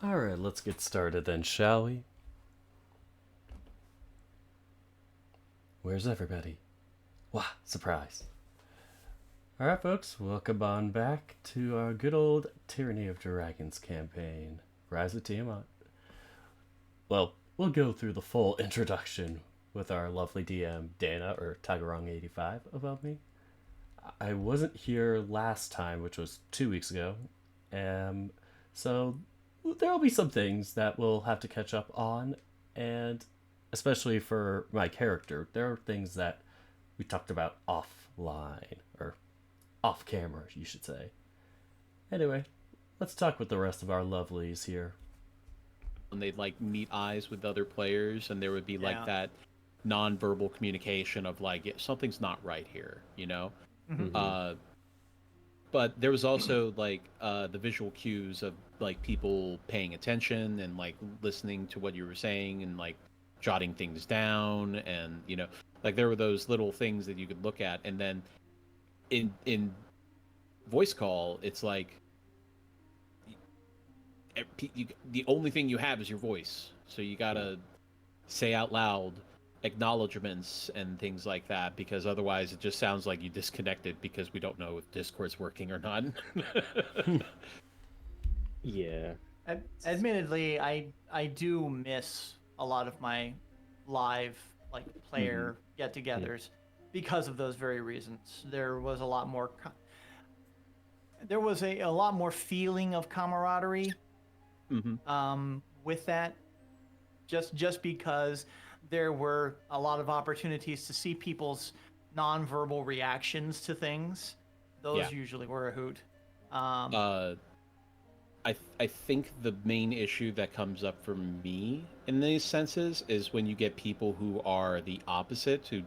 Alright, let's get started then, shall we? Where's everybody? Wah, surprise. Alright, folks, welcome on back to our good old Tyranny of Dragons campaign, Rise of Tiamat. Well, we'll go through the full introduction with our lovely DM, Dana, or Tagarong85, above me. I wasn't here last time, which was 2 weeks ago, so there'll be some things that we'll have to catch up on, and especially for my character, there are things that we talked about offline, or off camera, you should say. Anyway, let's talk with the rest of our lovelies here. And they'd like meet eyes with other players, and there would be like Yeah. that non-verbal communication of like something's not right here, you know. Mhm. But there was also like the visual cues of like people paying attention and like listening to what you were saying and like jotting things down, and like there were those little things that you could look at, and then in voice call it's like the only thing you have is your voice, so you gotta say out loud acknowledgments and things like that, because otherwise it just sounds like you disconnected because we don't know if Discord's working or not. Yeah. Admittedly, I do miss a lot of my live player get-togethers because of those very reasons. There was a lot more. There was a lot more feeling of camaraderie. With that, just because there were a lot of opportunities to see people's nonverbal reactions to things. Those usually were a hoot. I think the main issue that comes up for me in these senses is when you get people who are the opposite, who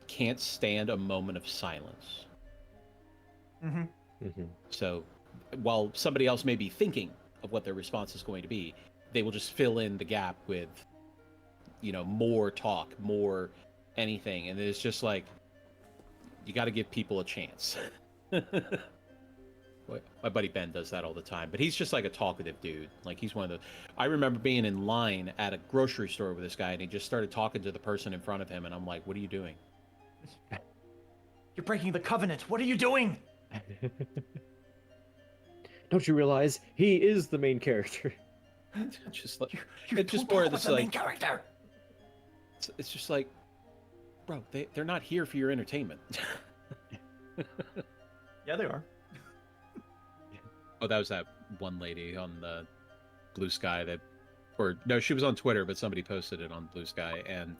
can't stand a moment of silence. So while somebody else may be thinking of what their response is going to be, they will just fill in the gap with more talk, more anything, and it's just like you got to give people a chance. My buddy Ben does that all the time, but he's just like a talkative dude. Like he's one of the. I remember being in line at a grocery store with this guy, and he just started talking to the person in front of him, and I'm like, "What are you doing?" You're breaking the covenant. What are you doing? Don't you realize he is the main character? Just like You're it's just too more bad of with this the main like character. it's just like, bro, they're not here for your entertainment. Yeah, they are. Oh, that was that one lady on the Blue Sky that, or no, she was on Twitter, but somebody posted it on Blue Sky, and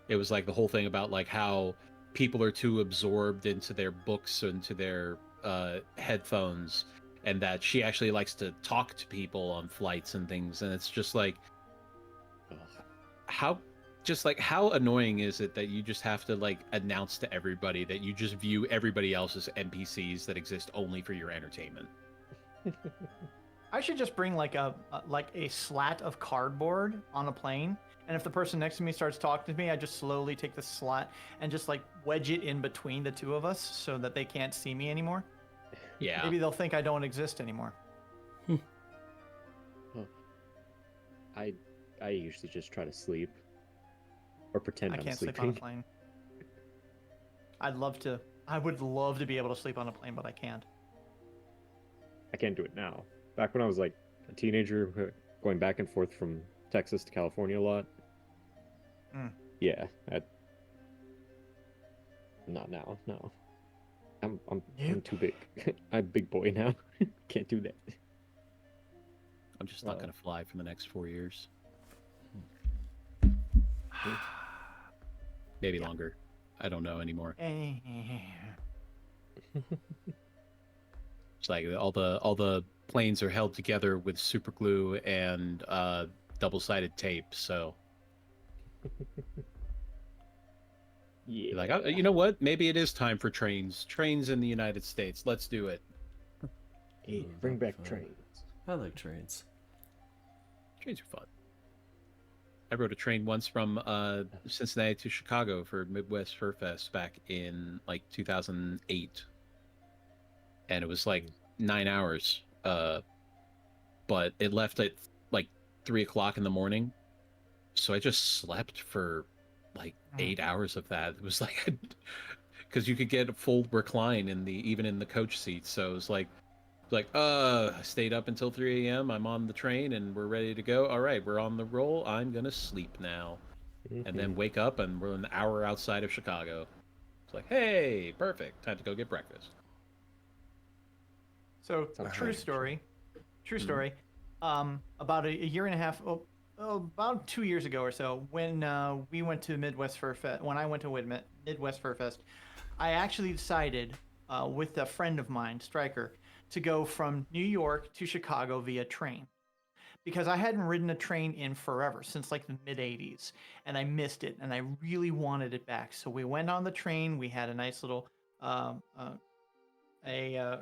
it was like the whole thing about like how people are too absorbed into their books, into their headphones, and that she actually likes to talk to people on flights and things, and it's just like, how annoying is it that you just have to like announce to everybody that you just view everybody else as NPCs that exist only for your entertainment? I should just bring like a slat of cardboard on a plane, and if the person next to me starts talking to me, I just slowly take the slat and just like wedge it in between the two of us so that they can't see me anymore. Yeah. Maybe they'll think I don't exist anymore. I usually just try to sleep or pretend I I'm can't sleep sleeping. on a plane. I would love to be able to sleep on a plane, but I can't. I can't do it now. Back when I was like a teenager, going back and forth from Texas to California a lot. Yeah, not now. No, I'm too big. I'm a big boy now. Can't do that. I'm just not gonna fly for the next 4 years. Maybe longer. I don't know anymore. It's like all the planes are held together with super glue and double-sided tape. So, Yeah. like, you know what? Maybe it is time for trains. Trains in the United States. Let's do it. Hey, bring back trains. I like trains. Trains are fun. I rode a train once from Cincinnati to Chicago for Midwest Fur Fest back in like 2008, and it was like 9 hours. but it left at like 3 o'clock in the morning. So I just slept for like 8 hours of that. It was like, because you could get a full recline even in the coach seats. So it was like, I stayed up until 3 a.m. I'm on the train and we're ready to go. All right, we're on the roll. I'm gonna sleep now, and then wake up and we're an hour outside of Chicago. It's like, hey, perfect, time to go get breakfast. So true story. About a year and a half, about 2 years ago or so, when we went to Midwest Fur Fest, when I went to Midwest Fur Fest, I actually decided with a friend of mine, Stryker, to go from New York to Chicago via train, because I hadn't ridden a train in forever, since like the mid 80s, and I missed it, and I really wanted it back. So we went on the train. We had a nice little a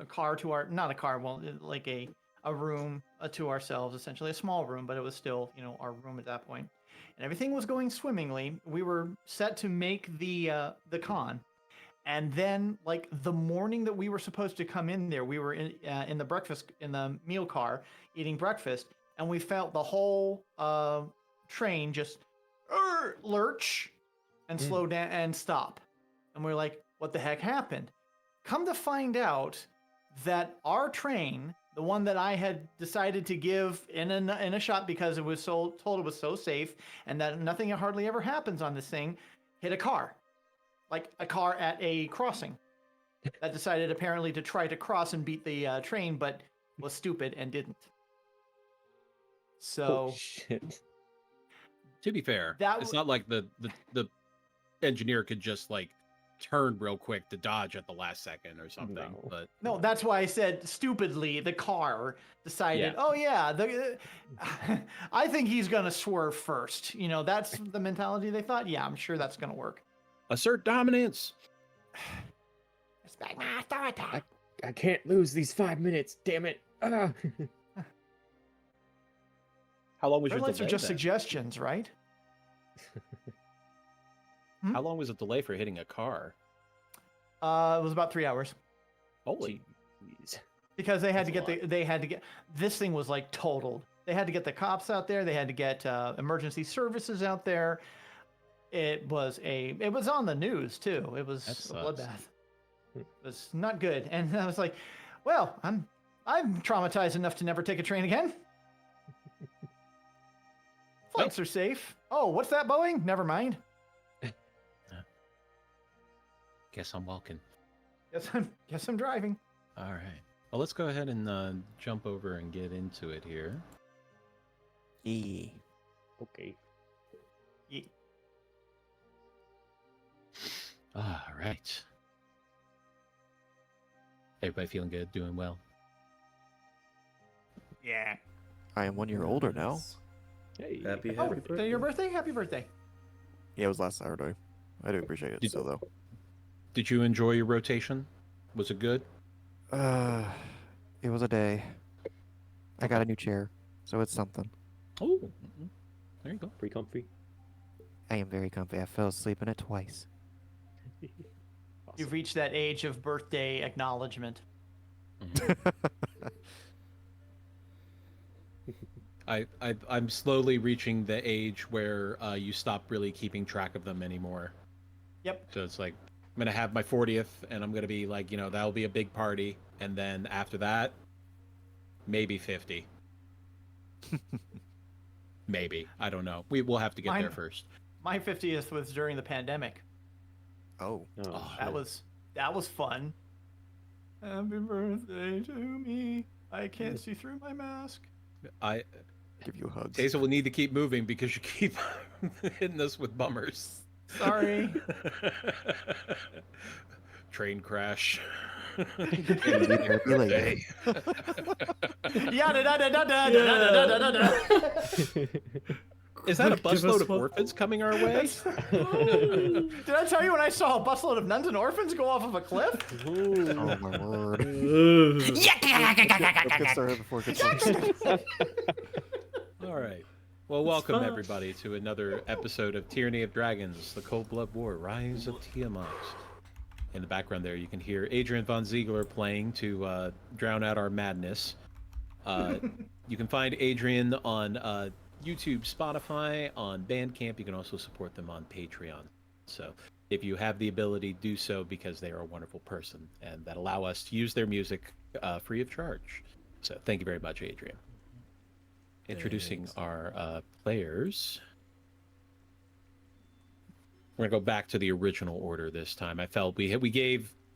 car to our, not a car, well, like a room to ourselves, essentially a small room, but it was still, you know, our room at that point, and everything was going swimmingly. We were set to make the con. And then, like, the morning that we were supposed to come in there, we were in the meal car eating breakfast, and we felt the whole train just lurch and slow down and stop. And we were like, what the heck happened? Come to find out that our train, the one that I had decided to give in a shot because it was told it was so safe and that nothing hardly ever happens on this thing, hit a car. Like a car at a crossing that decided apparently to try to cross and beat the train, but was stupid and didn't. So, shit. To be fair, That it's not like the engineer could just like turn real quick to dodge at the last second or something. No. But no, that's why I said stupidly the car decided, Yeah. oh yeah, I think he's gonna swerve first. You know, that's the mentality they thought. Yeah, I'm sure that's gonna work. assert dominance. Respect my authority. I can't lose these 5 minutes, damn it. Ah. How long was Red your lights delay? are just then? suggestions, right? How long was the delay for hitting a car? It was about 3 hours. Holy. Jeez. Because they had That's to get this thing was like totaled. They had to get the cops out there. They had to get emergency services out there. It was on the news too. It was That a sucks. bloodbath. It was not good. And I was like, well, I'm traumatized enough to never take a train again. Flights are safe. Oh, what's that, Boeing? Never mind. Guess I'm walking. Guess I'm driving. All right. Well, let's go ahead and jump over and get into it here. Yeah. Okay. Yeah. All right. Everybody feeling good? Doing well? Yeah. I am 1 year older now. Hey. Happy Oh, birthday. your birthday? Happy birthday. Yeah, it was last Saturday. I do appreciate it Did- still, though. Did you enjoy your rotation? Was it good? It was a day. I got a new chair, so it's something. Oh, there you go. Pretty comfy. I am very comfy. I fell asleep in it twice. You've reached that age of birthday acknowledgement. I'm slowly reaching the age where you stop really keeping track of them anymore. Yep. So it's like I'm gonna have my 40th, and I'm gonna be like, that'll be a big party, and then after that, maybe 50. Maybe, I don't know. We'll have to get there first. My 50th was during the pandemic. Oh. Oh, That was fun. Happy birthday to me. I can't see through my mask. I Give you hugs. Teza will need to keep moving because you keep hitting us with bummers. Sorry. Train crash. Therapy later. Yeah, da. Is that a Give us busload of one. orphans coming our way? Did I tell you when I saw a busload of nuns and orphans go off of a cliff? Oh my word. Ugh. Let's get started before it gets started. All right. Well, welcome everybody to another episode of Tyranny of Dragons, the Cold Blood War, Rise of Tiamat. In the background there, you can hear Adrian von Ziegler playing to drown out our madness. You can find Adrian on YouTube, Spotify, on Bandcamp. You can also support them on Patreon. So if you have the ability, do so, because they are a wonderful person and that allow us to use their music free of charge. So thank you very much, Adrian. Introducing Thanks. our players. We're gonna go back to the original order this time. I felt we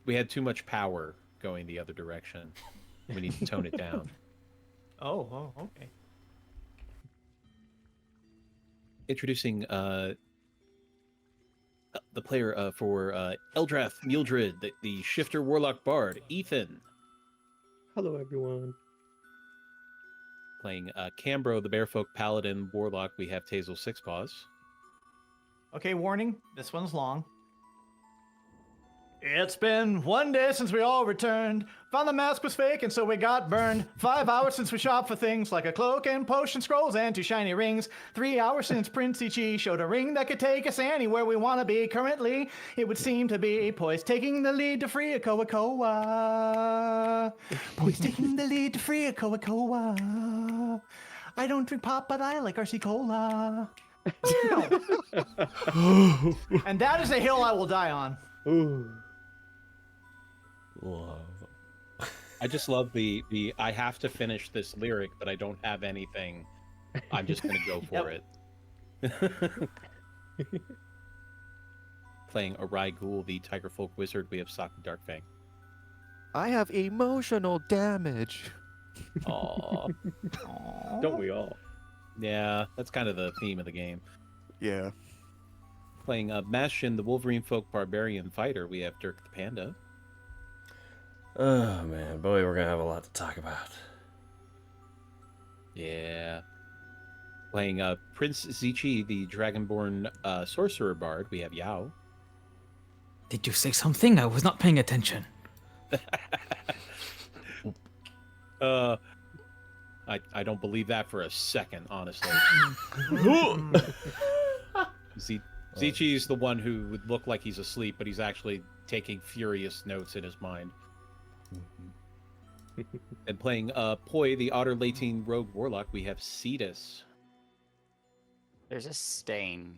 had too much power going the other direction. We need to tone it down. Oh, okay. Introducing the player for Eldrath, Myuuldrid, the Shifter Warlock Bard, Ethan. Hello, everyone. Playing Cambro, the Bearfolk Paladin Warlock, we have Tazel Sixpaws. Okay, warning. This one's long. It's been 1 day since we all returned. Found the mask was fake and so we got burned. 5 hours since we shopped for things like a cloak and potion scrolls and 2 shiny rings. 3 hours since Prince Ichi showed a ring that could take us anywhere we want to be. Currently, it would seem to be Poise taking the lead to free a Koa. Poise taking the lead to free a Koa. I don't drink pop, but I like RC Cola. And that is a hill I will die on. Ooh. Whoa. I just love the I have to finish this lyric, but I don't have anything. I'm just gonna go for it. Playing Arai Ghoul, the Tiger Folk Wizard, we have Saki Darkfang. I have emotional damage. Aww. Don't we all? Yeah, that's kind of the theme of the game. Yeah. Playing Bastion, the Wolverine Folk Barbarian Fighter, we have Dirk the Panda. Oh man, boy, we're gonna have a lot to talk about. Yeah. Playing Prince Zichi, the Dragonborn Sorcerer Bard, we have Yao. Did you say something? I was not paying attention. I don't believe that for a second, honestly. Zichi is the one who would look like he's asleep, but he's actually taking furious notes in his mind. And playing Poi, the Otter Latine Rogue Warlock, we have Cetus. There's a stain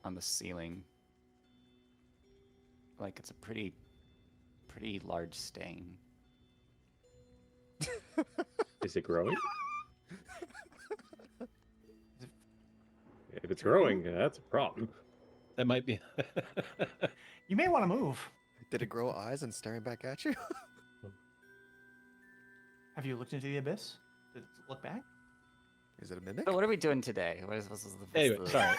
on the ceiling. Like it's a pretty large stain. Is it growing? If it's growing, that's a problem. That might be. You may want to move. Did it grow eyes and staring back at you? Have you looked into the abyss? Did it look back? Is it a mimic? So what are we doing today? What's the Anyway, sorry.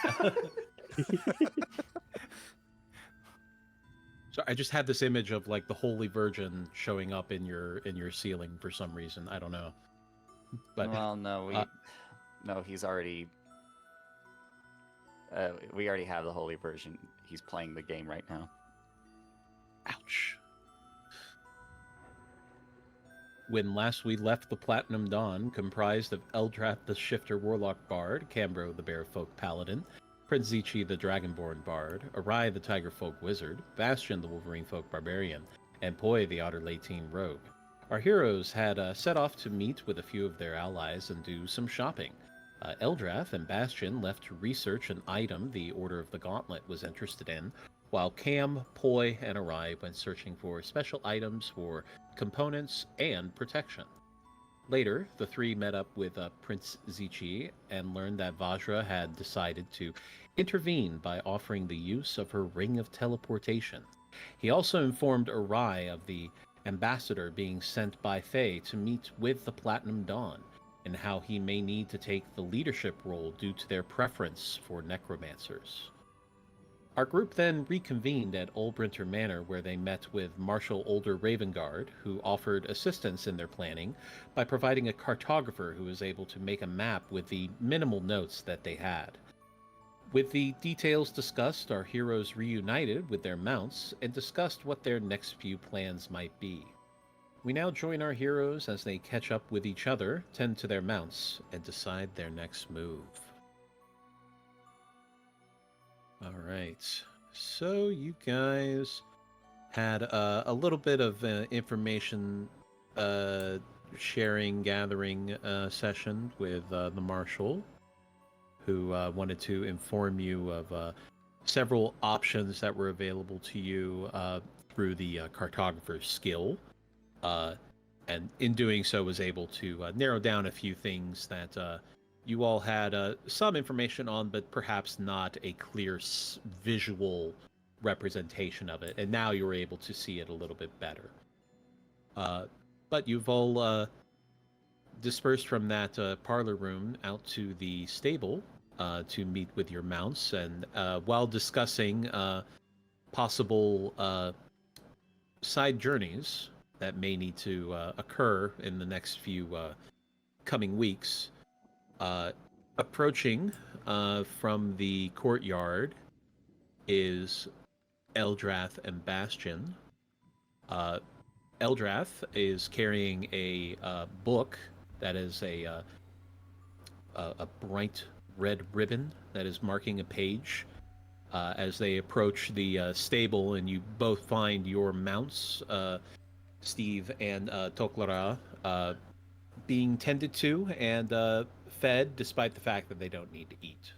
So I just had this image of like the Holy Virgin showing up in your ceiling for some reason. I don't know. But well, no, no, he's already. We already have the Holy Version. He's playing the game right now. ouch. When last we left the Platinum Dawn, comprised of Eldrath the Shifter Warlock Bard, Cambro the Bearfolk Paladin, Prince Zichi the Dragonborn Bard, Arai the Tiger Folk Wizard, Bastion the Wolverine Folk Barbarian, and Poi the Otter Latine Rogue. Our heroes had set off to meet with a few of their allies and do some shopping. Eldrath and Bastion left to research an item the Order of the Gauntlet was interested in, while Cam, Poi, and Arai went searching for special items for components and protection. Later, the three met up with Prince Zichi and learned that Vajra had decided to intervene by offering the use of her Ring of Teleportation. He also informed Arai of the ambassador being sent by Fae to meet with the Platinum Dawn, and how he may need to take the leadership role due to their preference for necromancers. Our group then reconvened at Ulbrinter Manor, where they met with Marshal Older Ravengard, who offered assistance in their planning by providing a cartographer who was able to make a map with the minimal notes that they had. With the details discussed, our heroes reunited with their mounts and discussed what their next few plans might be. We now join our heroes as they catch up with each other, tend to their mounts, and decide their next move. Alright, so you guys had a little bit of information sharing, gathering session with the Marshal, who wanted to inform you of several options that were available to you through the cartographer's skill. And in doing so was able to narrow down a few things that you all had some information on, but perhaps not a clear visual representation of it. And now you're able to see it a little bit better. But you've all dispersed from that parlor room out to the stable to meet with your mounts. And while discussing possible side journeys that may need to occur in the next few coming weeks, approaching from the courtyard is Eldrath and Bastion. Eldrath is carrying a book that is a bright red ribbon that is marking a page. As they approach the stable, and you both find your mounts, Steve and Toklara, being tended to and fed, despite the fact that they don't need to eat.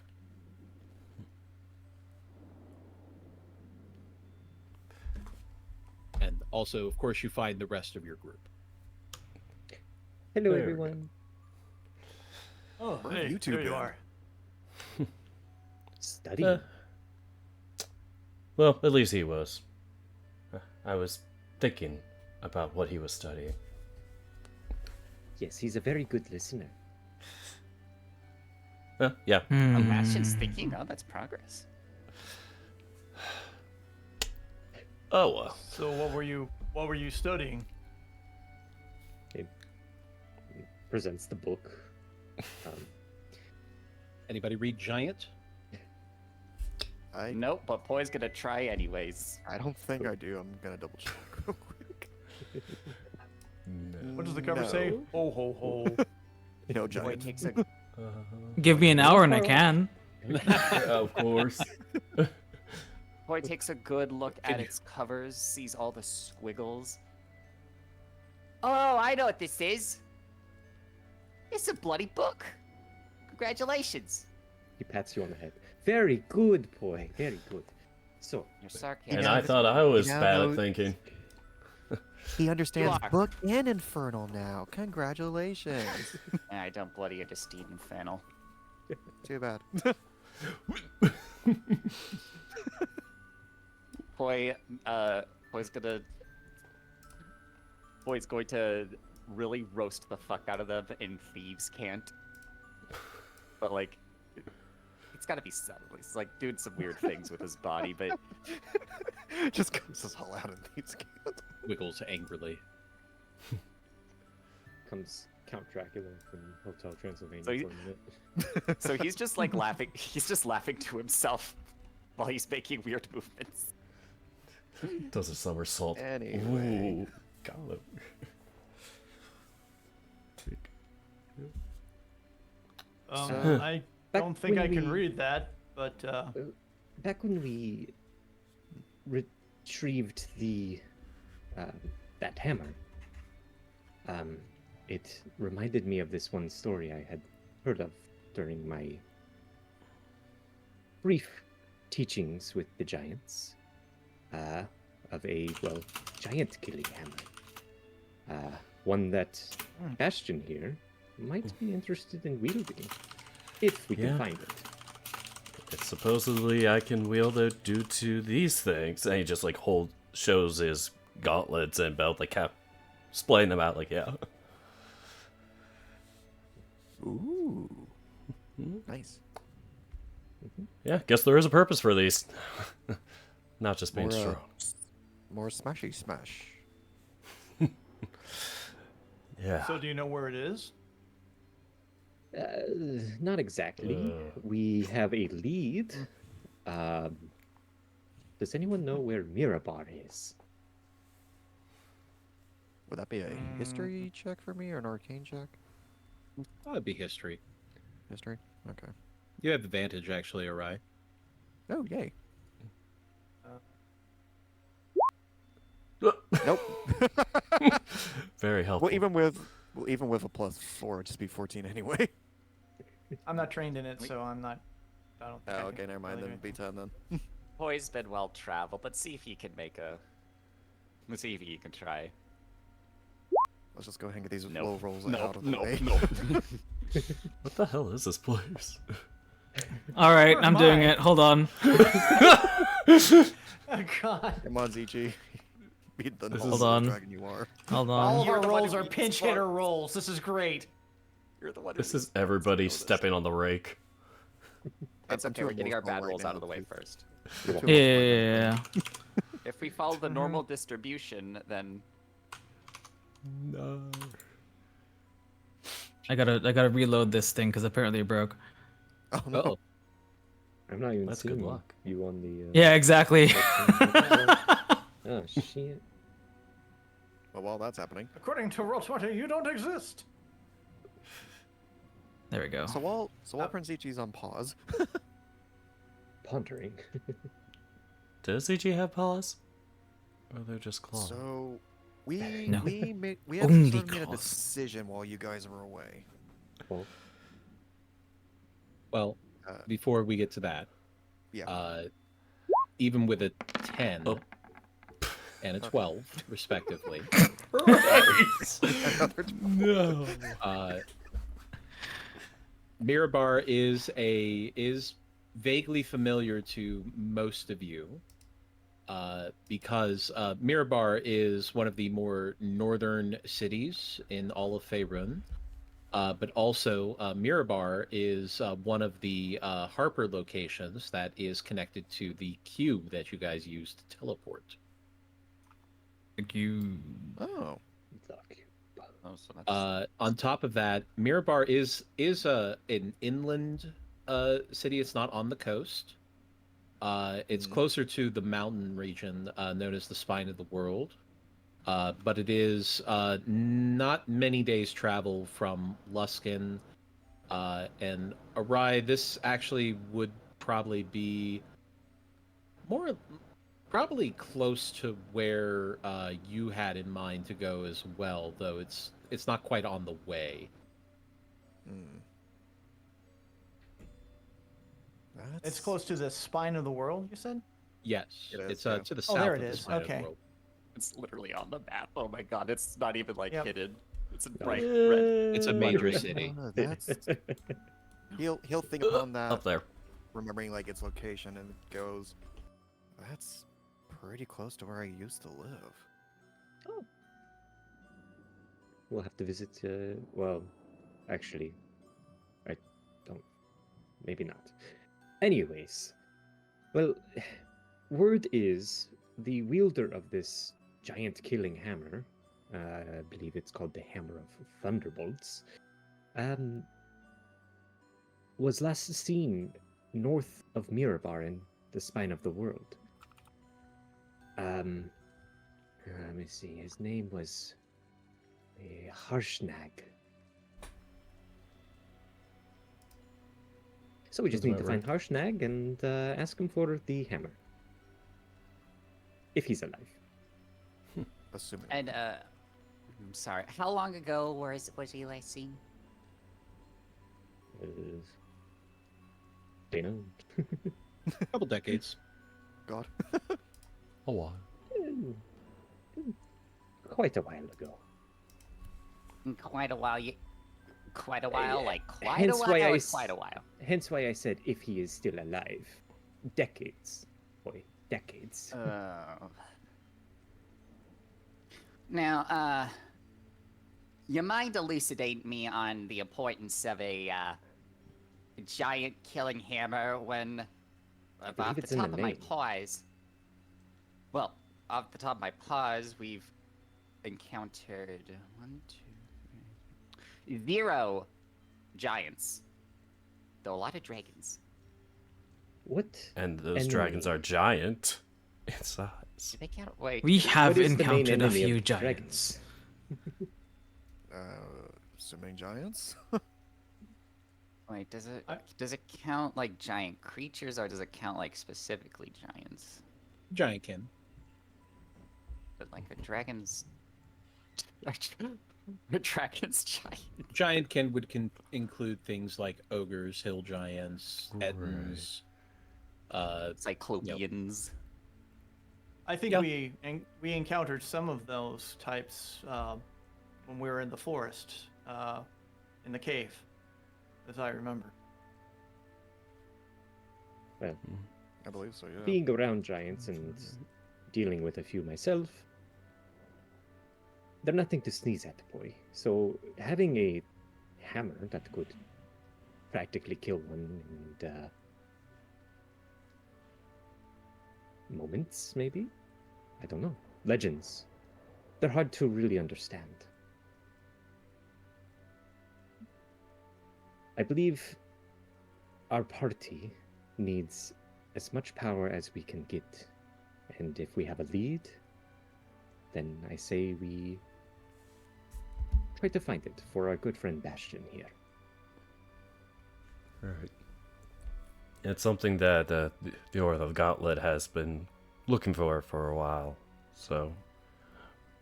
And also, of course, you find the rest of your group. Hello, There we everyone. Oh, Where hey, have you two there you been? are. Studying. Well, at least he was. I was thinking about what he was studying. Yes, he's a very good listener. Yeah. Oh, Bastion's thinking. Oh, that's progress. Oh well. So what were you studying? Presents the book. Anybody read Giant? Nope, but Poi's gonna try anyways. I don't think I do. I'm gonna double check real quick. What does the cover say? No. Ho ho ho. No Poi giant. takes a Give me an hour and I can. Of course. Poi takes a good look at its covers, sees all the squiggles. Oh, I know what this is. It's a bloody book. Congratulations. He pats you on the head. Very good, boy. Very good. So, You're sarcastic. And I thought I was You know, bad no- at thinking. He understands are. book and infernal now. Congratulations. I don't bloody understand Infernal. Too bad. Poi's going to really roast the fuck out of them in Thieves Can't. But like, it's gotta be subtle. He's like doing some weird things with his body, but Just comes us all out in these games. Wiggles angrily. comes Count Dracula from Hotel Transylvania So you- for a minute. so he's just like laughing. He's just laughing to himself while he's making weird movements. Does a somersault. Anyway. Ooh, got it. So- I Back don't think when I can we- read that, but Back when we retrieved the that hammer, it reminded me of this one story I had heard of during my brief teachings with the giants, of a giant killing hammer, one that Bastion here might be interested in wielding, if we Yeah. can find it. It's supposedly I can wield it due to these things. And he just like shows his gauntlets and belt, like displaying them out, like yeah. Ooh. Nice. Yeah, guess there is a purpose for these. Not just being More, strong. More smashy smash. Yeah. so do you know where it is? Not exactly. We have a lead. Does anyone know where Mirabar is? Would that be a history check for me or an arcane check? That'd be history. History? Okay. You have advantage, actually, Arai. Oh, yay. Nope. Very helpful. Well, even with Well, even with a +4, it'd just be 14 anyway. I'm not trained in it, so I'm not. I don't. Think I Oh, can okay, never mind. really Then do it'd be 10 then. Boy's been well traveled. Let's see if he can make a. Let's see if he can try. Let's just go ahead and get these Nope. low rolls Nope, out of the nope, way. nope. What the hell is this place? All right, Where I'm am doing I? it. Hold on. Oh God. Come on, ZG. Beat the This normal is- Hold on. dragon you are. Hold All on. of You're our the one rolls who are needs pinch sparks. hitter rolls. This is great. You're the one. This is everybody stepping on the rake. It's I'm okay. too We're getting our emotional bad right rolls now out of the way to- first. I'm too Yeah, emotional right yeah, now. yeah. If we follow the normal distribution, then No. I gotta reload this thing because apparently it broke. Oh no. Oh, I'm not even That's good seeing luck. you on the. Yeah, exactly. Oh shit. Well, while that's happening. According to Roll20, you don't exist. There we go. So while Prince Ichi's on pause, Pondering. Does CG have paws? Or they're just claws? so we No. we Only sort of made a claws. decision while you guys were away. well, Uh, before we get to that, Yeah. even with a 10 Oh. and a 12, respectively, Another No. Mirabar is vaguely familiar to most of you, because Mirabar is one of the more northern cities in all of Faerun. But also, Mirabar is one of the Harper locations that is connected to the cube that you guys used to teleport. You. Oh. oh, so that's On top of that, Mirabar is an inland city. It's not on the coast. It's closer to the mountain region known as the Spine of the World. But it is not many days' travel from Luskan and Arai. This actually would probably be probably close to where you had in mind to go as well, though it's not quite on the way. Hmm. It's close to the spine of the world, you said? Yes, It is, it's yeah. to the Oh, south there of it the is. Spine of Okay. the World. it's literally on the map. Oh my god, it's not even like Yep. hidden. It's in No. bright red. It's a major city. That's he'll think upon that, Up there. remembering like its location, and goes, "That's pretty close to where I used to live." We'll have to visit. Well, actually, I don't. Maybe not. Anyways, well, word is the wielder of this giant killing hammer. I believe it's called the Hammer of Thunderbolts. Was last seen north of Mirabar in the Spine of the World. Let me see. His name was Harshnag. So we just Sounds need to about find Harshnag and ask him for the hammer. If he's alive. Assuming. And I'm sorry. How long ago was he last seen? They know. A couple decades. God. A while. Quite a while ago. In quite a while. Quite a while, like quite a hence while, why I or s- quite a while. Hence why I said if he is still alive. Decades. Boy, decades. Now, you mind elucidating me on the importance of a giant killing hammer when, off believe the it's in top the of my name. paws, well, off the top of my paws, we've encountered 0 giants, though a lot of dragons. What? And those Enemy. dragons are giant in size. Do they count? Wait, We have What is the main encountered a enemy of few dragons? giants. Assuming giants. wait, does it I- does it count like giant creatures, or does it count like specifically giants? Giantkin. But like a dragon's Dragon's giant. Giant would include things like ogres, hill giants, ettins, Cyclopeans. I think Yeah. we encountered some of those types when we were in the forest, in the cave, as I remember. Well, I believe so, yeah. being around giants and dealing with a few myself, they're nothing to sneeze at, boy. So having a hammer that could practically kill one in moments, maybe? I don't know. Legends. They're hard to really understand. I believe our party needs as much power as we can get. And if we have a lead, then I say we try to find it for our good friend Bastion here. Right. It's something that the Order of Gauntlet has been looking for a while, so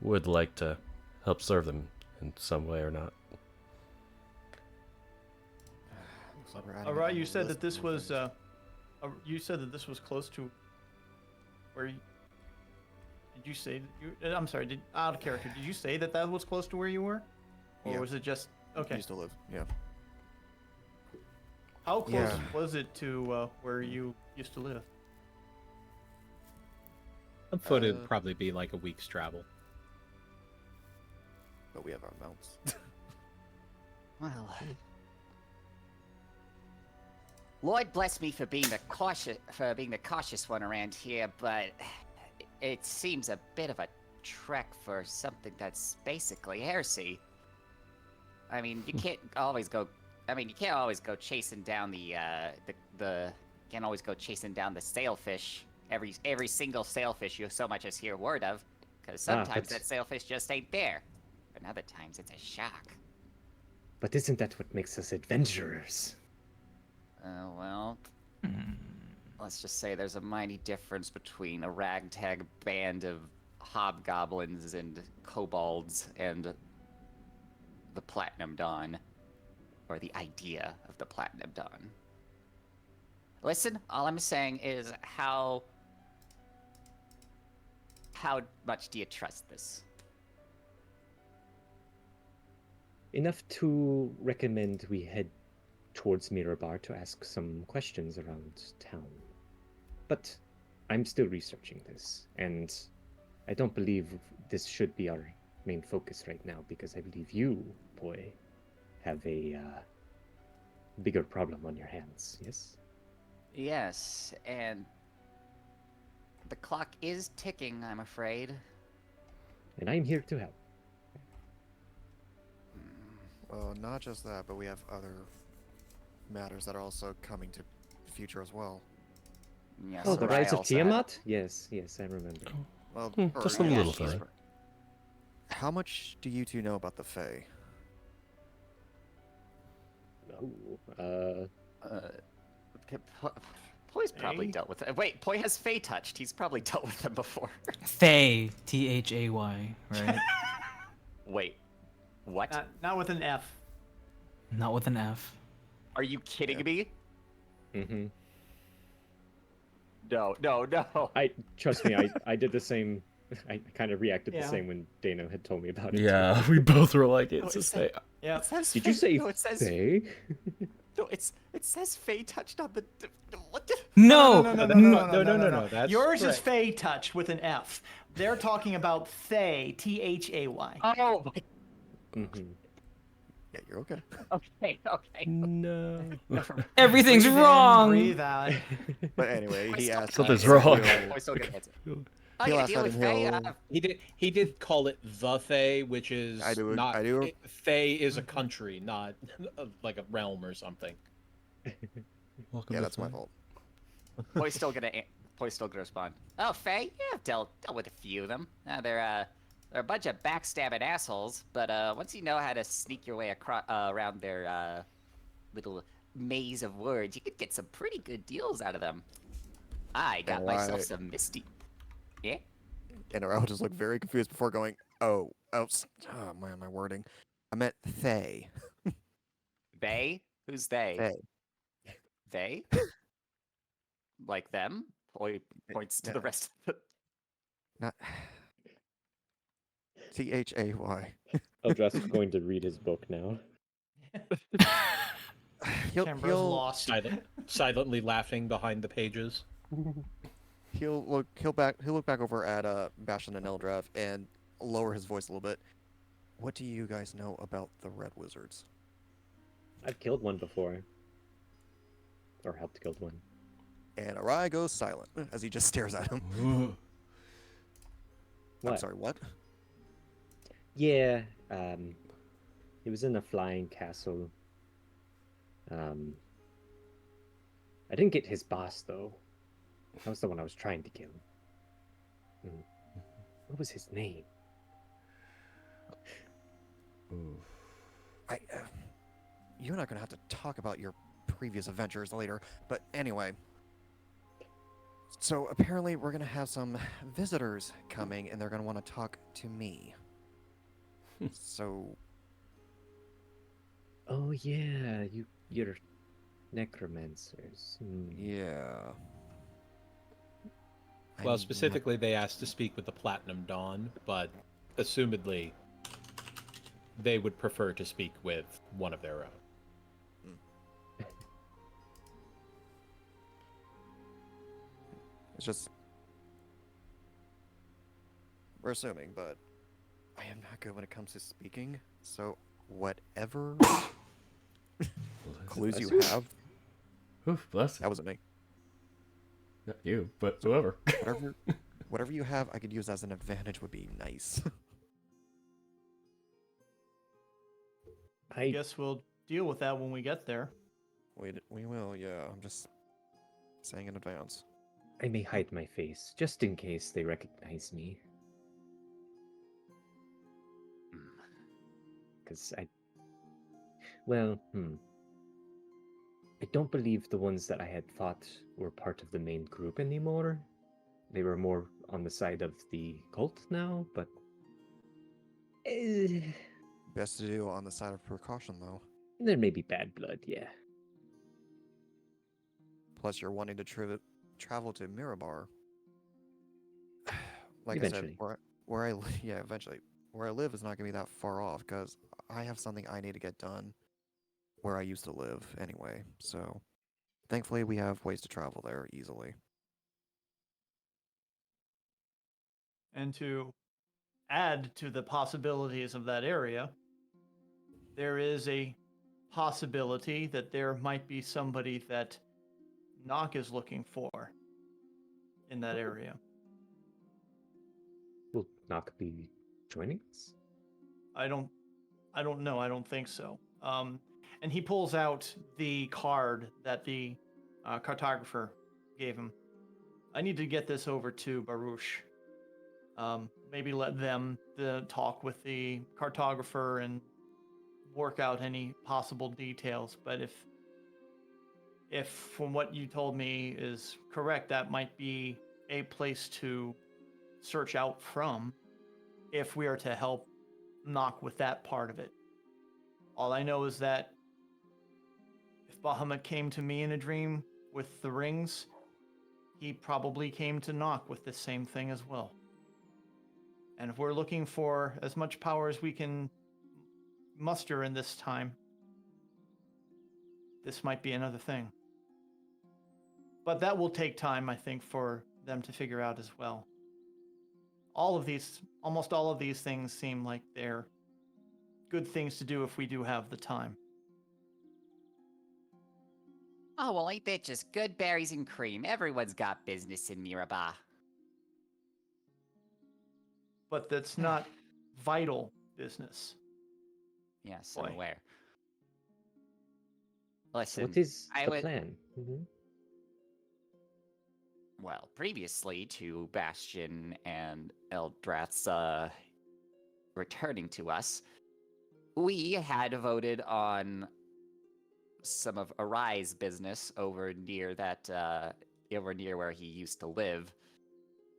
would like to help serve them in some way or not. Looks like we're adding All it right, on you the said list that this of was things. you said that this was close to where you. Did you say that you? I'm sorry. Out of character. Did you say that that was close to where you were, or Yeah. was it just okay? Used to live, yeah. How close Yeah. was it to where you used to live? On foot, it'd probably be like a week's travel. But we have our mounts. Well, Lord bless me for being the cautious one around here, but it seems a bit of a trek for something that's basically heresy. I mean, you can't always go. I mean, you can't always go chasing down can't always go chasing down the sailfish. Every single sailfish you so much as hear word of, because sometimes that sailfish just ain't there, but other times it's a shock. But isn't that what makes us adventurers? Well, let's just say there's a mighty difference between a ragtag band of hobgoblins and kobolds and the Platinum Dawn, or the idea of the Platinum Dawn. Listen, all I'm saying is how much do you trust this? Enough to recommend we head towards Mirabar to ask some questions around town. But I'm still researching this, and I don't believe this should be our main focus right now, because I believe you, boy, have a bigger problem on your hands, yes? Yes, and the clock is ticking, I'm afraid. And I'm here to help. Well, not just that, but we have other matters that are also coming to the future as well. Yes, Oh, the but I Rise of also had- Tiamat? Yes, I remember. Well, Just a Uri, little she's thing. how much do you two know about the Fae? Oh, Poy's probably Fae? dealt with it. Wait, Poy has Fae touched. He's probably dealt with them before. Thay, Thay, right? Wait, what? Not with an F. Not with an F. Are you kidding Yeah. me? mm-hmm. No. Trust me, I did the same. I kind of reacted the Yeah. same when Dana had told me about it. Yeah, we both were like, it's Oh, a Thay. Yeah. It says Did you Fae- say no, it says Fae? no, it says Fae touched on the what the No! No, that's Yours is correct. Fey touched with an F. They're talking about Thay, Thay. Oh my Mm-hmm. Yeah, you're okay. okay. No. Everything's Breathe in, wrong! breathe out. But anyway, he still- asked. Something's if wrong. he'll- Poy's still gonna answer. Oh, He'll yeah, ask deal that with and Fae. he'll- He did call it the Thay, which is I do- not. I do- Thay is a country, not like a realm or something. Welcome Yeah, to that's my Thay. fault. Poy's still gonna respond. Oh, Fae? Yeah, I've dealt with a few of them. They're a bunch of backstabbing assholes, but once you know how to sneak your way around their little maze of words, you could get some pretty good deals out of them. I got Why- myself some Misty. Yeah? And I'll just look very confused before going, oh, Oh man, my wording. I meant Thay. They? Who's they? Thay. They? Like them? Points to Yeah. the rest of Not Thay. Eldrath's going to read his book now. Cambra's lost. Silently laughing behind the pages. He'll look back over at Bastion and Eldrath and lower his voice a little bit. What do you guys know about the Red Wizards? I've killed one before. Or helped kill one. And Arai goes silent as he just stares at him. I'm What? sorry, what? Yeah, he was in a flying castle. I didn't get his boss, though. That was the one I was trying to kill. What was his name? You're not gonna have to talk about your previous adventures later, but anyway. So apparently we're gonna have some visitors coming, and they're gonna want to talk to me. So Oh yeah, you're necromancers. yeah. Well, I'm specifically, they asked to speak with the Platinum Dawn, but assumedly, they would prefer to speak with one of their own. It's just we're assuming, but I am not good when it comes to speaking. So whatever clues you have, Oof, bless that you. wasn't me. Not you, but whoever. Whatever you have, I could use as an advantage would be nice. I guess we'll deal with that when we get there. We will, yeah. I'm just saying in advance. I may hide my face, just in case they recognize me. Because I don't believe the ones that I had thought were part of the main group anymore. They were more on the side of the cult now, but... Best to do on the side of precaution, though. there may be bad blood, yeah. Plus, you're wanting to travel to Mirabar. Like Eventually. I said, eventually. Where I live is not going to be that far off, because I have something I need to get done where I used to live anyway. So, thankfully, we have ways to travel there easily. And to add to the possibilities of that area, there is a possibility that there might be somebody that Nock is looking for in that area. Will Nock be joining us? I don't know. I don't think so. And he pulls out the card that the cartographer gave him. I need to get this over to Baruch. Maybe let them talk with the cartographer and work out any possible details. But if from what you told me is correct, that might be a place to search out from if we are to help Nock with that part of it. All I know is that if Bahamut came to me in a dream with the rings, he probably came to Nock with the same thing as well. And if we're looking for as much power as we can muster in this time, this might be another thing. But that will take time, I think, for them to figure out as well. Almost all of these things seem like they're good things to do if we do have the time. Oh, well, ain't that just good berries and cream? Everyone's got business in Mirabar. But that's not vital business. Yes, I'm Boy. aware. Listen, What is I the would- plan? Well, previously to Bastion and Eldrath's returning to us, we had voted on some of Arai's business over near where he used to live.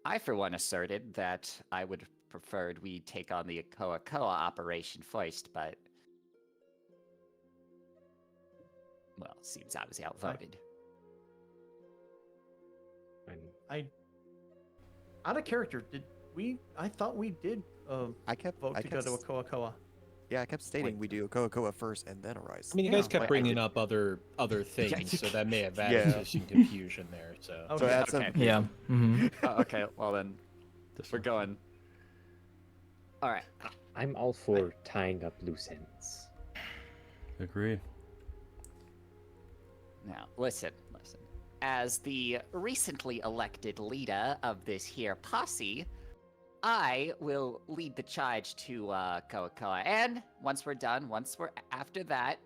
I, for one, asserted that I would preferred we take on the Koa operation first, but well, seems I was outvoted. Out of character, did we? I thought we did I kept vote to go to a Koa. Yeah, I kept stating we do a Koa first and then a Rise. I mean, you Yeah, guys kept wait, I bringing did- up other things, you so that may have added Yeah. to some confusion there. So Okay. So add some. okay. Yeah. Mm-hmm. Okay, well then This we're one. going. All right. I'm all for tying up loose ends. Agreed. Now, listen. As the recently elected leader of this here posse, I will lead the charge to Koa. And once we're after that,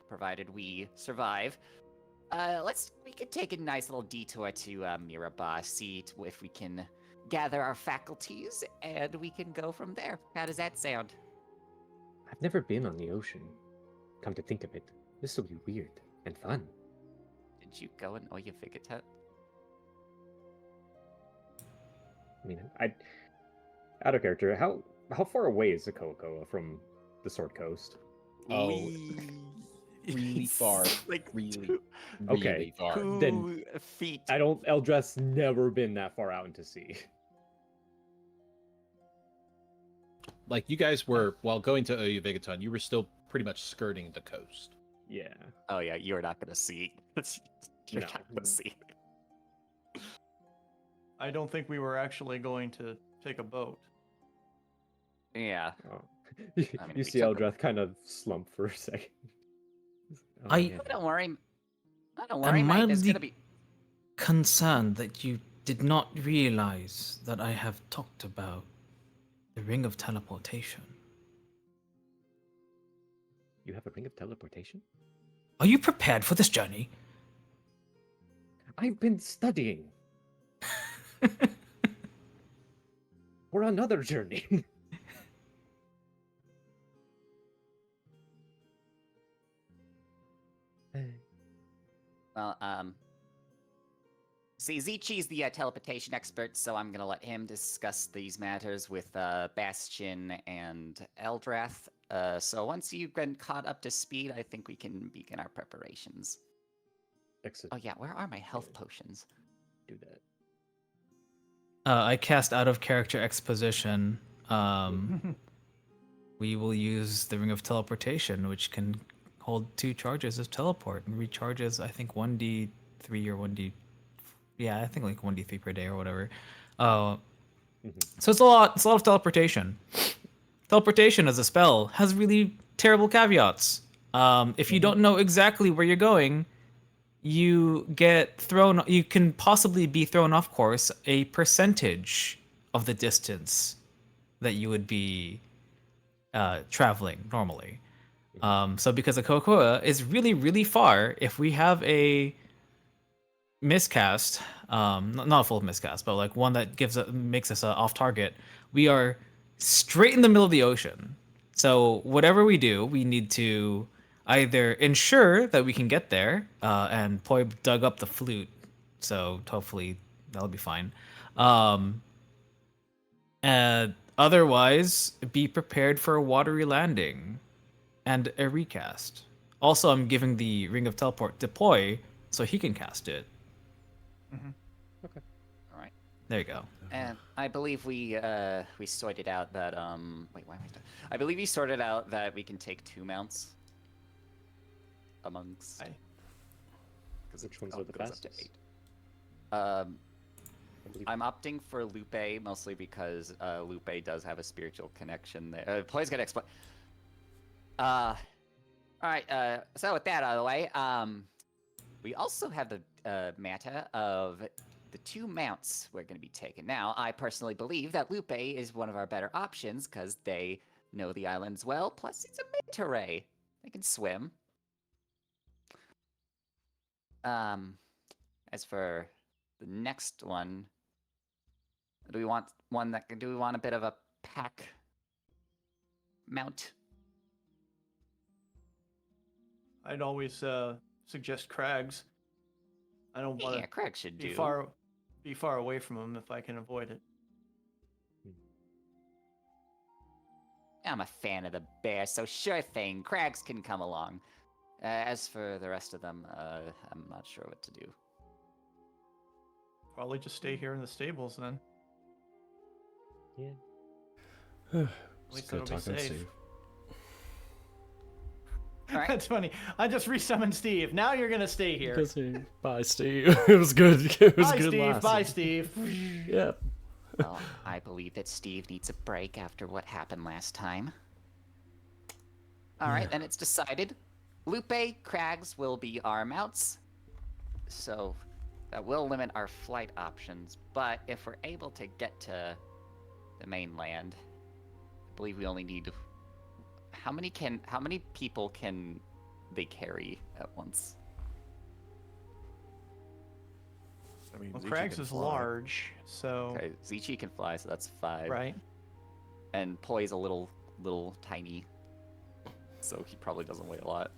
provided we survive, we could take a nice little detour to Miraba, see if we can gather our faculties, and we can go from there. How does that sound? I've never been on the ocean. Come to think of it, this will be weird and fun. Did you go in Oyavigata? I mean, out of character, how far away is the Koa from the Sword Coast? Oh, really far, like really Okay. far. Then 2 feet. Eldrath's never been that far out into sea. Like you guys were, while going to Oyuvigaton, you were still pretty much skirting the coast. Yeah. Oh yeah, you're not gonna see. You're No. not gonna see. I don't think we were actually going to take a boat. Yeah. Oh. you mean, we see took Eldrath kind of slump for a second. Oh, I- man. Don't worry. Don't I'm worry, mate. There's mildly gonna be. concerned that you did not realize that I have talked about the Ring of Teleportation. You have a ring of teleportation? Are you prepared for this journey? I've been studying for another journey. Well, see, Zichi's the teleportation expert, so I'm gonna let him discuss these matters with Bastion and Eldrath. So once you've been caught up to speed, I think we can begin our preparations. Excellent. Oh yeah, where are my health potions? Do that. I cast out of character exposition. We will use the Ring of Teleportation, which can hold 2 charges of teleport and recharges, I think, 1d3 or 1d. Yeah, I think like 1d3 per day or whatever. So it's a lot. It's a lot of teleportation. Teleportation as a spell has really terrible caveats. If you don't know exactly where you're going, you get thrown. You can possibly be thrown off course a percentage of the distance that you would be traveling normally. So because the Kokoa is really, really far, if we have a miscast, not a full miscast, but like one that makes us off target, we are straight in the middle of the ocean. So whatever we do, we need to either ensure that we can get there, and Poi dug up the flute, so hopefully that'll be fine. And otherwise, be prepared for a watery landing and a recast. Also, I'm giving the Ring of Teleport to Poi so he can cast it. All right. There you go. And I believe we sorted out that wait, why am I? I believe we sorted out that we can take 2 mounts amongst. Which ones are the goes up to fastest? 8. I believe- I'm opting for Lupe mostly because Lupe does have a spiritual connection there. Poi's gonna explain. All right. So with that out of the way, we also have the matter of the 2 mounts we're going to be taking. Now, I personally believe that Lupe is one of our better options because they know the islands well. Plus, it's a manta ray; they can swim. As for the next one, do we want one that? Do we want a bit of a pack mount? I'd always suggest Crags. I don't want Yeah, to Craig should be do. far away from him if I can avoid it. I'm a fan of the bear, so sure thing, Crags can come along. As for the rest of them, I'm not sure what to do. Probably just stay here in the stables then. Yeah. At Let's least go that'll be talk to safe. Steve. All right. That's funny. I just resummoned Steve. Now you're gonna stay here. Go Steve. Bye, Steve. It was good. It was Bye, good Steve. last. Bye, Steve. Yep. Well, I believe that Steve needs a break after what happened last time. All right, then it's decided. Lupe, Crags will be our mounts. So that will limit our flight options, but if we're able to get to the mainland, I believe we only need how many people can they carry at once? I mean, Well, Zichi Crags can is fly. large, so Okay, Zichi can fly, so that's 5. right. And Poi's a little tiny, so he probably doesn't weigh a lot.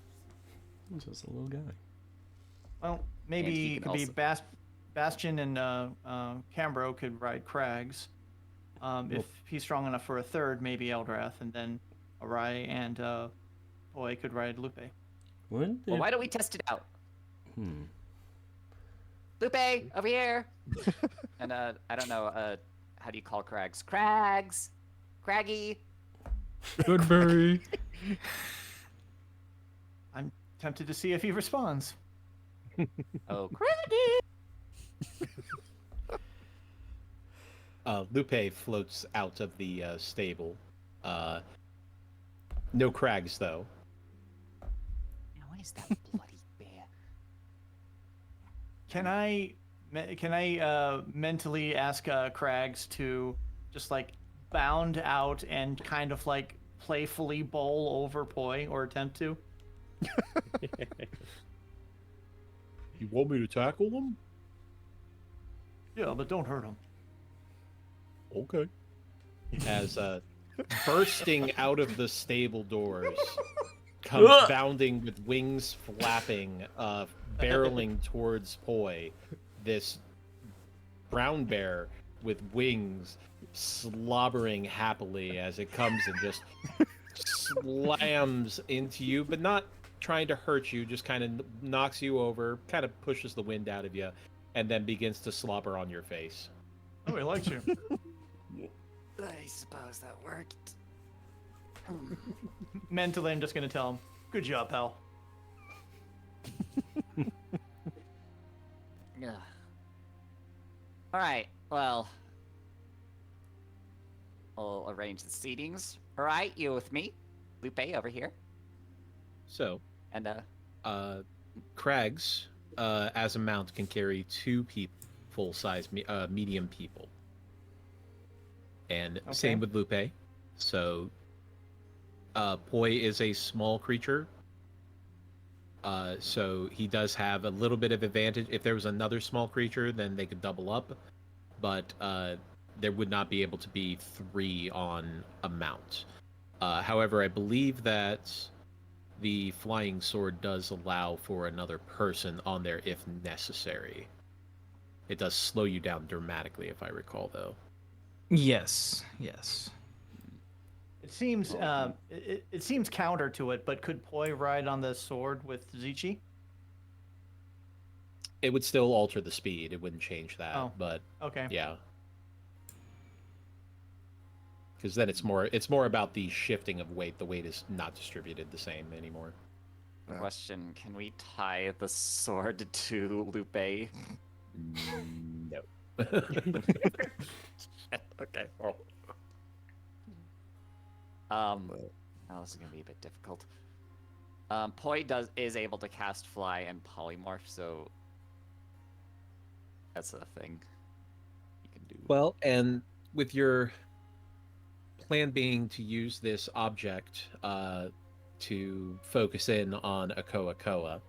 Just a little guy. Well, he maybe it can could be Bastion and Cambro could ride Crags. If he's strong enough for a third, maybe Eldrath, and then Arai and Poi could ride Lupe. When Well, did... why don't we test it out? Hmm. Lupe, over here. And I don't know. How do you call Crags? Crags, Craggy. Goodberry. I'm tempted to see if he responds. Oh, Craggy. Lupe floats out of the stable. No Crags, though. Now, what is that bloody bear? Can I mentally ask Crags to just like bound out and kind of like playfully bowl over Poi, or attempt to? You want me to tackle them? Yeah, but don't hurt him. Okay. As bursting out of the stable doors comes bounding with wings flapping, barreling towards Poi, this brown bear with wings slobbering happily as it comes and just slams into you, but not trying to hurt you, just kind of knocks you over, kind of pushes the wind out of you, and then begins to slobber on your face. Oh, he likes you. I suppose that worked. Mentally, I'm just gonna tell him, "Good job, pal." Ugh. All right. Well, I'll arrange the seatings. All right, you with me, Lupe over here, So, and Crags, as a mount, can carry 2 people, full-size medium people. And same with Lupe. So, Poi is a small creature. So he does have a little bit of advantage. If there was another small creature, then they could double up. But there would not be able to be 3 on a mount. However, I believe that the flying sword does allow for another person on there if necessary. It does slow you down dramatically, if I recall, though. Yes. Yes. It seems it seems counter to it, but could Poi ride on the sword with Zichi? It would still alter the speed. It wouldn't change that. Oh. But Okay. yeah. Because then it's more about the shifting of weight. The weight is not distributed the same anymore. question: can we tie the sword to Lupe? No. Okay. Now this is gonna be a bit difficult. Poi is able to cast fly and polymorph, so that's a thing you can do. Well, and with your plan being to use this object to focus in on Akoa,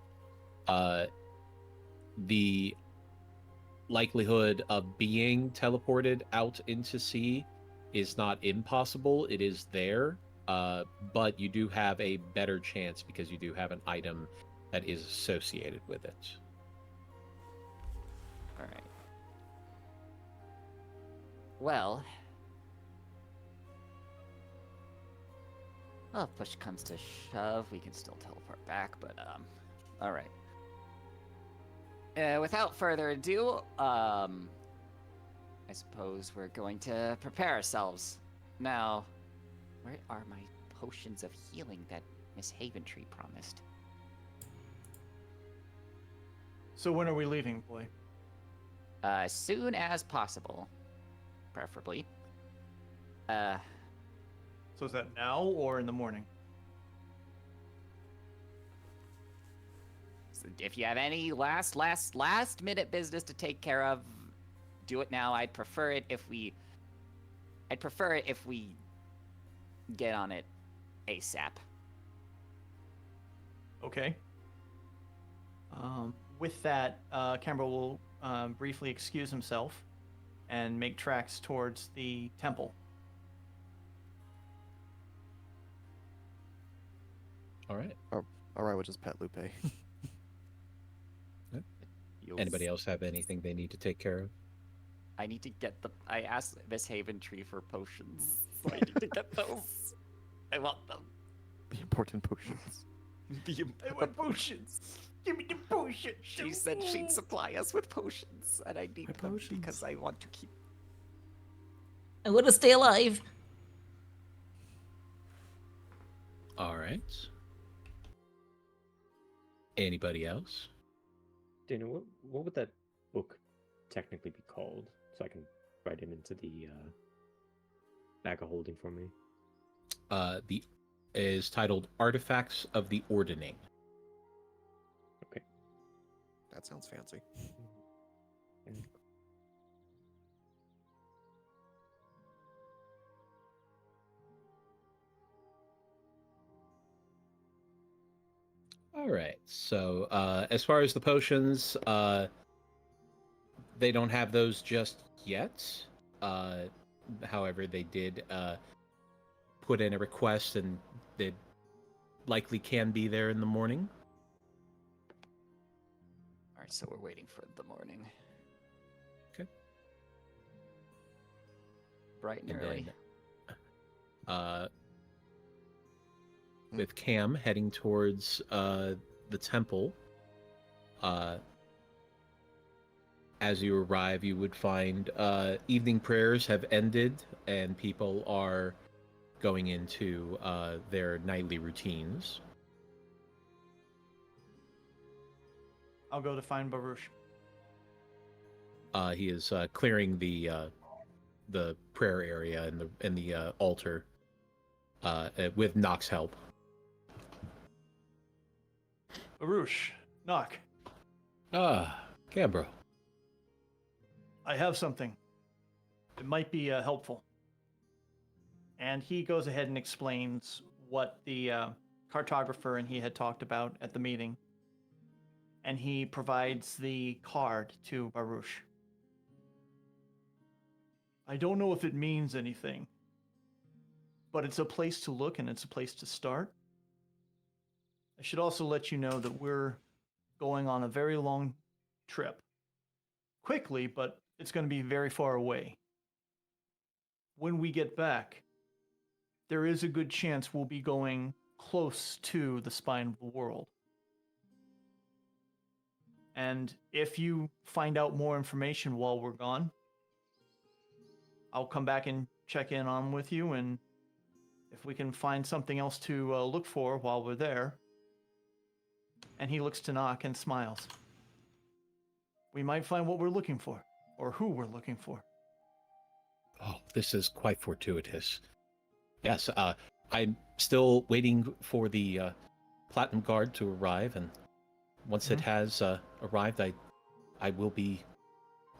the likelihood of being teleported out into sea is not impossible. It is there, but you do have a better chance because you do have an item that is associated with it. All right. Well, Well, if push comes to shove, we can still teleport back, but, all right. Without further ado, I suppose we're going to prepare ourselves. Now, where are my potions of healing that Miss Haventree promised? So when are we leaving, boy? As soon as possible, preferably. So is that now or in the morning? So if you have any last minute business to take care of, do it now. I'd prefer it if we get on it ASAP. Okay. With that, Campbell will briefly excuse himself and make tracks towards the temple. All right. All right, we'll just pet Lupe. Anybody else have anything they need to take care of? I need to get I asked Miss Haventree for potions, so I need to get those. I want them. The important potions. I want potions. Give me the potions. She said she'd supply us with potions, and I need them potions. because I want to keep. I want to stay alive. All right. Anybody else? Daniel, what would that book technically be called? So I can write him into the bag of holding for me. The is titled Artifacts of the Ordning. Okay. That sounds fancy. All right. So as far as the potions, they don't have those just yet. However, they did put in a request, and they likely can be there in the morning. All right, so we're waiting for the morning. Okay. Bright and And early. then, with Cam heading towards the temple, as you arrive, you would find evening prayers have ended, and people are going into their nightly routines. I'll go to find Baruch. He is clearing the prayer area and the altar with Nock's help. Baruch, knock. Cambro. I have something. It might be helpful. And he goes ahead and explains what the cartographer and he had talked about at the meeting. And he provides the card to Baruch. I don't know if it means anything, but it's a place to look and it's a place to start. I should also let you know that we're going on a very long trip. Quickly, but it's going to be very far away. When we get back, there is a good chance we'll be going close to the spine of the world. And if you find out more information while we're gone, I'll come back and check in on with you, and if we can find something else to look for while we're there. And he looks to Nock and smiles. We might find what we're looking for, or who we're looking for. Oh, this is quite fortuitous. Yes, I'm still waiting for the Platinum Guard to arrive, and once it has arrived, I will be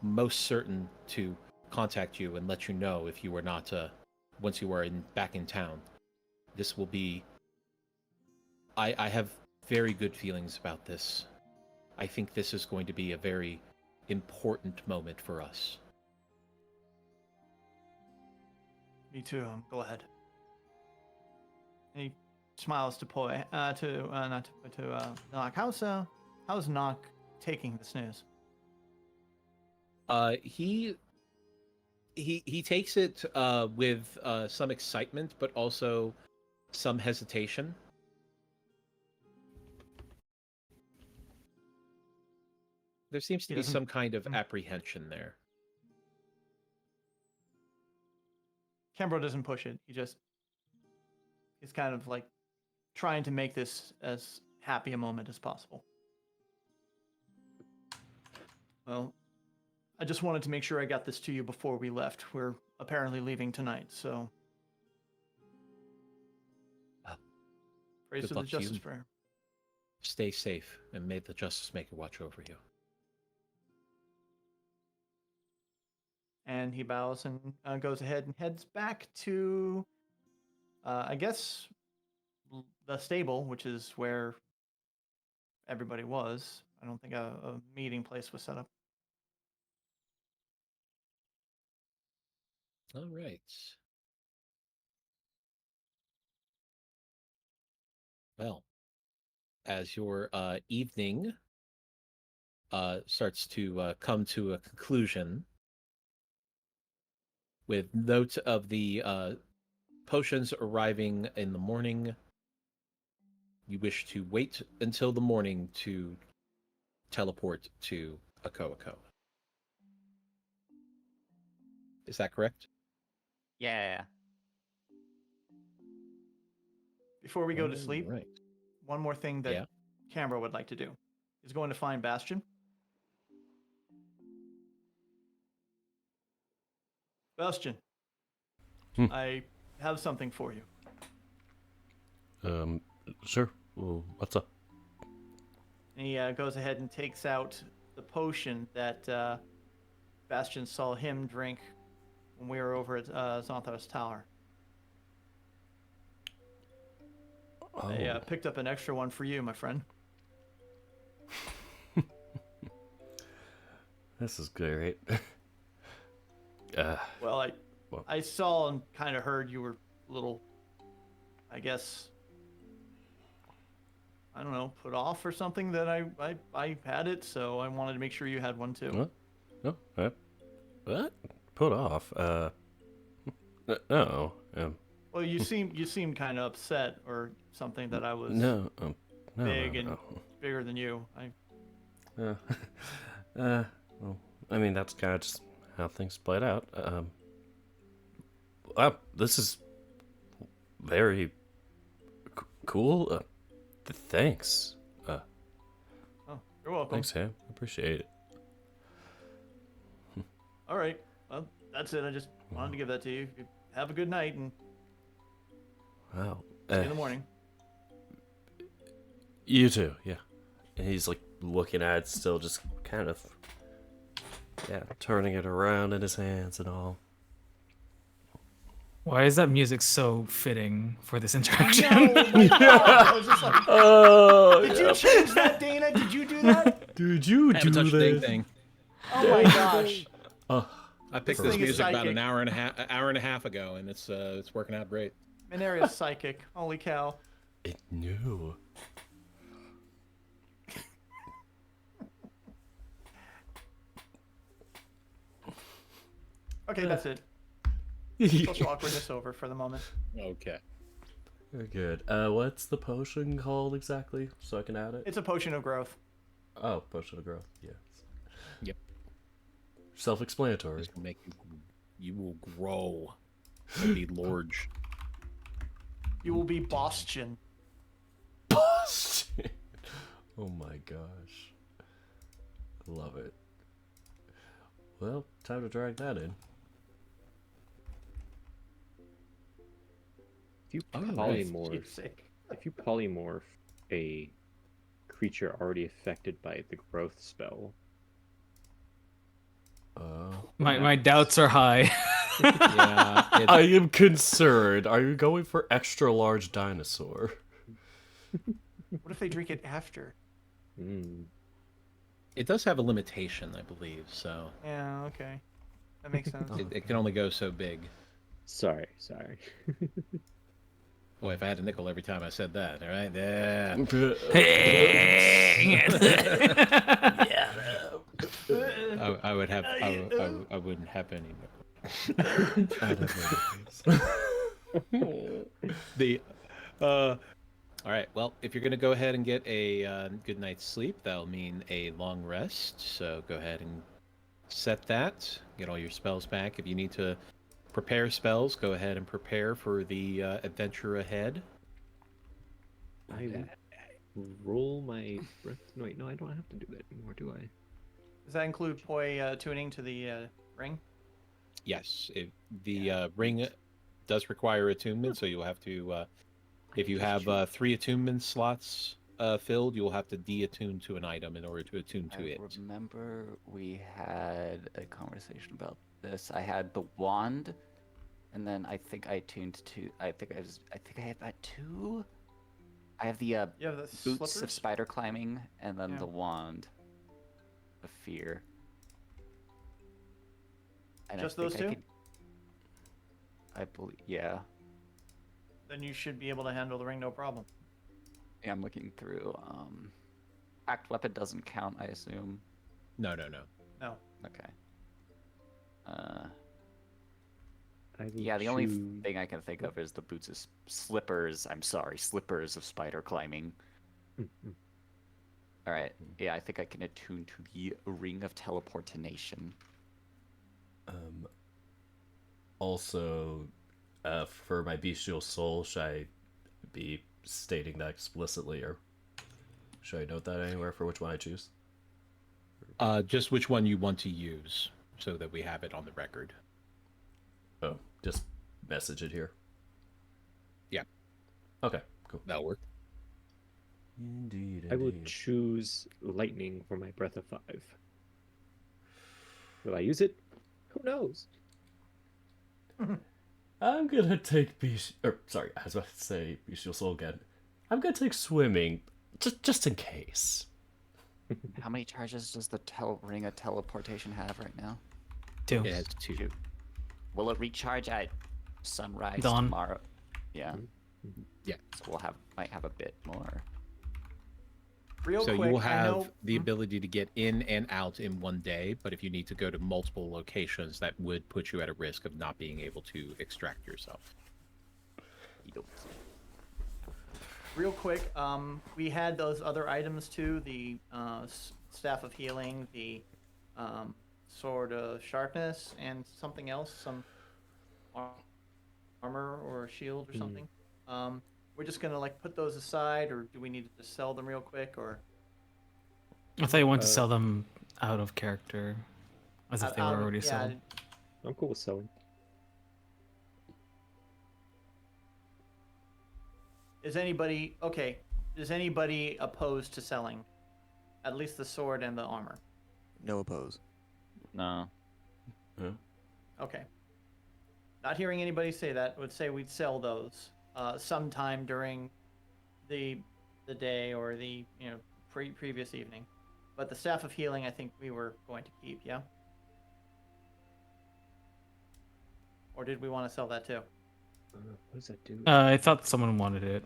most certain to contact you and let you know if you are not, once you are back in town. This will be... I have very good feelings about this. I think this is going to be a very important moment for us. Me too. Go ahead. And he smiles to Nock. How's Nock taking this news? He takes it with some excitement, but also some hesitation. There seems to He be doesn't- some kind of apprehension there. Cambro doesn't push it. He's kind of like trying to make this as happy a moment as possible. Well, I just wanted to make sure I got this to you before we left. We're apparently leaving tonight, so. Praise good to the luck to you. Justice Prayer. Stay safe, and may the Justice Maker watch over you. And he bows and goes ahead and heads back to, I guess, the stable, which is where everybody was. I don't think a meeting place was set up. All right. Well, as your evening starts to come to a conclusion, with note of the potions arriving in the morning, you wish to wait until the morning to teleport to Akoako. Is that correct? Yeah. Before we go to sleep, Right. one more thing that Yeah. Cambro would like to do is going to find Bastion. Bastion, I have something for you. Sure. Well, what's up? And he goes ahead and takes out the potion that Bastion saw him drink when we were over at Xanthar's Tower. Oh, I picked up an extra one for you, my friend. this is great. Well, Well. I saw and kind of heard you were a little, I guess, I don't know, put off or something that I had it, so I wanted to make sure you had one too. What? Oh, what? Put off? No. Well, you seem kind of upset or something that I was No. No. big no, and no. bigger than you. Well, I mean, that's kind of just how things played out. This is very cool. Thanks. Oh, you're welcome. Thanks, Sam. Appreciate it. All right. Well, that's it. I just wanted to give that to you. Have a good night and Wow. see you in the morning. You too, yeah. And he's like looking at it still, just kind of, turning it around in his hands and all. Why is that music so fitting for this interaction? I was just like, Oh, did you change that, Dana? Did you do that? Did you I haven't touched a thing. Oh my gosh. I picked This this thing is music about psychic. an hour and a half ago, and it's working out great. Minaria's psychic. Holy cow. It knew. Okay, that's it. Social awkwardness over for the moment. Okay. Very good. What's the potion called exactly, so I can add it? It's a potion of growth. Oh, potion of growth. Yes. Yep. Self-explanatory. It's gonna make you will grow and be large. You will be Bastion. Busted. Oh my gosh. Love it. Well, time to drag that in. If you Oh, nice. polymorph, Keepsake. if you polymorph a creature already affected by the growth spell, My doubts are high. Yeah. I am concerned. Are you going for extra large dinosaur? What if they drink it after? It does have a limitation, I believe. So Yeah, okay. That makes sense. it can only go so big. sorry. Boy, if I had a nickel every time I said that, all right? Yeah. I would have. I wouldn't have any nickels. All right. Well, if you're going to go ahead and get a good night's sleep, that'll mean a long rest. So go ahead and set that. Get all your spells back. If you need to prepare spells, go ahead and prepare for the adventure ahead. I roll my breath. No, wait, no, I don't have to do that anymore, do I? Does that include Poi tuning to the ring? Yes, the ring does require attunement, so you'll have to, if you have 3 attunement slots filled, you'll have to de-attune to an item in order to attune to I it. remember we had a conversation about this. I had the wand, and then I think I tuned to. I think I have that too. I have the You have the boots slippers? of spider climbing, and then Yeah. the wand of fear. And Just I think those two? I believe, yeah. Then you should be able to handle the ring, no problem. Yeah, I'm looking through. Act weapon doesn't count, I assume. No. No. Okay. I will Yeah, the only choose- thing I can think of is the boots of slippers. I'm sorry, slippers of spider climbing. All right. Yeah, I think I can attune to the ring of teleportation. Also, for my bestial soul, should I be stating that explicitly, or should I note that anywhere for which one I choose? Just which one you want to use, so that we have it on the record. Oh, just message it here. Yeah. Okay, cool. That'll work. Indeed. I will choose lightning for my breath of 5. Will I use it? Who knows? I'm gonna take sorry, I was about to say bestial soul again. I'm gonna take swimming, just in case. How many charges does the ring of teleportation have right now? 2. It has 2. Two. Will it recharge at sunrise Dawn. tomorrow? Yeah. Yeah. So might have a bit more. Real So quick, you will I have know... the ability to get in and out in one day, but if you need to go to multiple locations, that would put you at a risk of not being able to extract yourself. Real quick, we had those other items too, the Staff of Healing, the Sword of Sharpness, and something else, some armor or a shield or something. We're just gonna like put those aside, or do we need to just sell them real quick, or? I thought you wanted to sell them out of character, as if they were already yeah, sold. I'm cool with selling. Is anybody opposed to selling at least the sword and the armor? No oppose. No. Okay. Not hearing anybody say that. Would say we'd sell those sometime during the day or the previous evening. But the Staff of Healing, I think we were going to keep. Yeah. Or did we want to sell that too? What does that do? I thought someone wanted it.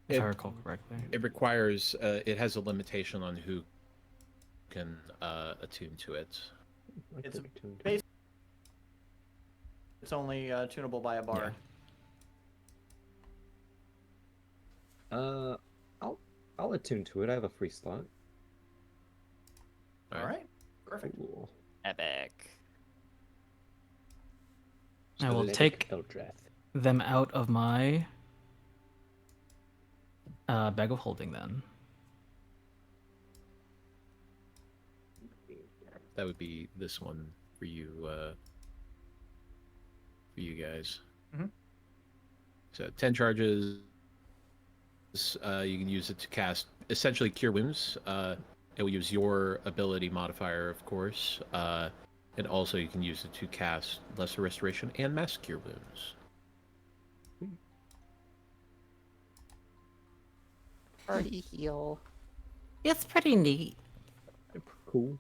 If I recall correctly. It requires, it has a limitation on who can attune to it. I It's could be tuned. bas- It's only tunable by a bard. I'll attune to it. I have a free slot. All right. Perfect. Cool. Epic. I will Let it take Eldrath. them out of my bag of holding then. That would be this one for you guys. Mhm. So 10 charges. You can use it to cast essentially Cure Wounds. It will use your ability modifier, of course. And also you can use it to cast Lesser Restoration and Mass Cure Wounds. Party heal. It's pretty neat. Cool.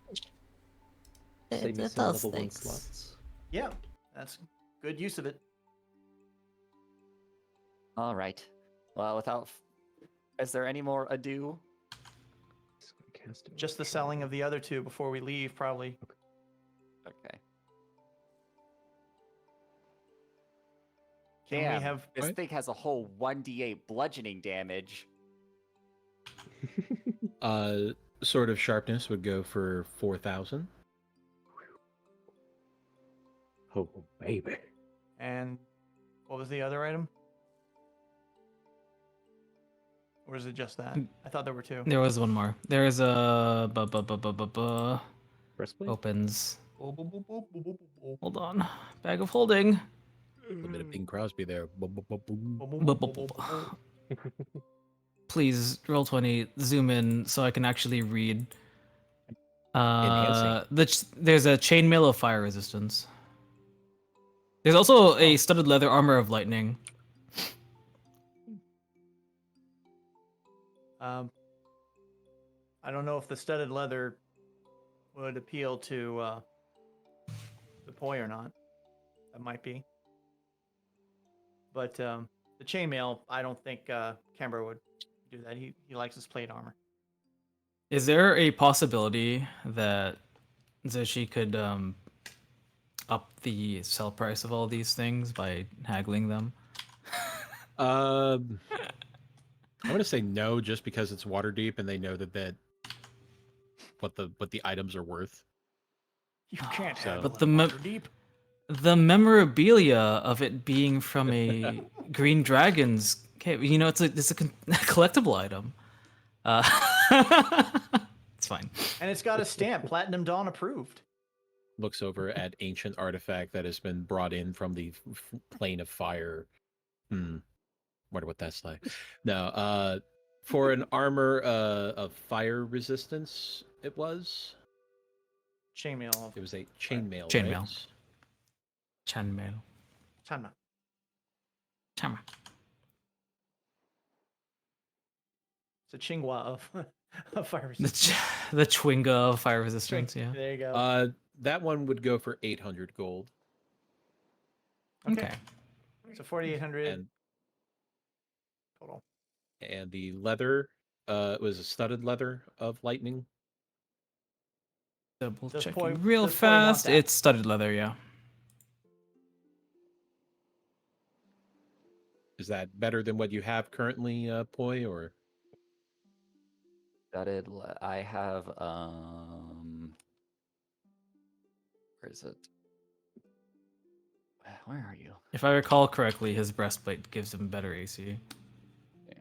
It, Save me it some does level 1 things. slots. Yeah, that's good use of it. All right. Well, is there any more ado? Just gonna cast it. Just the selling of the other two before we leave, probably. Okay. Can Damn, we have? this Right. thing has a whole 1d8 bludgeoning damage. Sword of Sharpness would go for 4,000. Oh, baby. And what was the other item? Or is it just that? I thought there were two. There was one more. There is a Breastplate? opens. Boop, boop, boop, boop, boop, boop, boop, Hold on. Bag of holding. A little bit of Bing Crosby there. Boom, boom, boom, boom. boop, boop, boop, boop, boop, boop. Please, roll 20, zoom in so I can actually read. Enhancing. There's a chainmail of fire resistance. There's also a studded leather armor of lightning. I don't know if the studded leather would appeal to the poi or not. That might be. But the chainmail, I don't think Canberra would do that. He likes his plate armor. Is there a possibility that she could up the sell price of all these things by haggling them? I'm gonna say no, just because it's water deep and they know that what the items are worth. You can't So- have But it the water deep. the memorabilia of it being from a Green Dragons, you know, it's a collectible item. It's fine. And it's got a stamp, Platinum Dawn approved. Looks over at ancient artifact that has been brought in from the plane of fire. Wonder what that's like. No, for an armor of fire resistance, it was Chainmail. a chainmail. Chainmail. Right? Chainmail. Chanma. Chama. It's a Chingwa of fire The resistance. the Chwinga of fire resistance, yeah. There you go. That one would go for 800 gold. Okay. So 4,800 And total. and the leather was a studded leather of lightning. Double Does checking Poi- real does Poi want fast. that? It's studded leather, yeah. Is that better than what you have currently, Poi, or? I have where is it? Where are you? If I recall correctly, his breastplate gives him better AC. Yeah,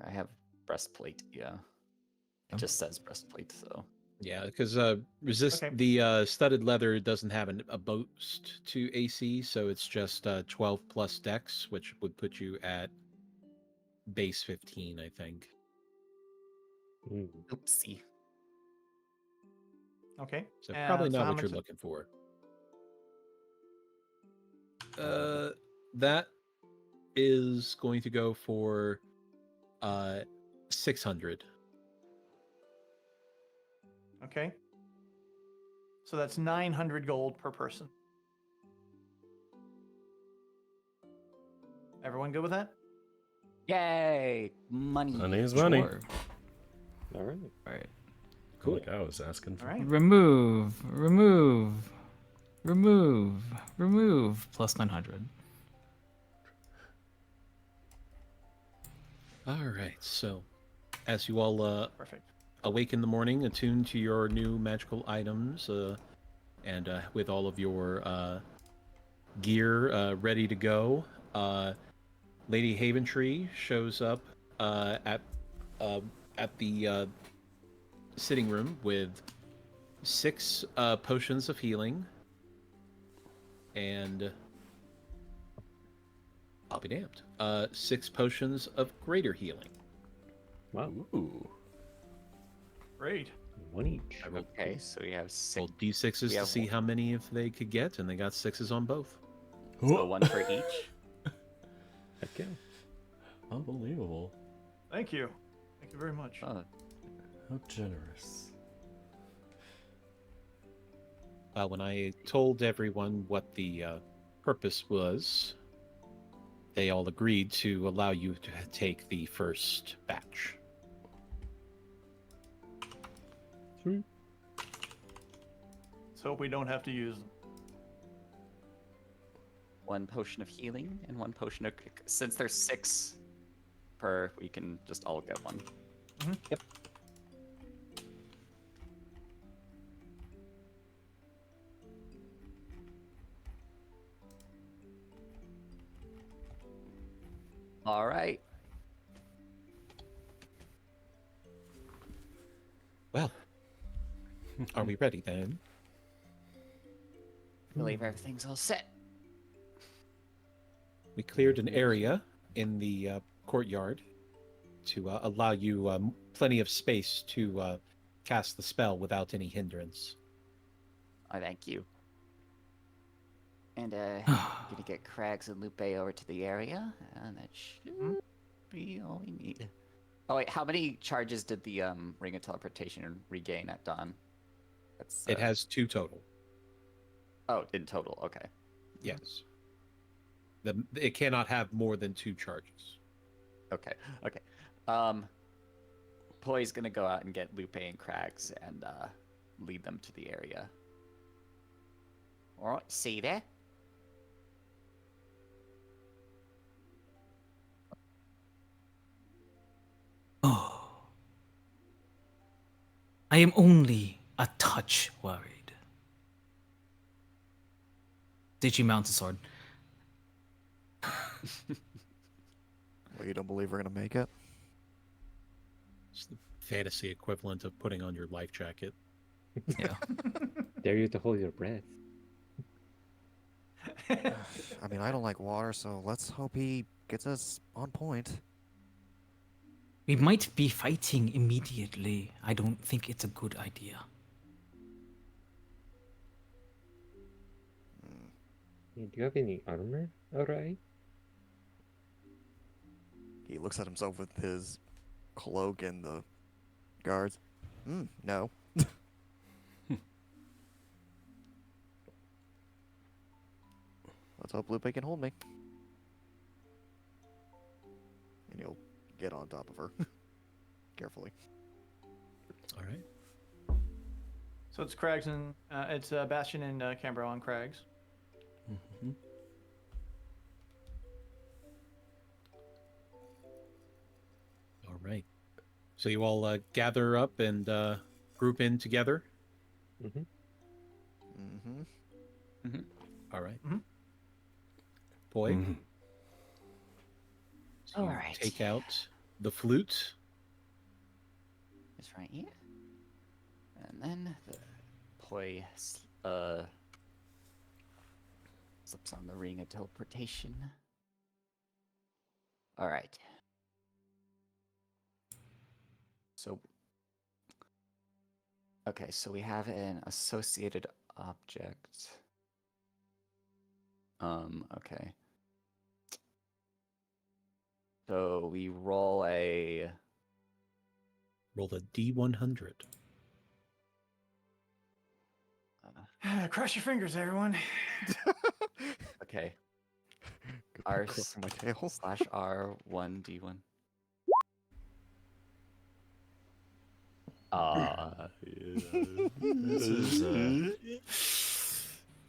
I have breastplate. Yeah, Oh. it just says breastplate. So Yeah, because resist Okay. the studded leather doesn't have a boost to AC, so it's just 12 plus dex, which would put you at base 15, I think. oopsie. Okay. So probably so not how what you're much- looking for. That is going to go for 600. Okay. So that's 900 gold per person. Everyone good with that? Yay, money. Money is money. Sure. All right. All right. Cool. Like I was asking for. All right. Remove plus 900. All right, so as you all Perfect. awake in the morning, attuned to your new magical items, and with all of your gear ready to go, Lady Haventree shows up at the sitting room with 6 potions of healing, and I'll be damned, 6 potions of greater healing. Wow. Ooh. Great. One each. I rolled, Okay, so we have 6. rolled d6s we to have see one- how many if they could get, and they got 6s on both. So one for each. Heck yeah. Unbelievable. Thank you. Thank you very much. Oh, How generous. When I told everyone what the purpose was, they all agreed to allow you to take the first batch. Sweet. Let's hope we don't have to use them. 1 potion of healing, and 1 potion of... Since there's 6 per, we can just all get 1. Yep. All right. Well, are we ready then? I believe everything's all set. We cleared an area in the courtyard to allow you plenty of space to cast the spell without any hindrance. I thank you. And I'm gonna get Krags and Lupe over to the area, and that should be all we need. Oh wait, how many charges did the Ring of Teleportation regain at dawn? That's, It has 2 total. Oh, in total, okay. Yes. It cannot have more than 2 charges. Okay. Poi's gonna go out and get Lupe and Krags and lead them to the area. Alright, see you there? Oh. I am only a touch worried. Did she mount a sword? Well, you don't believe we're gonna make it? It's the fantasy equivalent of putting on your life jacket. Yeah. Dare you to hold your breath. I mean, I don't like water, so let's hope he gets us on point. We might be fighting immediately. I don't think it's a good idea. Yeah, do you have any armor, alright? He looks at himself with his cloak and the guards. No. Let's hope Lupe can hold me. And he'll get on top of her. Carefully. All right. So it's Krags and it's Bastion and Cambro on Krags. Mm-hmm. All right. So you all gather up and group in together? Mm-hmm. Mm-hmm. All right. Mhm. Boy. Mhm. So you All right. take out the flute. It's right here. And then the Poi slips on the Ring of Teleportation. All right. So, okay, so we have an associated object. Okay. So we roll a... Roll a D100. Cross your fingers, everyone. Okay. Good R crossing my tail. slash R1D1. This is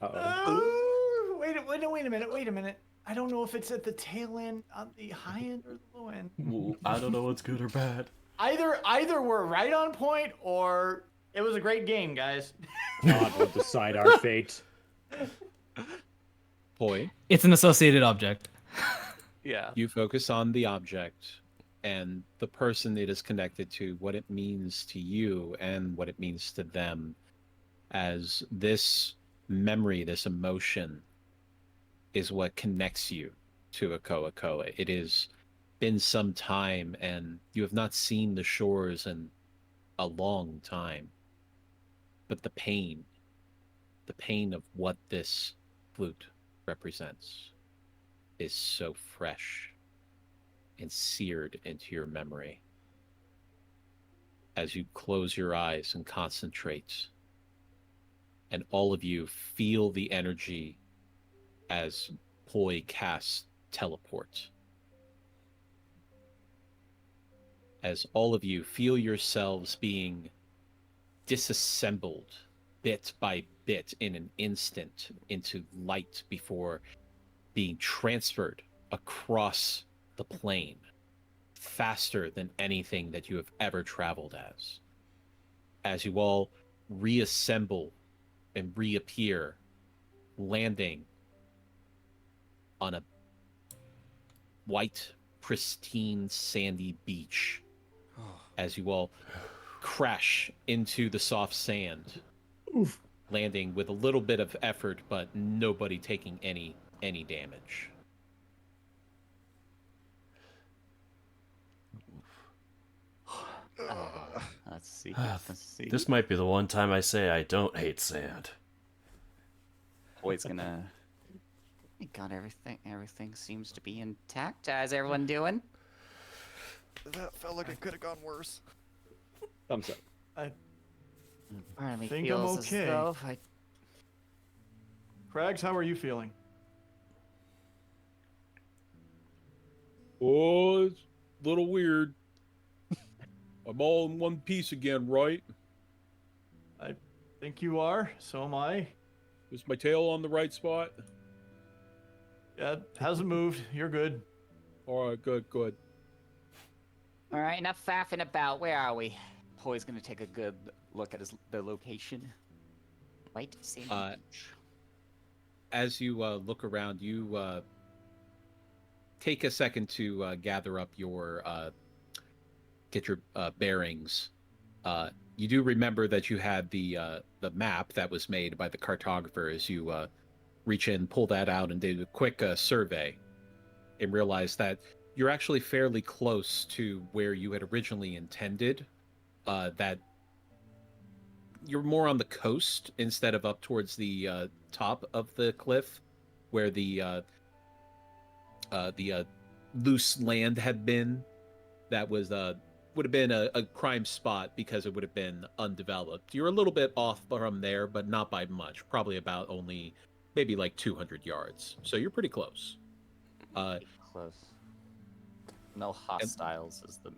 Uh-oh. Wait a minute. I don't know if it's at the tail end, on the high end, or the low end. Well, I don't know what's good or bad. Either we're right on point, or it was a great game, guys. God will decide our fate. Poi, It's an associated object. Yeah. you focus on the object and the person it is connected to, what it means to you and what it means to them, as this memory, this emotion is what connects you to Akoa Koa. It has been some time and you have not seen the shores in a long time. But the pain of what this flute represents is so fresh and seared into your memory. As you close your eyes and concentrate, and all of you feel the energy as Poi casts teleport. As all of you feel yourselves being disassembled bit by bit in an instant into light before being transferred across the plane faster than anything that you have ever traveled as you all reassemble and reappear, landing on a white, pristine, sandy beach as you all crash into the soft sand, landing with a little bit of effort, but nobody taking any damage. Let's see. Let's see. This might be the one time I say I don't hate sand. Boy's gonna. Thank God, everything seems to be intact. How's everyone doing? That felt like it could have gone worse. Thumbs up. I Part of me think I'm feels okay. as though Krags, how are you feeling? Oh, it's a little weird. I'm all in one piece again, right? I think you are. So am I. Is my tail on the right spot? Yeah, hasn't moved. You're good. All right, good. All right, enough faffing about. Where are we? Boy's gonna take a good look at the location. White sandy beach. As you look around, you take a second to gather up your get your bearings. You do remember that you had the map that was made by the cartographer. As you reach in, pull that out, and did a quick survey, and realize that you're actually fairly close to where you had originally intended. That you're more on the coast instead of up towards the top of the cliff, where the loose land had been. That was would have been a prime spot because it would have been undeveloped. You're a little bit off from there, but not by much. Probably about only maybe like 200 yards. So you're pretty close. Close. No hostiles is the.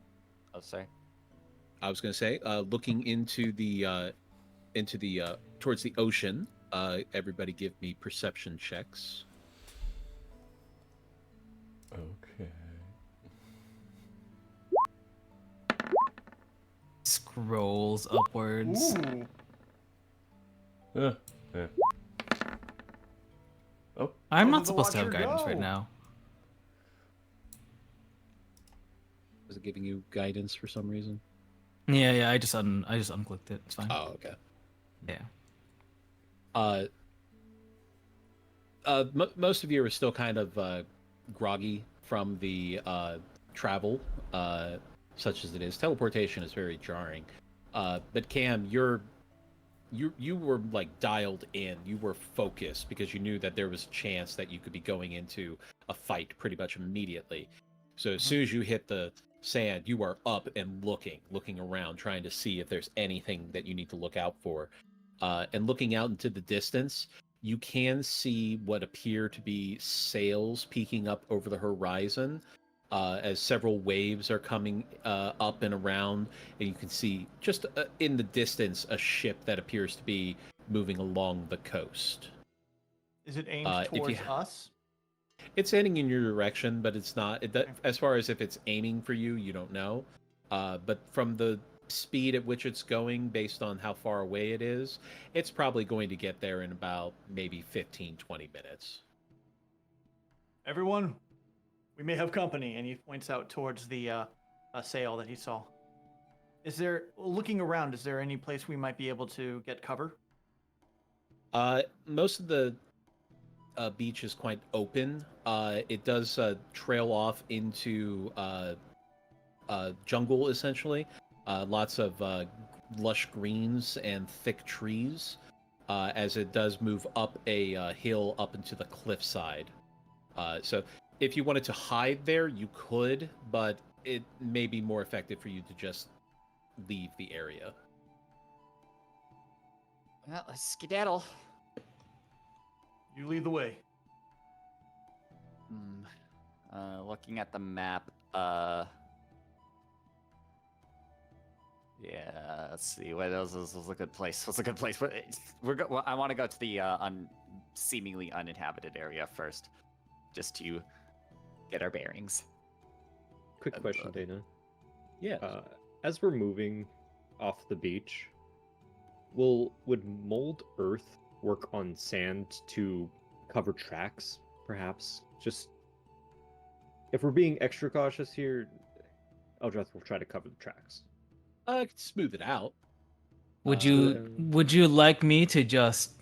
Oh, sorry. I was going to say, looking into the towards the ocean. Everybody, give me perception checks. Okay. Scrolls upwards. Ooh. Yeah. Oh, I'm Over not the supposed to have watcher guidance right go. now. Was it giving you guidance for some reason? Yeah. I just unclicked it. It's fine. Oh, okay. Yeah. Most of you are still kind of groggy from the travel, such as it is. Teleportation is very jarring. But Cam, you were like dialed in. You were focused because you knew that there was a chance that you could be going into a fight pretty much immediately. So as soon as you hit the sand, you are up and looking around, trying to see if there's anything that you need to look out for. And looking out into the distance, you can see what appear to be sails peeking up over the horizon, as several waves are coming up and around, and you can see just in the distance a ship that appears to be moving along the coast. Is it aimed if you towards us? It's heading in your direction, but it's not. As far as if it's aiming for you, you don't know. But from the speed at which it's going, based on how far away it is, it's probably going to get there in about maybe 15-20 minutes. Everyone, we may have company, and he points out towards the sail that he saw. Looking around, is there any place we might be able to get cover? Most of the beach is quite open. It does trail off into jungle, essentially. Lots of lush greens and thick trees, as it does move up a hill up into the cliffside. So if you wanted to hide there, you could, but it may be more effective for you to just leave the area. Well, let's skedaddle. You lead the way. Looking at the map, yeah, let's see. What else is a good place? What's a good place? I want to go to the seemingly uninhabited area first. just to get our bearings. Quick question, Dana. Yeah. As we're moving off the beach, would mold earth work on sand to cover tracks, perhaps? Just if we're being extra cautious here, Eldrath will try to cover the tracks. I could smooth it out. Would you like me to just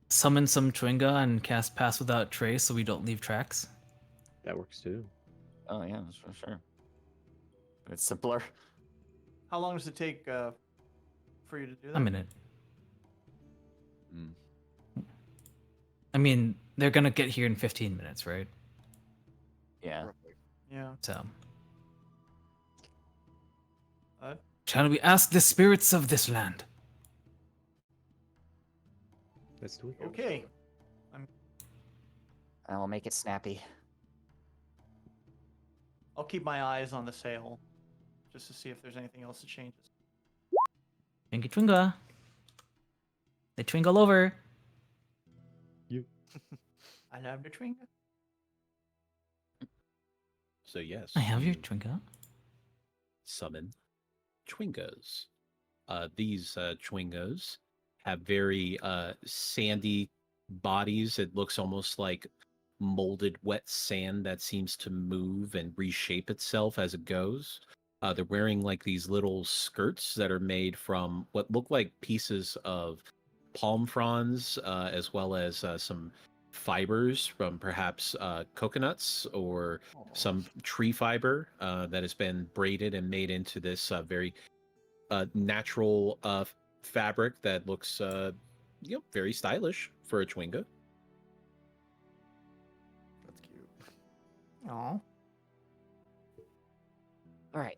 summon some Chwinga and cast Pass Without Trace so we don't leave tracks? That works too. Oh yeah, for sure. But it's simpler. How long does it take for you to do that? A minute. Mm. I mean, they're gonna get here in 15 minutes, right? Yeah. Roughly. Yeah. So, Uh, shall we ask the spirits of this land? Let's do it. okay. I will make it snappy. I'll keep my eyes on the sail, just to see if there's anything else that changes. Twinkie Twinga. They twinkle over. I love the Twinga. So yes, I have your you Twinga. summon Chwingas. These Chwingas have very sandy bodies. It looks almost like molded wet sand that seems to move and reshape itself as it goes. They're wearing like these little skirts that are made from what look like pieces of palm fronds, as well as some fibers from perhaps coconuts or some tree fiber that has been braided and made into this very natural fabric that looks very stylish for a Chwinga. That's cute. Aw. All right.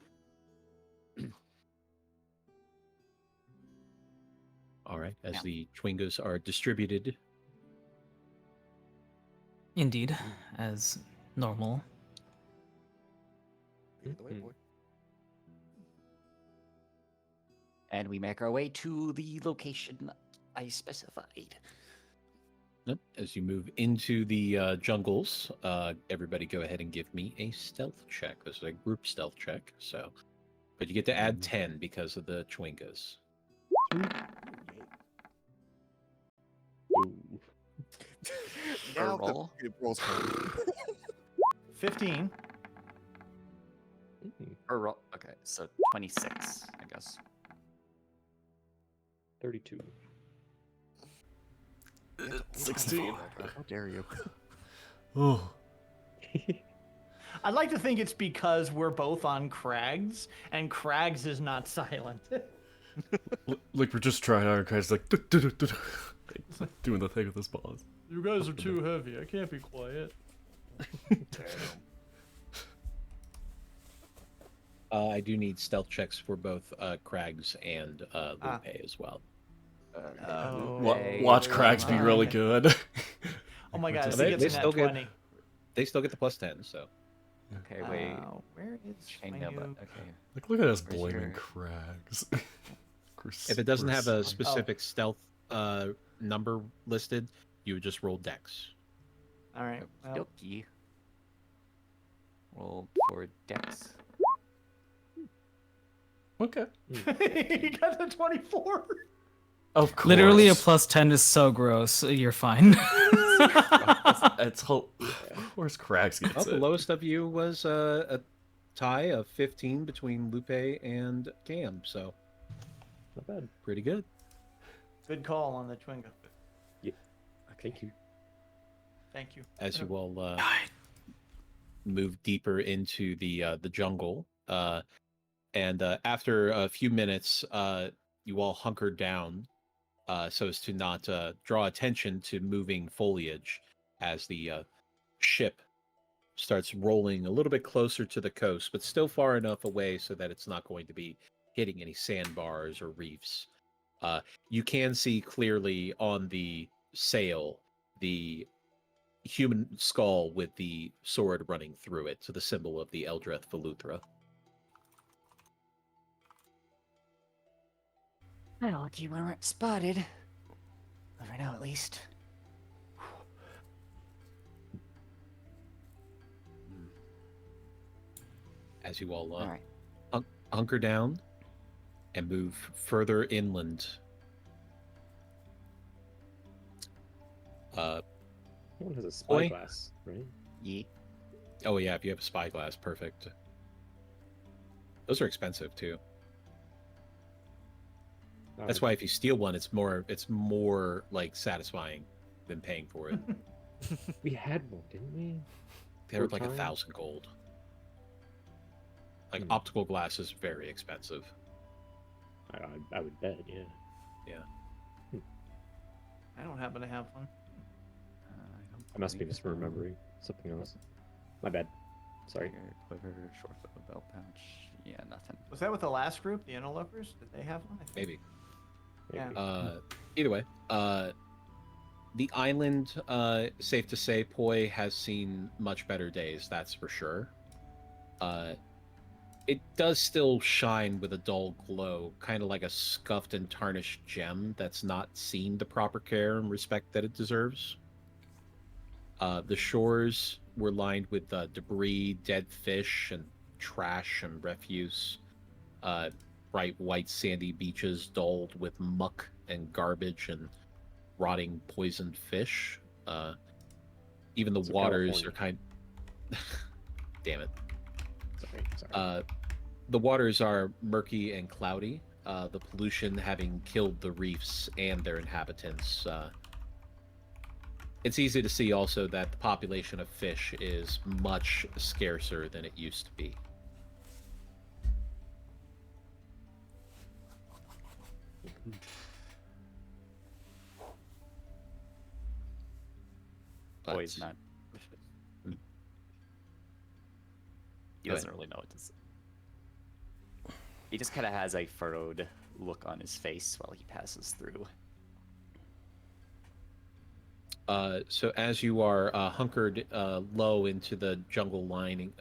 All right, as Yeah. the Chwingas are distributed. Indeed, as normal. Lead the way, boy. And we make our way to the location I specified. Yep, as you move into the jungles, everybody go ahead and give me a stealth check. This is a group stealth check, so, but you get to add 10 because of the Chwingas. Ooh. Now the roll. it rolls home. 15. Or roll. Okay, so 26, I guess. 32. 16. How dare you? Oh, I'd like to think it's because we're both on Crags, and Crags is not silent. like we're just trying our guys like, it's like doing the thing with his paws. You guys are too heavy. I can't be quiet. I do need stealth checks for both Crags and Lupe as well. Watch Crags be really good. Oh my god, They- he gets they a still nat get- 20. They still get the plus 10, so. Okay, wait. Where is I my know, but new- okay. Like, look at us Where's blaming your- Crags. If it doesn't have a Spec- specific stealth number listed, you would just roll dex. All right. Well, Okey-dokey. Roll for Dex. Okay. he got a 24. Of course. Literally a plus 10 is so gross. You're fine. It's Of course, Crags gets Well, the it. lowest of you was a tie of 15 between Lupe and Cam, so Not bad. pretty good. Good call on the Twinga. Thank you. Thank you. As you all move deeper into the jungle, and after a few minutes, you all hunker down so as to not draw attention to moving foliage as the ship starts rolling a little bit closer to the coast, but still far enough away so that it's not going to be hitting any sandbars or reefs. You can see clearly on the sail the human skull with the sword running through it, so the symbol of the Eldrath Veluthra. Well, you weren't spotted. For now, at least. as you all All right. hunker down and move further inland. One has a Boy. spyglass, right? Yeet. Oh yeah, if you have a spyglass, perfect. Those are expensive too. That's why if you steal one, it's more like satisfying than paying for it. We had one, didn't we? They were For like time? 1,000 gold. Like Hmm. optical glass is very expensive. I would bet, yeah. I don't happen to have one. I must be misremembering something else. My bad. Sorry. Quiver, short bow, belt pouch. Yeah, nothing. Was that with the last group, the interlopers? Did they have one? I think. Maybe. Yeah. Either way, the island, safe to say, Poi has seen much better days. That's for sure. It does still shine with a dull glow, kind of like a scuffed and tarnished gem that's not seen the proper care and respect that it deserves. The shores were lined with debris, dead fish, and trash and refuse. Bright white sandy beaches dulled with muck and garbage and rotting poisoned fish. Even the So waters California. are Damn it. Sorry. The waters are murky and cloudy, the pollution having killed the reefs and their inhabitants. It's easy to see also that the population of fish is much scarcer than it used to be. Boy's not. Hmm. He Go doesn't really know what to say. He just kind of has a furrowed look on his face while he passes through. So as you are hunkered low into the jungle lining,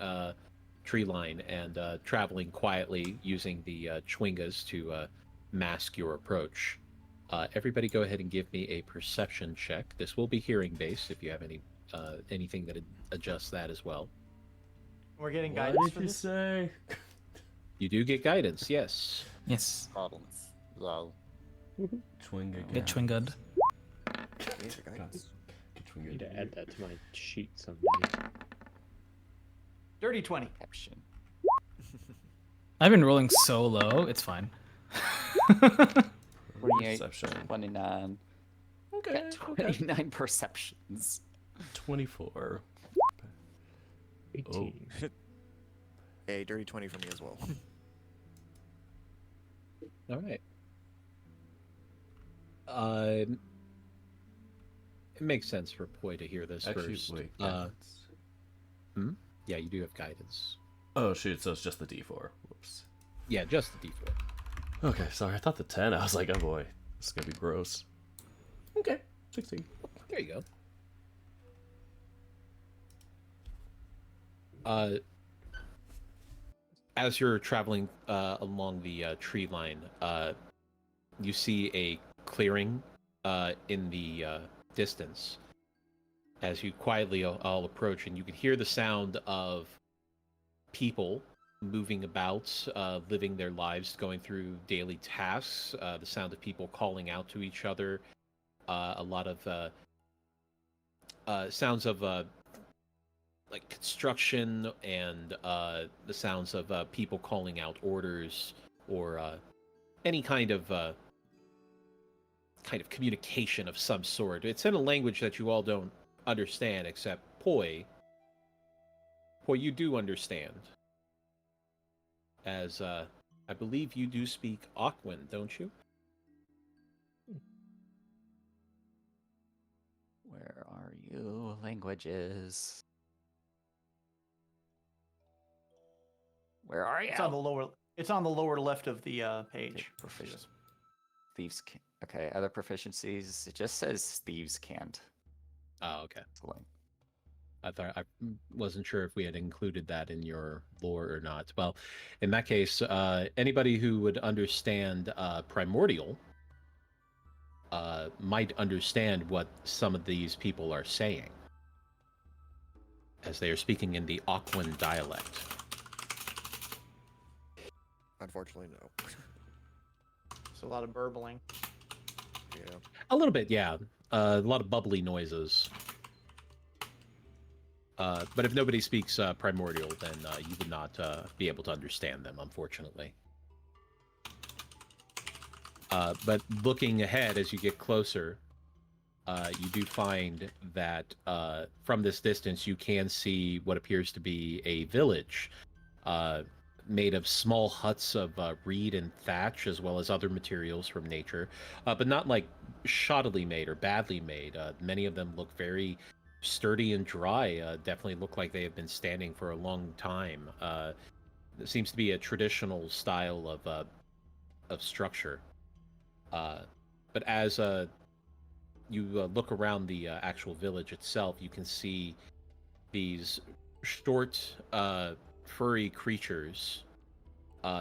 tree line, and traveling quietly using the chwingas to mask your approach, everybody go ahead and give me a perception check. This will be hearing based. If you have anything that adjusts that as well. We're getting What guidance did for you this? say? You do get guidance, yes. Yes. Problems. Lol. Chwinga. Get Chwingud. These are guys. I need to add that to my sheet someday. Dirty 20. Caption. I've been rolling so low, it's fine. 28, Perception. 29. Okay. Got 29 perceptions. 24. 18. A dirty 20 for me as well. All right. It makes sense for Poi to hear this Actually, first. wait. Yeah, you do have guidance. Oh, shoot. So it's just the D4. Whoops. Yeah, just the D4. Okay, sorry. I thought the 10. I was like, oh boy. This is going to be gross. Okay. 16. There you go. As you're traveling along the tree line, you see a clearing in the distance. As you quietly all approach, and you can hear the sound of people moving about, living their lives, going through daily tasks. The sound of people calling out to each other. A lot of sounds of like construction and the sounds of people calling out orders or any kind of communication of some sort. It's in a language that you all don't understand, except Poi. Poi, you do understand, as I believe you do speak Aquan, don't you? Where are you? Languages. Where are you? It's on the lower. It's on the lower left of the page. Proficiency. Thieves can. Okay, other proficiencies. It just says thieves can't. Oh, okay. Select. I wasn't sure if we had included that in your lore or not. Well, in that case, anybody who would understand Primordial might understand what some of these people are saying, as they are speaking in the Aquan dialect. Unfortunately, no. It's a lot of burbling. Yeah. A little bit, yeah. A lot of bubbly noises. But if nobody speaks Primordial, then you would not be able to understand them, unfortunately. But looking ahead as you get closer, you do find that from this distance you can see what appears to be a village made of small huts of reed and thatch, as well as other materials from nature, but not like shoddily made or badly made. Many of them look very sturdy and dry, definitely look like they have been standing for a long time. It seems to be a traditional style of structure. But as you look around the actual village itself, you can see these short, furry creatures.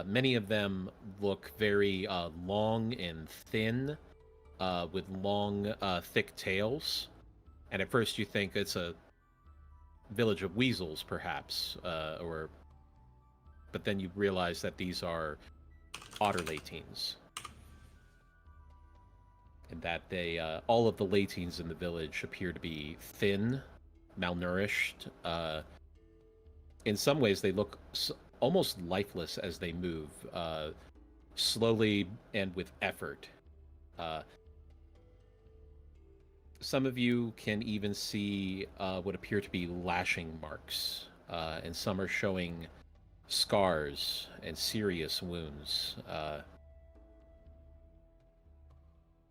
Many of them look very long and thin, with long, thick tails. And at first you think it's a village of weasels, perhaps, but then you realize that these are otter latines. And that they, all of the latines in the village appear to be thin, malnourished. In some ways, they look almost lifeless as they move, slowly and with effort. Some of you can even see what appear to be lashing marks, and some are showing scars and serious wounds.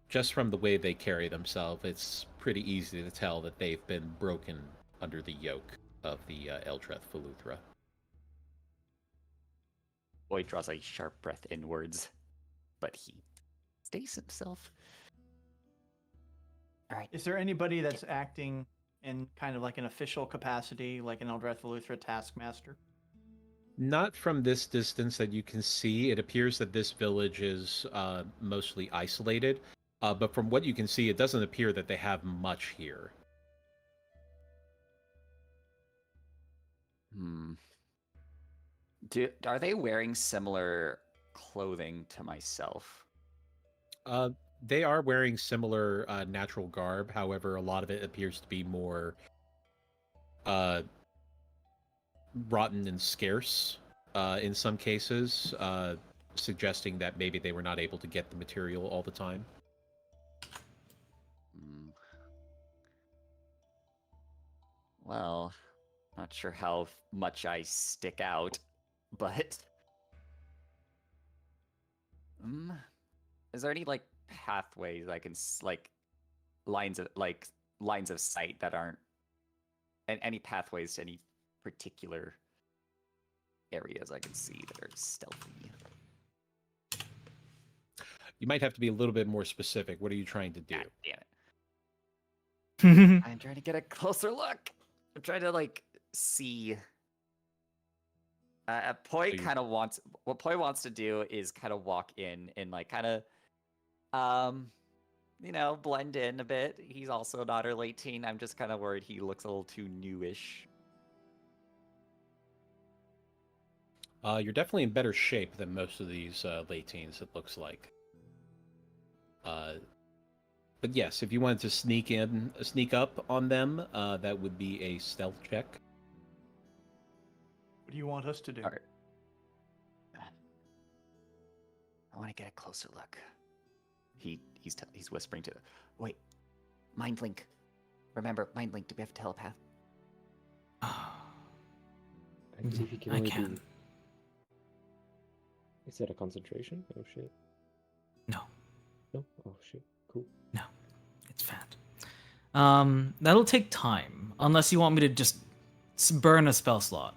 Just from the way they carry themselves, it's pretty easy to tell that they've been broken under the yoke of the Eldrath Feluthra. Void draws a sharp breath inwards, but he stays himself. All right. Is there anybody that's acting in kind of like an official capacity, like an Eldrath Veluthra taskmaster? Not from this distance that you can see. It appears that this village is mostly isolated. But from what you can see, it doesn't appear that they have much here. Are they wearing similar clothing to myself? They are wearing similar natural garb. However, a lot of it appears to be more rotten and scarce in some cases, suggesting that maybe they were not able to get the material all the time. Well, not sure how much I stick out, but is there any like pathways I can like lines of sight that aren't, and any pathways to any particular areas I can see that are stealthy? You might have to be a little bit more specific. What are you trying to do? God damn it. I'm trying to get a closer look. I'm trying to like see. Poi kind of wants, what Poi wants to do is kind of walk in and like kind of, blend in a bit. He's also not a late teen. I'm just kind of worried he looks a little too newish. You're definitely in better shape than most of these late teens, it looks like. But yes, if you wanted to sneak up on them, that would be a stealth check. What do you want us to do? All right. I want to get a closer look. He's whispering to. Wait, mind link. Remember, mind link. Do we have a telepath? I believe he can I only can. do. Is that a concentration? Oh shit. No, No. Oh shit. Cool. no, it's fat. That'll take time, unless you want me to just burn a spell slot.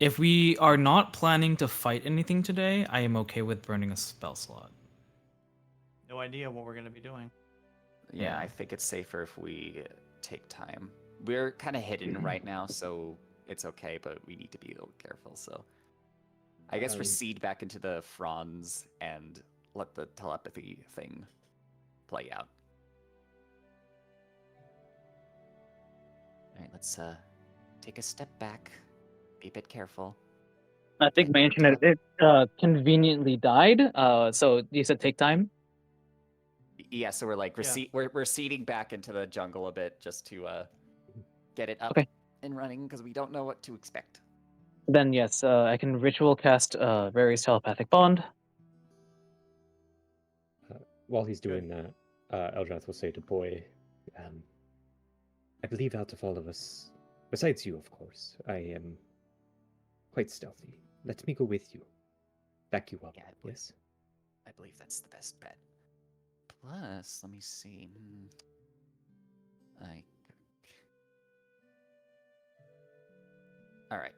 If we are not planning to fight anything today, I am okay with burning a spell slot. No idea what we're going to be doing. Yeah, Yeah. I think it's safer if we take time. We're kind of hidden right now, so it's okay, but we need to be a little careful. So I guess recede back into the fronds and let the telepathy thing play out. All right, let's take a step back, Be a bit careful. I think my internet conveniently died. So you said take time. Yeah, so we're like Yeah. we're receding back into the jungle a bit just to get it up Okay. and running because we don't know what to expect. Then yes, I can ritual cast various telepathic bond. While he's doing that, Eldrath will say to Boy, I believe out of all of us, besides you, of course, I am quite stealthy. Let me go with you. Back you up, Yeah, yes? I believe that's the best bet. Plus, let me see. All right.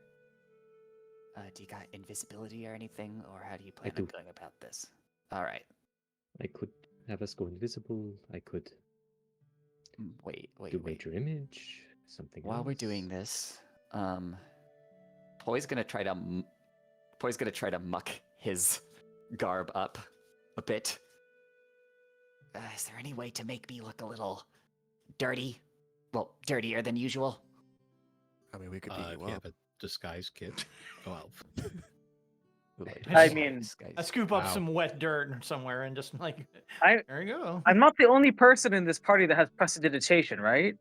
Do you got invisibility or anything, or how do you plan on going about this? All right. I could have us go invisible. I could Wait. do major image, something While else. we're doing this, Poi's gonna try to muck his garb up a bit. Is there any way to make me look a little dirty? Well, dirtier than usual. I mean, we could beat If you you up. have a disguise kit. Well, I mean, I scoop up Wow. some wet dirt somewhere and just like, I- there you go. I'm not the only person in this party that has prestidigitation, right?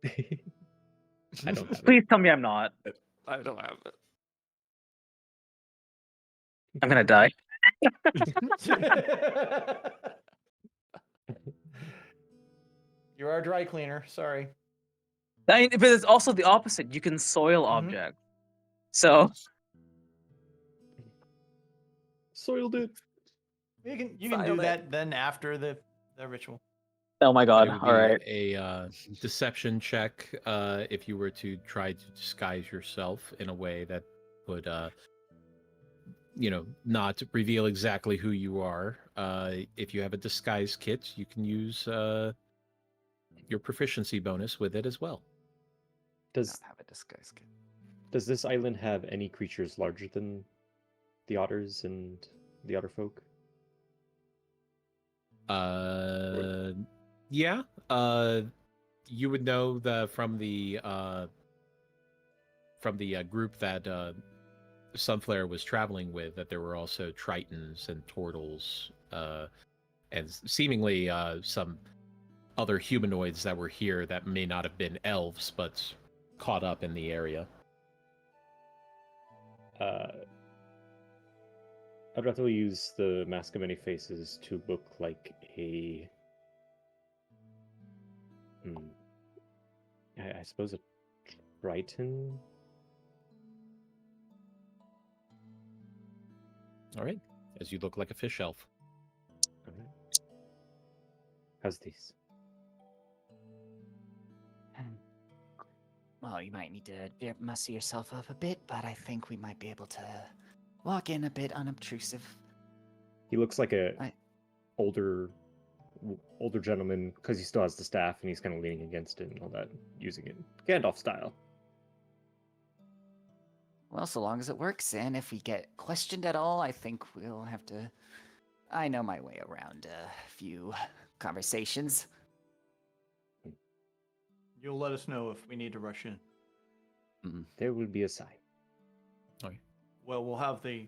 I don't have Please tell me I'm not. I don't have it. I'm gonna die. You're our dry cleaner. Sorry. But it's also the opposite. You can soil objects. So soiled it. You can do Silent. that then after the ritual. oh my And god. it would All right. be a deception check if you were to try to disguise yourself in a way that would, not reveal exactly who you are. If you have a disguise kit, you can use your proficiency bonus with it as well. Does Not have a disguise kit. does this island have any creatures larger than the otters and the otter folk? Yeah. You would know from the group that Sunflare was traveling with that there were also tritons and turtles, and seemingly some other humanoids that were here that may not have been elves, but caught up in the area. I'd rather use the Mask of Many Faces to look like a... I suppose a triton? All right, as you look like a fish elf. All right. How's this? Well, you might need to muster yourself up a bit, but I think we might be able to walk in a bit unobtrusive. He looks like a older gentleman because he still has the staff and he's kind of leaning against it and all that, using it Gandalf style. Well, so long as it works, and if we get questioned at all, I think we'll have to... I know my way around a few conversations. You'll let us know if we need to rush in. There will be a sign. Okay. Well, we'll have the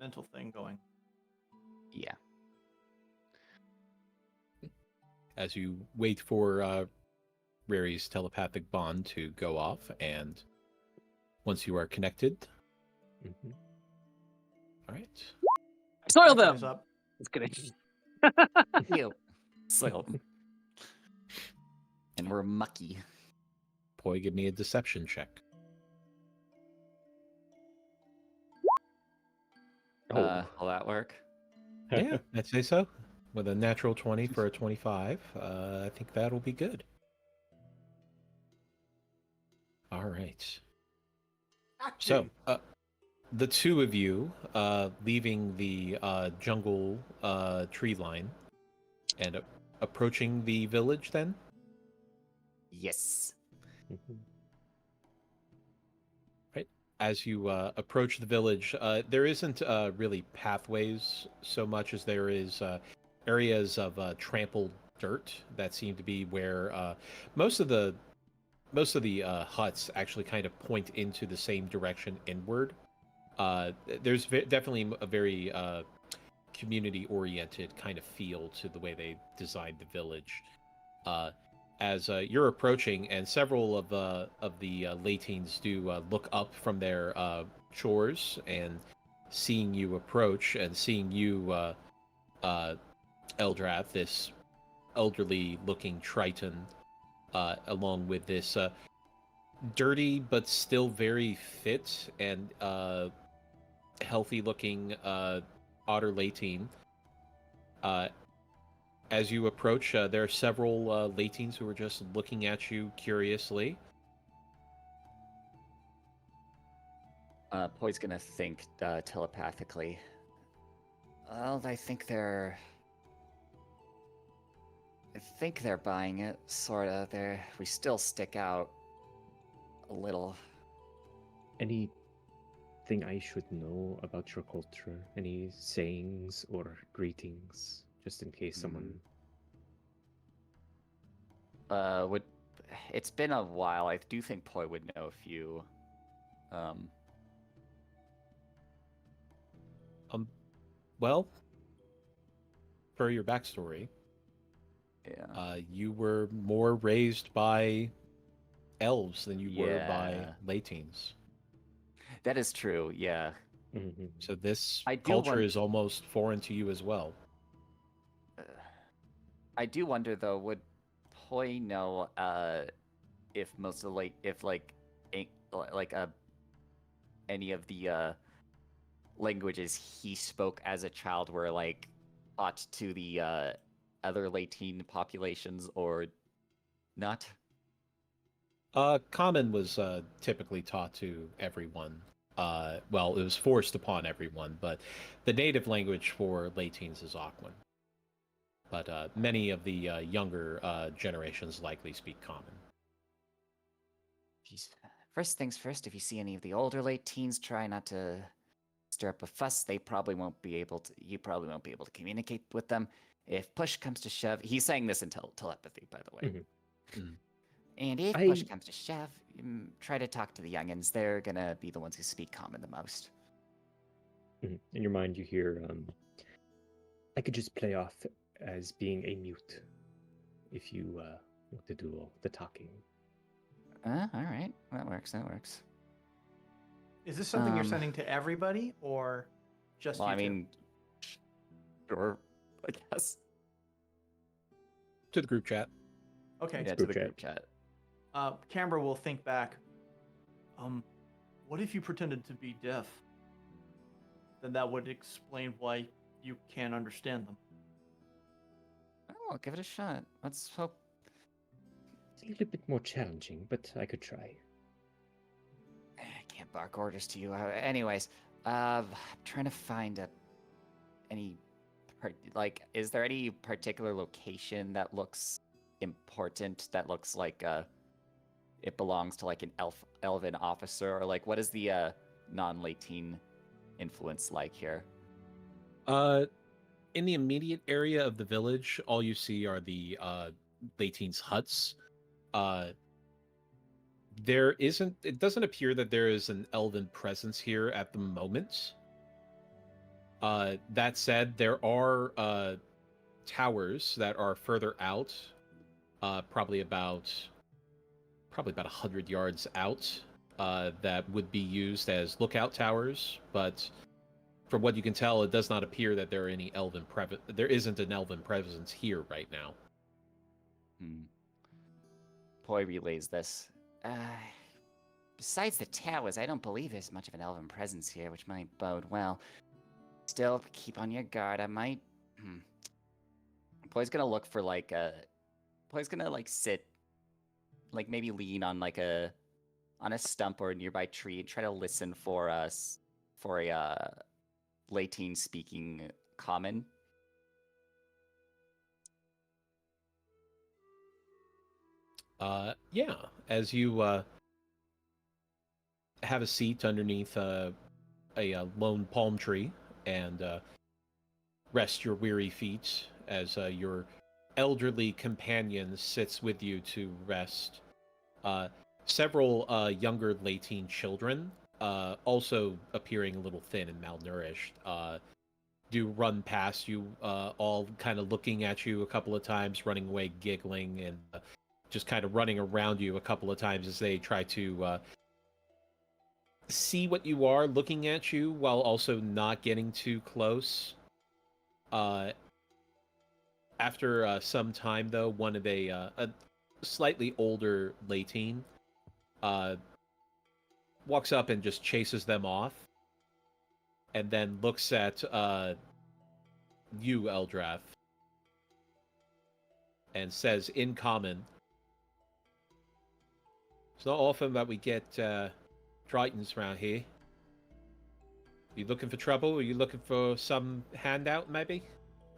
mental thing going. Yeah. As you wait for Rary's telepathic bond to go off, and once you are connected, all right. Soil That guy's them. up. Just kidding. You. So. And we're mucky. Boy, give me a deception check. Will that work? Yeah, I'd say so. With a natural 20 for a 25, I think that'll be good. All right. So, the two of you leaving the jungle tree line and approaching the village then? Yes. Right. As you approach the village, there isn't really pathways so much as there is areas of trampled dirt that seem to be where most of the most of the huts actually kind of point into the same direction inward. There's definitely a very community-oriented kind of feel to the way they designed the village. As you're approaching, and several of the Latines do look up from their chores and seeing you approach and seeing you, Eldrath, this elderly-looking Triton, along with this dirty but still very fit and healthy-looking Otter Latine. As you approach, there are several Latines who are just looking at you curiously. Poi's gonna think telepathically. Well, I think they're buying it, sorta. We still stick out a little. Anything I should know about your culture? Any sayings or greetings, just in case someone... It's been a while. I do think Poi would know a few. Well, for your backstory, Yeah. you were more raised by elves than you were by Yeah. Latines. That is true, yeah. So this I do culture is almost foreign to you as well. I do wonder though, would Poi know if most of any of the languages he spoke as a child were like taught to the other Latine populations or not? Common was typically taught to everyone. Well, it was forced upon everyone, but the native language for Latines is Aquan. But many of the younger generations likely speak Common. Jeez. First things first, if you see any of the older Latines, try not to stir up a fuss. You probably won't be able to communicate with them. If push comes to shove, he's saying this in telepathy, by the way. And if push comes to shove, try to talk to the youngins. They're gonna be the ones who speak Common the most. In your mind, you hear, I could just play off as being a mute if you want to do all the talking. All right, that works. Is this something you're sending to everybody or just Well, you I mean, sure, I guess. To the group chat. Okay. Yeah, to the group chat. Canberra will think back. What if you pretended to be deaf? Then that would explain why you can't understand them. Oh, I'll give it a shot. Let's hope. It's a little bit more challenging, but I could try. I can't bark orders to you. Anyways, I'm trying to find is there any particular location that looks important? That looks like it belongs to like an elven officer, or like what is the non-Latine influence like here? In the immediate area of the village, all you see are the Latines' huts. It doesn't appear that there is an elven presence here at the moment. That said, there are towers that are further out, probably about 100 yards out, that would be used as lookout towers, but from what you can tell, it does not appear that there isn't an elven presence here right now. Poi relays this. Besides the towers, I don't believe there's much of an elven presence here, which might bode well. Still, keep on your guard. I might. Poi's gonna look for Poi's gonna sit, maybe lean on a stump or a nearby tree and try to listen for a Latine speaking Common. Yeah, as you have a seat underneath a lone palm tree and rest your weary feet as your elderly companion sits with you to rest. Several younger late teen children, also appearing a little thin and malnourished, do run past you, all kind of looking at you a couple of times, running away, giggling, and just kind of running around you a couple of times as they try to see what you are looking at you while also not getting too close. After some time, though, one of a slightly older Latine walks up and just chases them off, and then looks at you, Eldrath, and says in common, "It's not often that we get Tritons around here. You looking for trouble? Are you looking for some handout, maybe?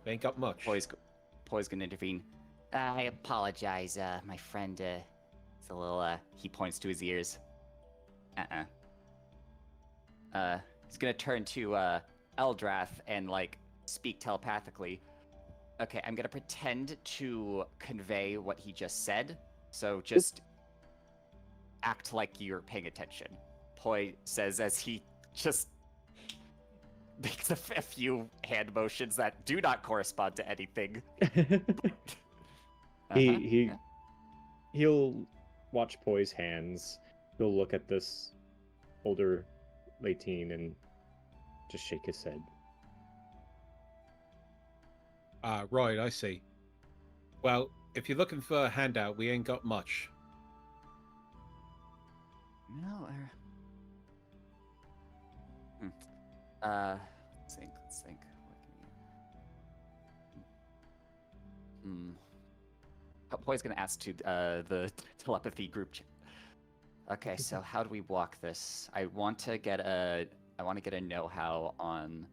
We ain't got much." Poy's gonna intervene. I apologize, my friend. It's a little. He points to his ears. He's gonna turn to Eldrath and like speak telepathically. Okay, I'm gonna pretend to convey what he just said. So just act like you're paying attention. Poi says as he just makes a few hand motions that do not correspond to anything. He'll watch Poi's hands. He'll look at this older Latine and just shake his head. Right, I see. Well, if you're looking for a handout, we ain't got much. No, let's think. Poi's gonna ask to the telepathy group chat. Okay, so how do we walk this? I want to get a know-how on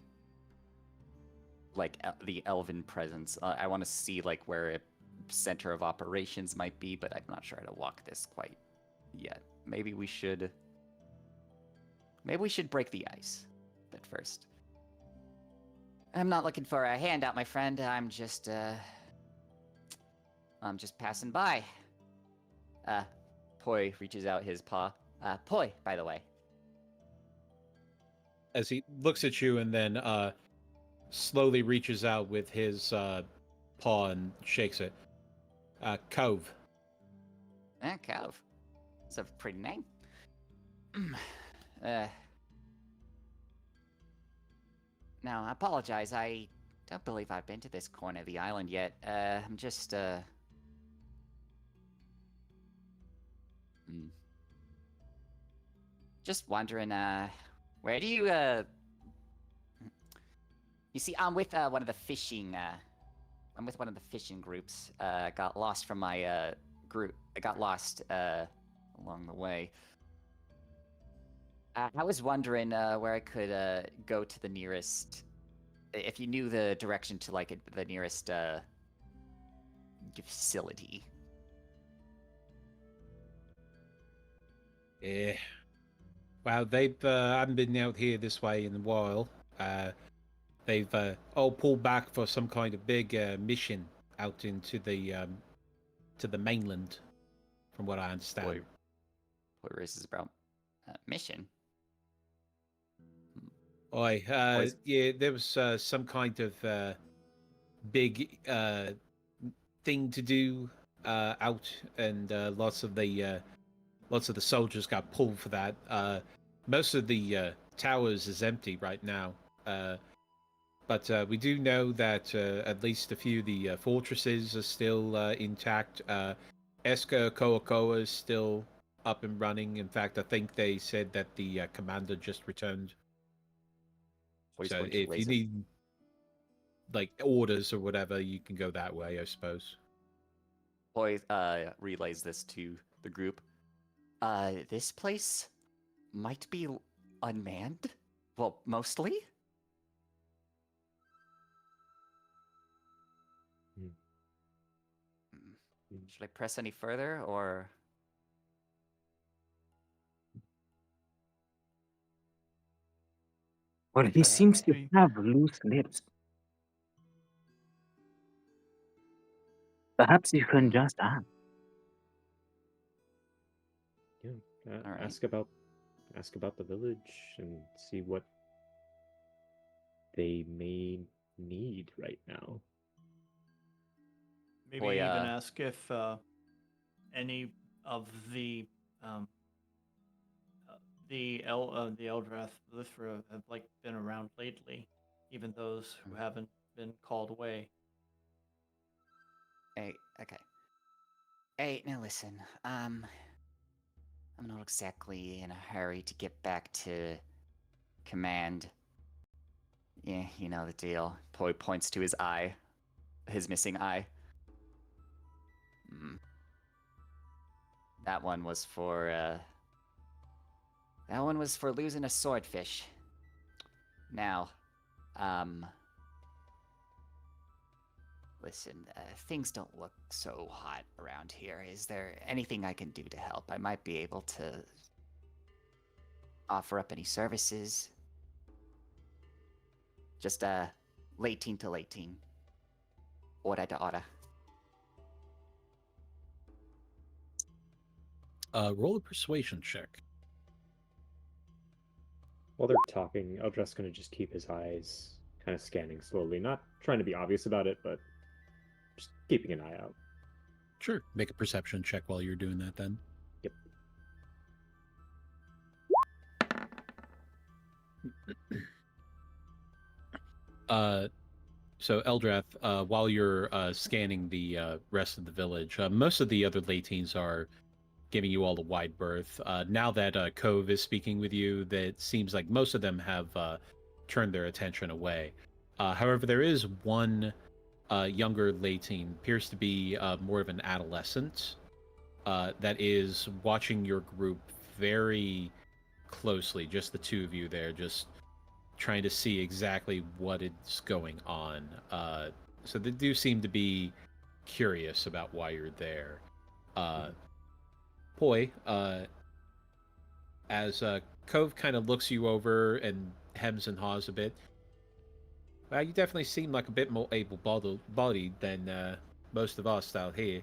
like the elven presence. I want to see like where a center of operations might be, but I'm not sure how to walk this quite yet. Maybe we should break the ice. But first, I'm not looking for a handout, my friend. I'm just passing by. Poi reaches out his paw. Poi, by the way. As he looks at you and then slowly reaches out with his paw and shakes it. Cove. Cove. It's a pretty name. Now, I apologize. I don't believe I've been to this corner of the island yet. I'm just, just wondering, where do you, You see, I'm with one of the fishing, groups. Got lost from my, group. I got lost, along the way. I was wondering where I could go to the nearest. If you knew the direction to like the nearest facility. Yeah. Well, they've haven't been out here this way in a while. They've all pulled back for some kind of big mission out into the mainland, from what I understand. What race is about? Mission. Oi, yeah, there was some kind of big thing to do out, and lots of the soldiers got pulled for that. Most of the towers is empty right now, but we do know that at least a few of the fortresses are still intact. Eska Koakoa is still up and running. In fact, I think they said that the commander just returned. So if you need like orders or whatever, you can go that way, I suppose. Poi relays this to the group. This place might be unmanned. Well, mostly. Should I press any further, or? Well, he seems to have loose lips. Perhaps you can just ask. All right. ask about the village and see what they may need right now. Maybe Boy, even ask if any of the Eldrath Lithra have like been around lately, even those who haven't been called away. Hey, okay. Hey, now listen. I'm not exactly in a hurry to get back to command. Yeah, you know the deal. Poi points to his eye, his missing eye. That one was for losing a swordfish. Now, listen, things don't look so hot around here. Is there anything I can do to help? I might be able to offer up any services. Just late teen to late teen. Order to order. Roll a persuasion check. While they're talking, Eldrath's going to just keep his eyes kind of scanning slowly, not trying to be obvious about it, but just keeping an eye out. Sure. Make a perception check while you're doing that then. Yep. So Eldrath, while you're scanning the rest of the village, most of the other Lateens are giving you all a wide berth. Now that Cove is speaking with you, that seems like most of them have turned their attention away. However, there is one younger Lateen, appears to be more of an adolescent, that is watching your group very closely, just the two of you there, just trying to see exactly what is going on. So they do seem to be curious about why you're there. Poi, as Cove kind of looks you over and hems and haws a bit, well, you definitely seem like a bit more able-bodied than most of us out here,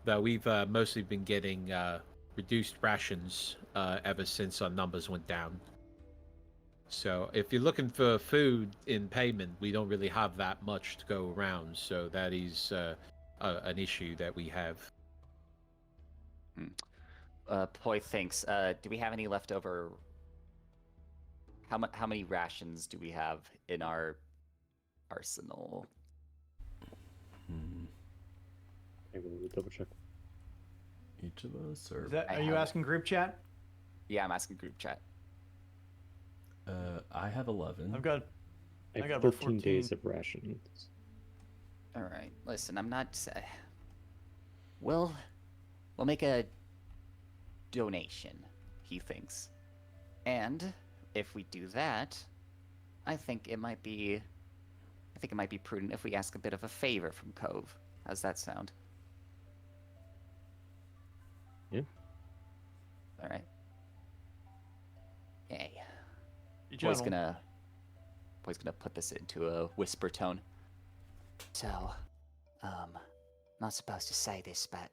though we've mostly been getting reduced rations ever since our numbers went down. So if you're looking for food in payment, we don't really have that much to go around, so that is an issue that we have. Poi thinks, do we have any leftover? How many rations do we have in our arsenal? I will double check. Each of us, or Are you asking group chat? Yeah, I'm asking group chat. I have 11. I've got I have got 13 14 days of rations. All right, listen, I'm not. We'll make a donation. He thinks, and if we do that, I think it might be prudent if we ask a bit of a favor from Cove. How's that sound? Yeah. All right. Hey. Boy's gonna put this into a whisper tone. So, not supposed to say this, but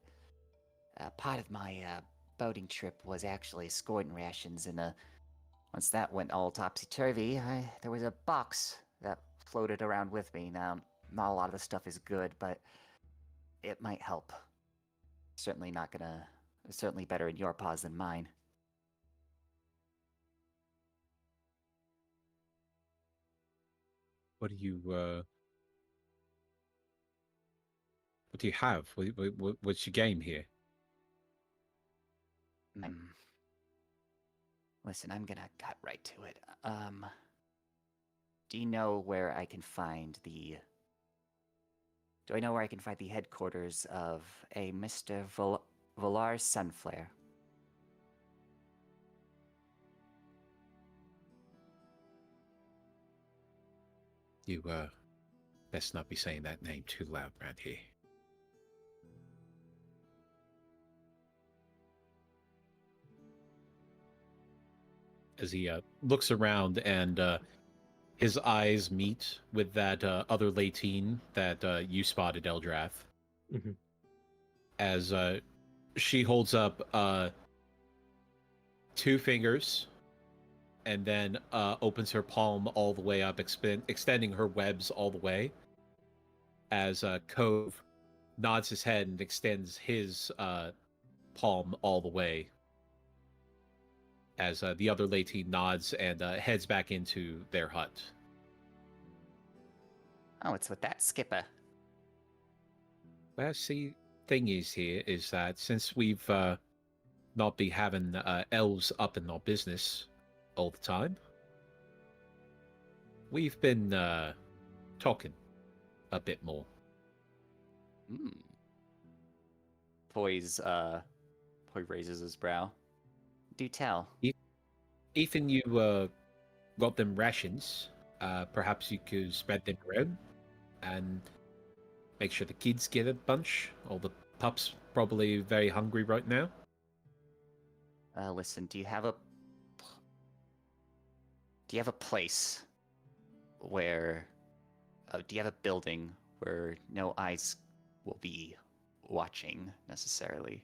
part of my boating trip was actually escorting rations, and once that went all topsy-turvy, there was a box that floated around with me. Now, not a lot of the stuff is good, but it might help. Certainly better in your paws than mine. What do you have? What's your game here? Listen, I'm gonna cut right to it. Do you know where I can find the... Do I know where I can find the headquarters of a Mr. Valar Sunflare? You best not be saying that name too loud around here. As he looks around and his eyes meet with that other Lateen that you spotted, Eldrath. Mm-hmm. As she holds up 2 fingers, and then opens her palm all the way up, extending her webs all the way. As Cove nods his head and extends his palm all the way. As the other lady nods and heads back into their hut. Oh, it's with that skipper. Well, see, thing is here is that since we've not be having elves up in our business all the time, we've been talking a bit more. Hmm. Poi raises his brow. Do tell. Ethan, you got them rations. Perhaps you could spread them around and make sure the kids get a bunch. All the pups probably very hungry right now. Listen, do you have a place where do you have a building where no eyes will be watching necessarily?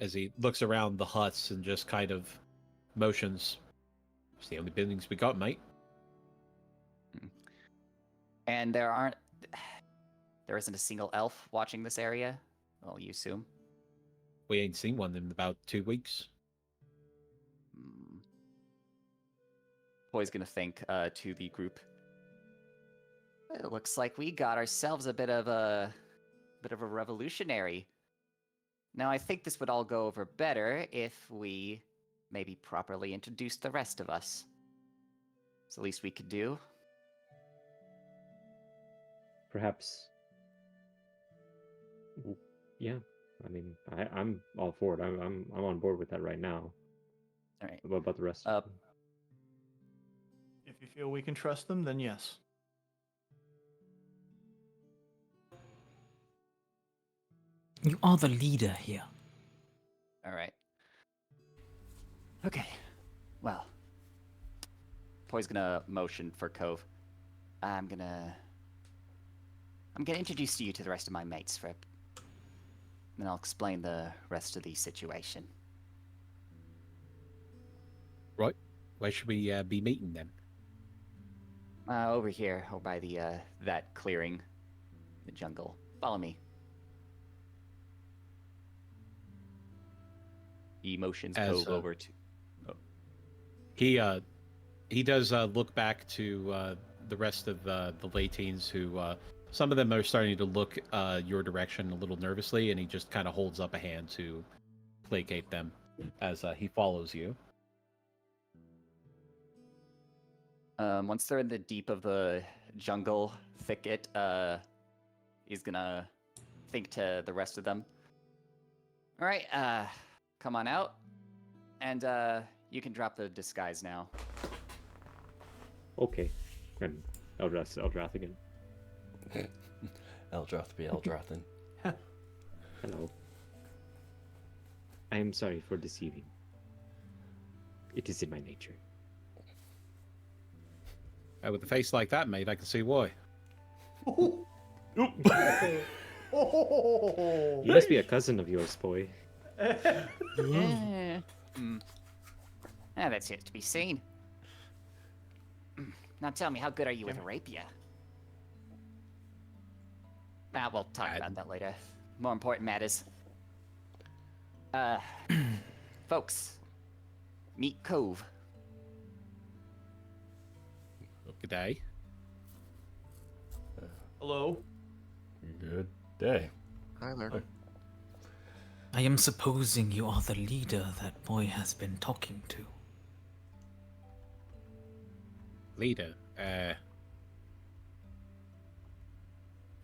As he looks around the huts and just kind of motions. It's the only buildings we got, mate. And there isn't a single elf watching this area? Well, you assume? We ain't seen one in about 2 weeks. Poi's gonna think to the group. It looks like we got ourselves a bit of a revolutionary. Now, I think this would all go over better if we maybe properly introduced the rest of us. It's the least we could do. Perhaps. Yeah, I mean, I'm all for it. I'm on board with that right now. All right. What about the rest? If you feel we can trust them, then yes. You are the leader here. All right. Okay. Well, Poi's gonna motion for Cove. I'm gonna introduce you to the rest of my mates for, and I'll explain the rest of the situation. Right. Where should we be meeting them? Over here, over by the that clearing, the jungle. Follow me. He motions Cove over to. Oh. He does look back to the rest of the Latines who some of them are starting to look your direction a little nervously, and he just kind of holds up a hand to placate them as he follows you. Once they're in the deep of the jungle thicket, he's gonna think to the rest of them. All right, come on out, and you can drop the disguise now. Okay. And Eldrath again. Eldrath be Eldrathin. Hello. I am sorry for deceiving. It is in my nature. With a face like that, mate, I can see why. Oh. He must be a cousin of yours, boy. That's yet to be seen. Now tell me, how good are you with a rapier? We'll talk about that later. More important matters. Folks, meet Cove. Good day. Hello. Good day. Hi there. I am supposing you are the leader that boy has been talking to. Leader?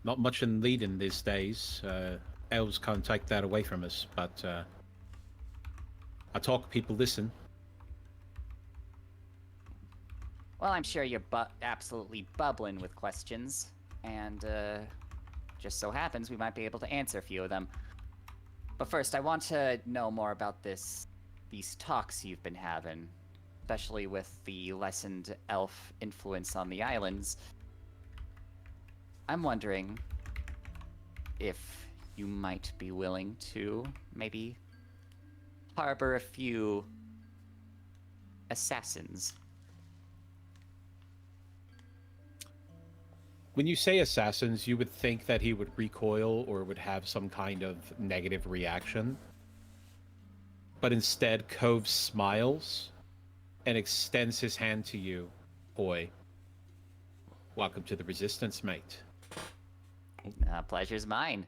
Not much in leading these days. Elves can't take that away from us, but I talk, people listen. Well, I'm sure you're absolutely bubbling with questions, and just so happens we might be able to answer a few of them. But first, I want to know more about these talks you've been having, especially with the lessened elf influence on the islands. I'm wondering if you might be willing to maybe harbor a few assassins. When you say assassins, you would think that he would recoil or would have some kind of negative reaction. But instead, Cove smiles and extends his hand to you. Boy, welcome to the Resistance, mate. Pleasure's mine.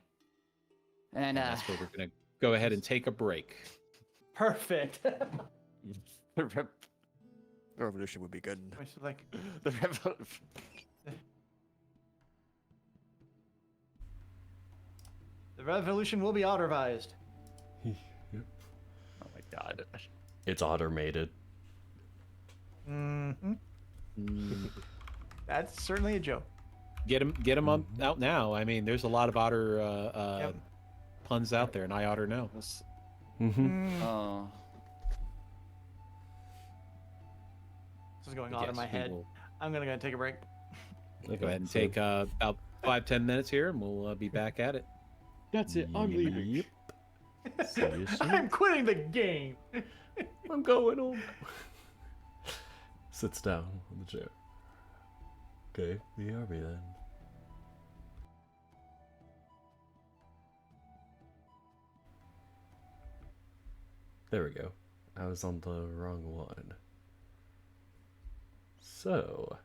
And that's where we're going to go ahead and take a break. Perfect. The revolution would be good. Which is like, The revolution. the revolution will be autorized. Yep. Oh my god. It's automated. Mm-hmm. That's certainly a joke. Get him out now. I mean, there's a lot of otter puns out there, and I oughter know. Mm-hmm. Oh. This is going But on in yes, my we head. will I'm gonna go take a break. Go ahead and take about 5-10 minutes here, and we'll be back at it. That's it. I'm leaving. Yep. See you soon. I'm quitting the game. I'm going home. Sits down on the chair. Okay, BRB then. There we go. I was on the wrong one. So,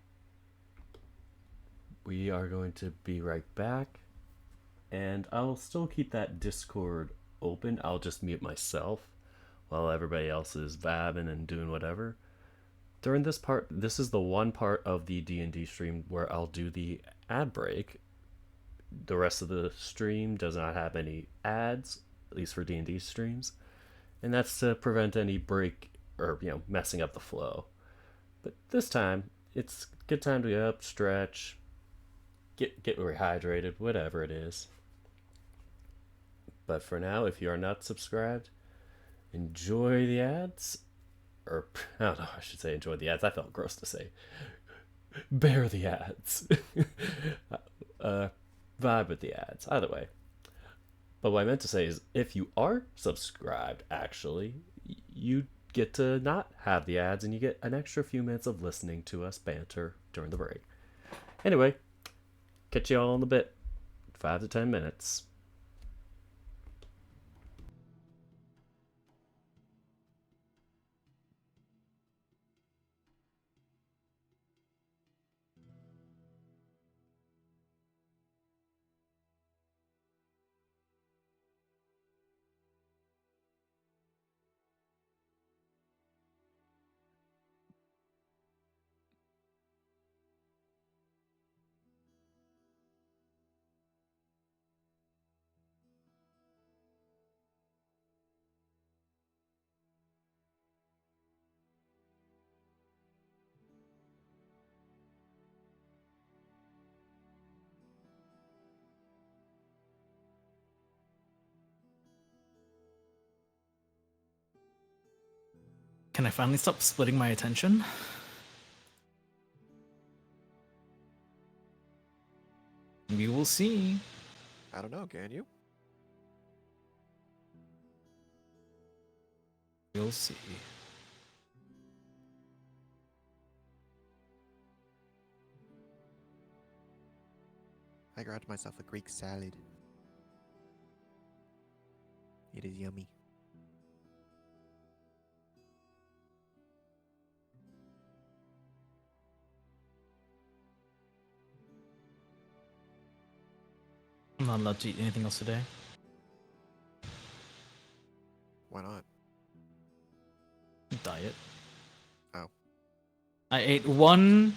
we are going to be right back. And I'll still keep that Discord open. I'll just mute myself while everybody else is vabbing and doing whatever. During this part, this is the one part of the D&D stream where I'll do the ad break. The rest of the stream does not have any ads, at least for D&D streams. And that's to prevent any break or, messing up the flow. But this time, it's a good time to get up, stretch, get rehydrated, whatever it is. But for now, if you are not subscribed, enjoy the ads. Or, I don't know, I should say enjoy the ads. I felt gross to say. Bear the ads. Vibe with the ads. Either way. But what I meant to say is, if you are subscribed, actually, you get to not have the ads, and you get an extra few minutes of listening to us banter during the break. Anyway, catch you all in a bit. 5 to 10 minutes. Can I finally stop splitting my attention? We will see. I don't know, can you? We'll see. I grabbed myself a Greek salad. It is yummy. I'm not allowed to eat anything else today. Why not? Diet. Oh. I ate one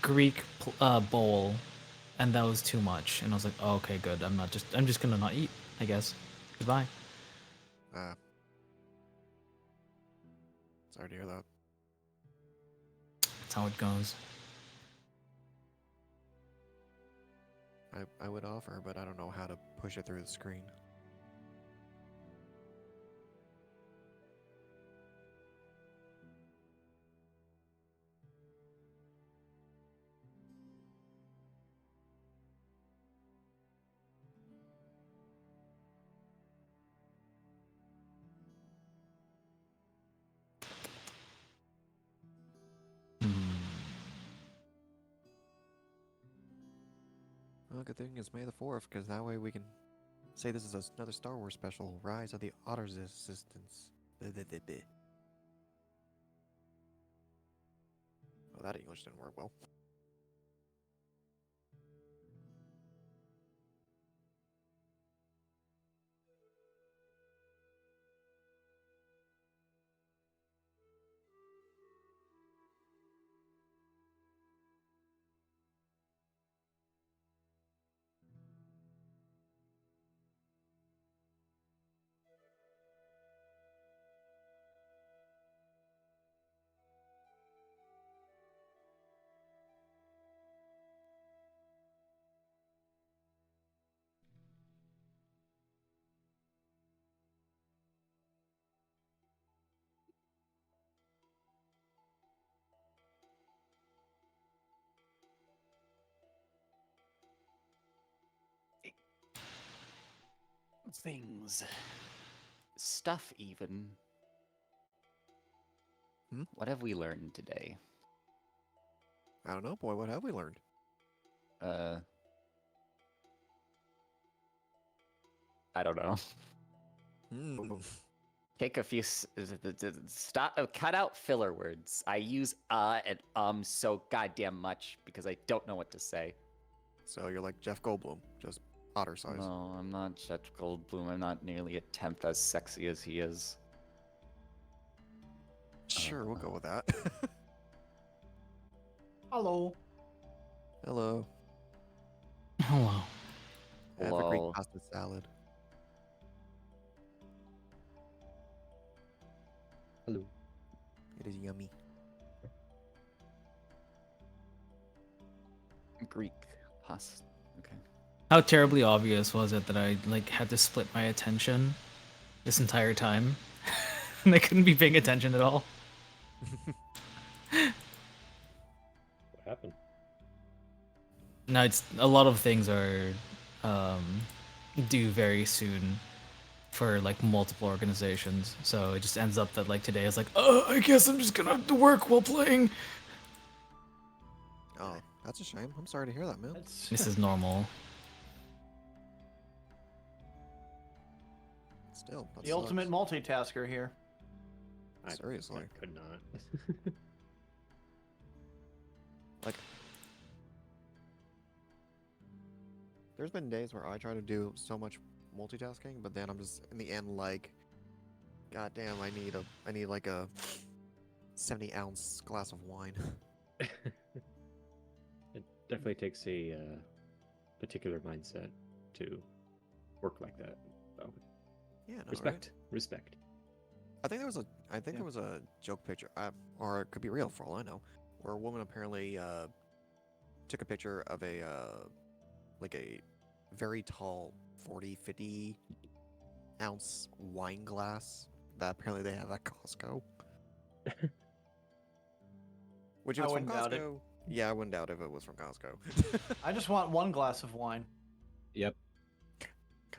Greek bowl, and that was too much. And I was like, oh, okay, good. I'm just gonna not eat, I guess. Goodbye. Sorry to hear that. That's how it goes. I would offer, but I don't know how to push it through the screen. Well, good thing it's May the 4th, because that way we can say this is another Star Wars special, Rise of the Otter Resistance. Well, that English didn't work well. Things. Stuff, even. Hmm? What have we learned today? I don't know, boy. What have we learned? I don't know. Hmm. Take a few. Stop. Cut out filler words. I use and so goddamn much because I don't know what to say. So you're like Jeff Goldblum, just otter size. No, I'm not Jeff Goldblum. I'm not nearly a tenth as sexy as he is. Sure, we'll go with that. Hello. Hello. Hello. Have a Greek Lol. pasta salad. Hello. It is yummy. Greek pasta. Okay. How terribly obvious was it that I like had to split my attention this entire time? And I couldn't be paying attention at all. What happened? No, it's a lot of things are due very soon for like multiple organizations. So it just ends up that like today is like, oh, I guess I'm just gonna have to work while playing. Oh, that's a shame. I'm sorry to hear that, man. That's This is normal. Still, that the ultimate sucks. multitasker here. Seriously. I could not. Like, there's been days where I try to do so much multitasking, but then I'm just in the end like, God damn, I need like a 70-ounce glass of wine. It definitely takes a particular mindset to work like that. So, Yeah, no, respect. Respect. I think there was a joke picture, or it could be real for all I know, where a woman apparently took a picture of a like a very tall 40-50 ounce wine glass that apparently they have at Costco. Which I was from wouldn't doubt it. Costco. Yeah, I wouldn't doubt if it was from Costco. I just want one glass of wine. Yep.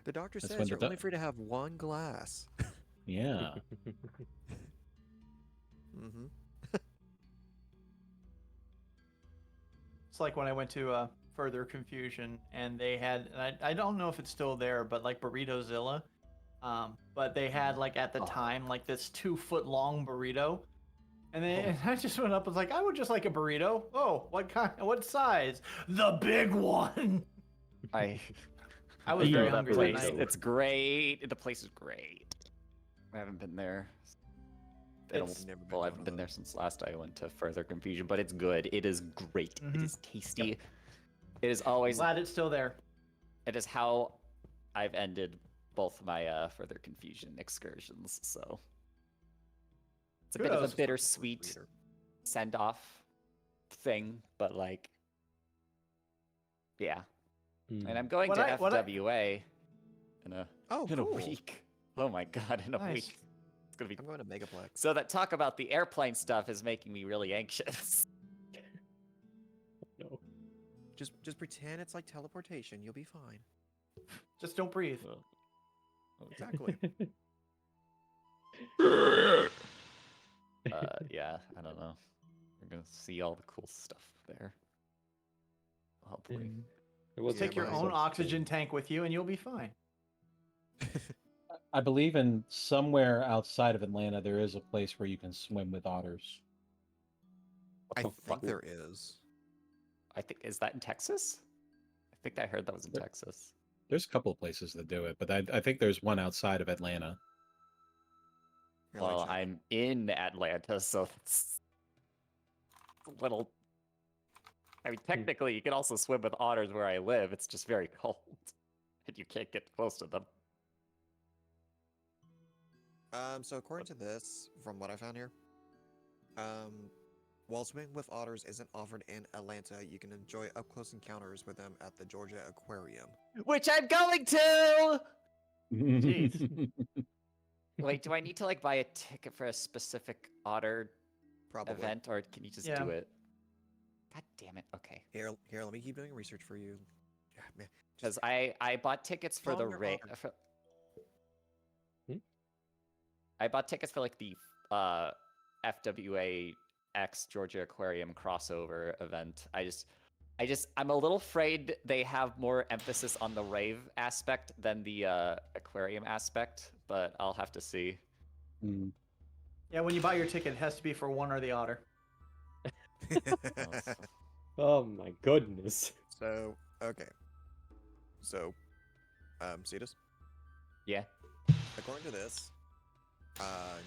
The doctor That's says when you're the only free to have one glass. Yeah. Mm-hmm. It's like when I went to Further Confusion, and they had, and I don't know if it's still there, but like Burritozilla. But they had like at the time like this 2-foot long burrito, and then and I just went up and was like, I would just like a burrito. Oh, what kind? What size? The big one. I was know very that hungry that place. night. It's great. The place is great. I haven't been there. It's- Never been Well, I one haven't of been there those. since last I went to Further Confusion, but it's good. It is great. It Mhm. is tasty. It is always. Glad it's still there. It is how I've ended both my Further Confusion excursions. So it's a bit of Kudos. a bittersweet send-off thing, but like, yeah. And I'm going What to I- what I- FWA in a Oh, in a cool. week. Oh my god, in a Nice. week. It's gonna be I'm going to Megaplex. so that talk about the airplane stuff is making me really anxious. No. Just pretend it's like teleportation. You'll be fine. Just don't breathe. Exactly. Yeah, I don't know. We're gonna see all the cool stuff there. Hopefully. It was Take your own oxygen tank with you, and you'll be fine. I believe in somewhere outside of Atlanta there is a place where you can swim with otters. I the think fuck? there is. I think is that in Texas? I think I heard that was in Texas. There's a couple of places that do it, but I think there's one outside of Atlanta. Here, let me Well, check. I'm in Atlanta, so it's a little. I mean, technically, you can also swim with otters where I live. It's just very cold, and you can't get close to them. So according to this, from what I found here, while swimming with otters isn't offered in Atlanta, you can enjoy up-close encounters with them at the Georgia Aquarium. Which I'm going to. Jeez. Wait, do I need to like buy a ticket for a specific otter Probably. event, or can you just Yeah. do it? God damn it. Okay. Here, let me keep doing research for you. Yeah, man. Because I bought tickets for the Calm your rate. otter. I bought tickets for like the FWA X Georgia Aquarium crossover event. I'm a little afraid they have more emphasis on the rave aspect than the aquarium aspect, but I'll have to see. Mm. Yeah, when you buy your ticket, it has to be for one or the otter. Oh my goodness. So, okay. So, Cetus, Yeah. according to this,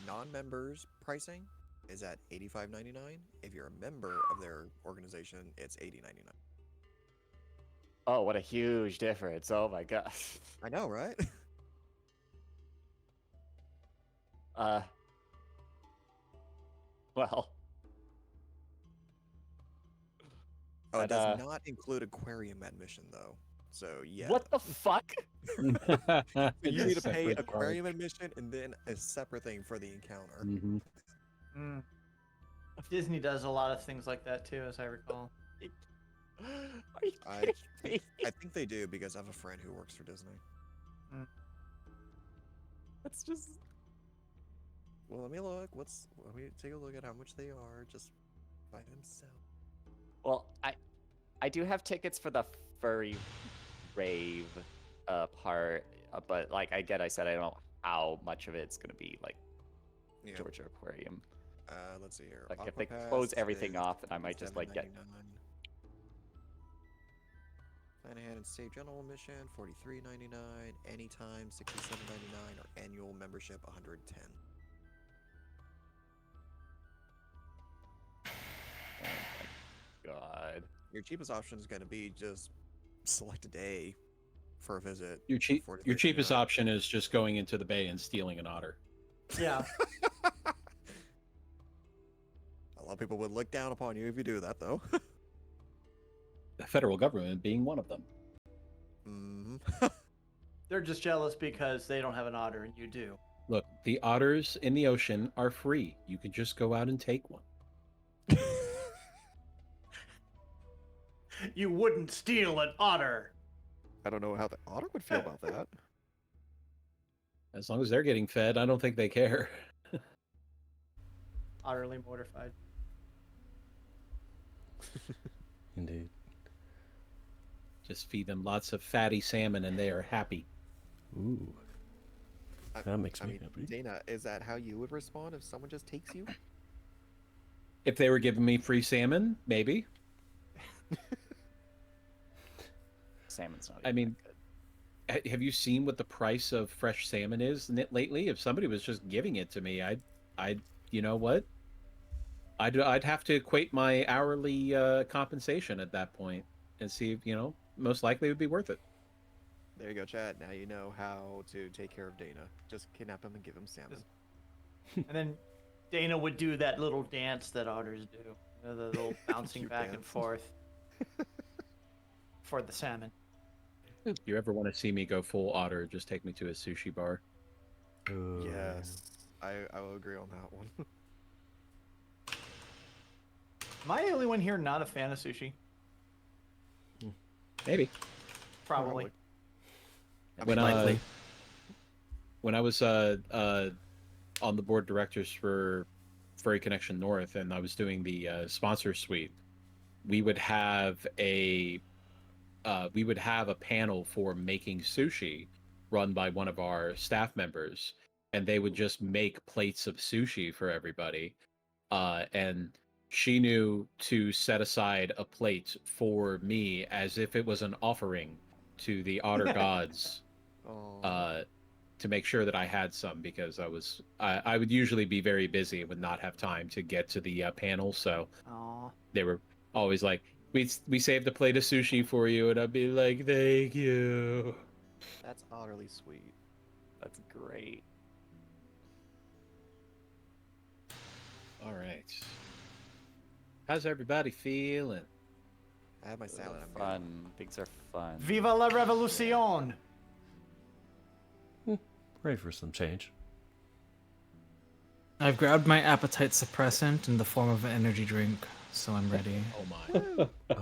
non-members pricing is at $85.99. If you're a member of their organization, it's $80.99. Oh, what a huge difference. Oh my gosh. I know, right? Well. Oh, it But, does not include aquarium admission, though. So, yeah. What the fuck? You need to pay aquarium admission and then a separate thing for the encounter. Mm-hmm. Mm. Disney does a lot of things like that too, as I recall. Are you I kidding me? I think they do because I have a friend who works for Disney. That's just. Well, let me look. Let me take a look at how much they are just by themselves. Well, I do have tickets for the furry rave part, but like I said I don't know how much of it's gonna be like Yeah. Georgia Aquarium. Let's see here. Like if Aqua they Pass close everything is off, then I might just like get. $7.99. Plan ahead and save general admission $43.99, anytime $67.99, or annual membership $110. God. Your cheapest option is going to be just select a day for a visit. Your cheapest $43.99. option is just going into the bay and stealing an otter. Yeah. A lot of people would look down upon you if you do that, though. The federal government being one of them. They're just jealous because they don't have an otter and you do. Look, the otters in the ocean are free. You can just go out and take one. You wouldn't steal an otter. I don't know how the otter would feel about that. As long as they're getting fed, I don't think they care. Utterly mortified. Indeed. Just feed them lots of fatty salmon and they are happy. Ooh. That makes me mean, happy. Dana, is that how you would respond if someone just takes you? If they were giving me free salmon, maybe. Salmon's not. I mean, have you seen what the price of fresh salmon is lately? If somebody was just giving it to me, I'd you know what? I'd have to equate my hourly compensation at that point and see if, most likely it would be worth it. There you go, Chad. Now you know how to take care of Dana. Just kidnap him and give him salmon. And then Dana would do that little dance that otters do. You know, the little bouncing Cute back and dance. forth for the salmon. If you ever want to see me go full otter, just take me to a sushi bar. Oh, Yes, I will agree on that one. Am I the only one here not a fan of sushi? Maybe. Probably. When I was on the board of directors for Furry Connection North and I was doing the sponsor suite, we would have a we would have a panel for making sushi run by one of our staff members, and they would just make plates of sushi for everybody. And she knew to set aside a plate for me as if it was an offering to the otter gods, Oh. to make sure that I had some, because I would usually be very busy and would not have time to get to the panel. So Aw. they were always like, we saved a plate of sushi for you, and I'd be like, thank you. That's utterly sweet. That's great. All right. How's everybody feeling? I have my salad. I'm good. Fun. Things are fun. Viva la revolucion! Ready for some change. I've grabbed my appetite suppressant in the form of an energy drink, so I'm ready. Oh my. Oh, no.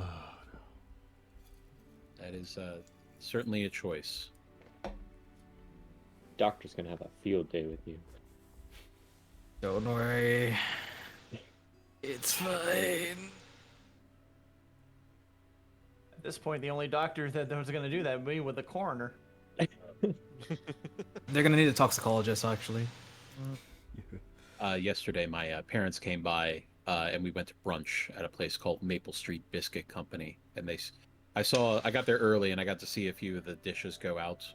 That is certainly a choice. Doctor's gonna have a field day with you. Don't worry. It's fine. At this point, the only doctor that was going to do that would be with the coroner. They're gonna need a toxicologist, actually. Yesterday, my parents came by, and we went to brunch at a place called Maple Street Biscuit Company. And I got there early, and I got to see a few of the dishes go out.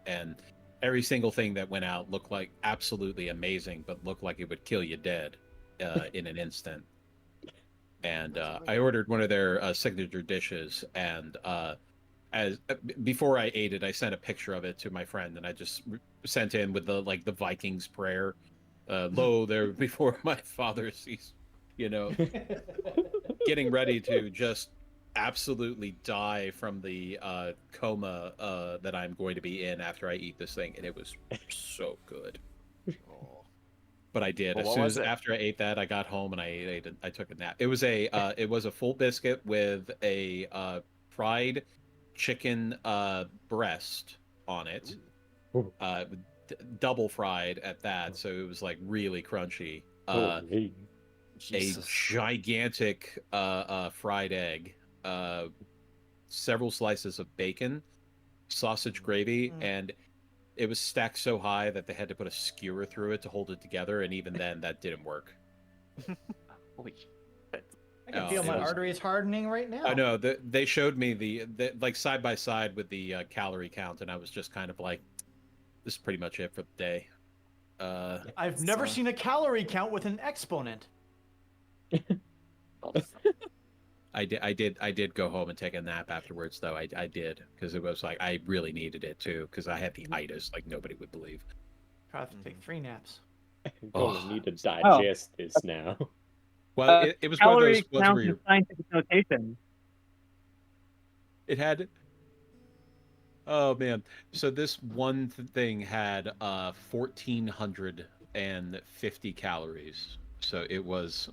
And every single thing that went out looked like absolutely amazing, but looked like it would kill you dead in an instant. And I ordered one of their signature dishes, and before I ate it, I sent a picture of it to my friend, and I just sent in with the Vikings prayer, "Lo, there before my father sees," getting ready to just absolutely die from the coma that I'm going to be in after I eat this thing, and it was so good. Oh. But I did. Well, As what soon was as it? after I ate that, I got home and I took a nap. It was a full biscuit with a fried chicken breast on it, Ooh. double fried at that, so it was like really crunchy. Holy. A gigantic fried egg, several slices of bacon, sausage gravy, and it was stacked so high that they had to put a skewer through it to hold it together, and even then that didn't work. Holy I can Oh, feel it my was- arteries hardening right now. I know they showed me the like side by side with the calorie count, and I was just kind of like, this is pretty much it for the day. I've never seen a calorie count with an exponent. I did go home and take a nap afterwards, though. I did, because it was like I really needed it too, because I had the itis like nobody would believe. I have to take 3 naps. I'm gonna need to digest this now. Well, it was one of Calorie those ones count where in scientific notation. it had. Oh man! So this one thing had 1,450 calories. So it was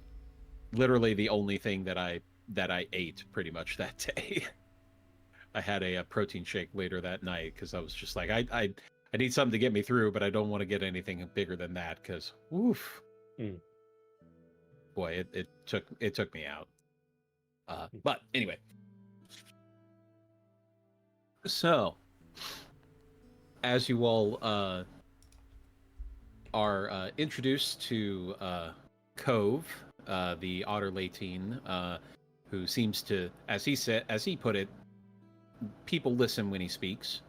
literally the only thing that I ate pretty much that day. I had a protein shake later that night because I was just like, I need something to get me through, but I don't want to get anything bigger than that because, woof, boy, it took me out. But anyway, so as you all are introduced to Cove, the otter Latine, who seems to, as he put it, people listen when he speaks.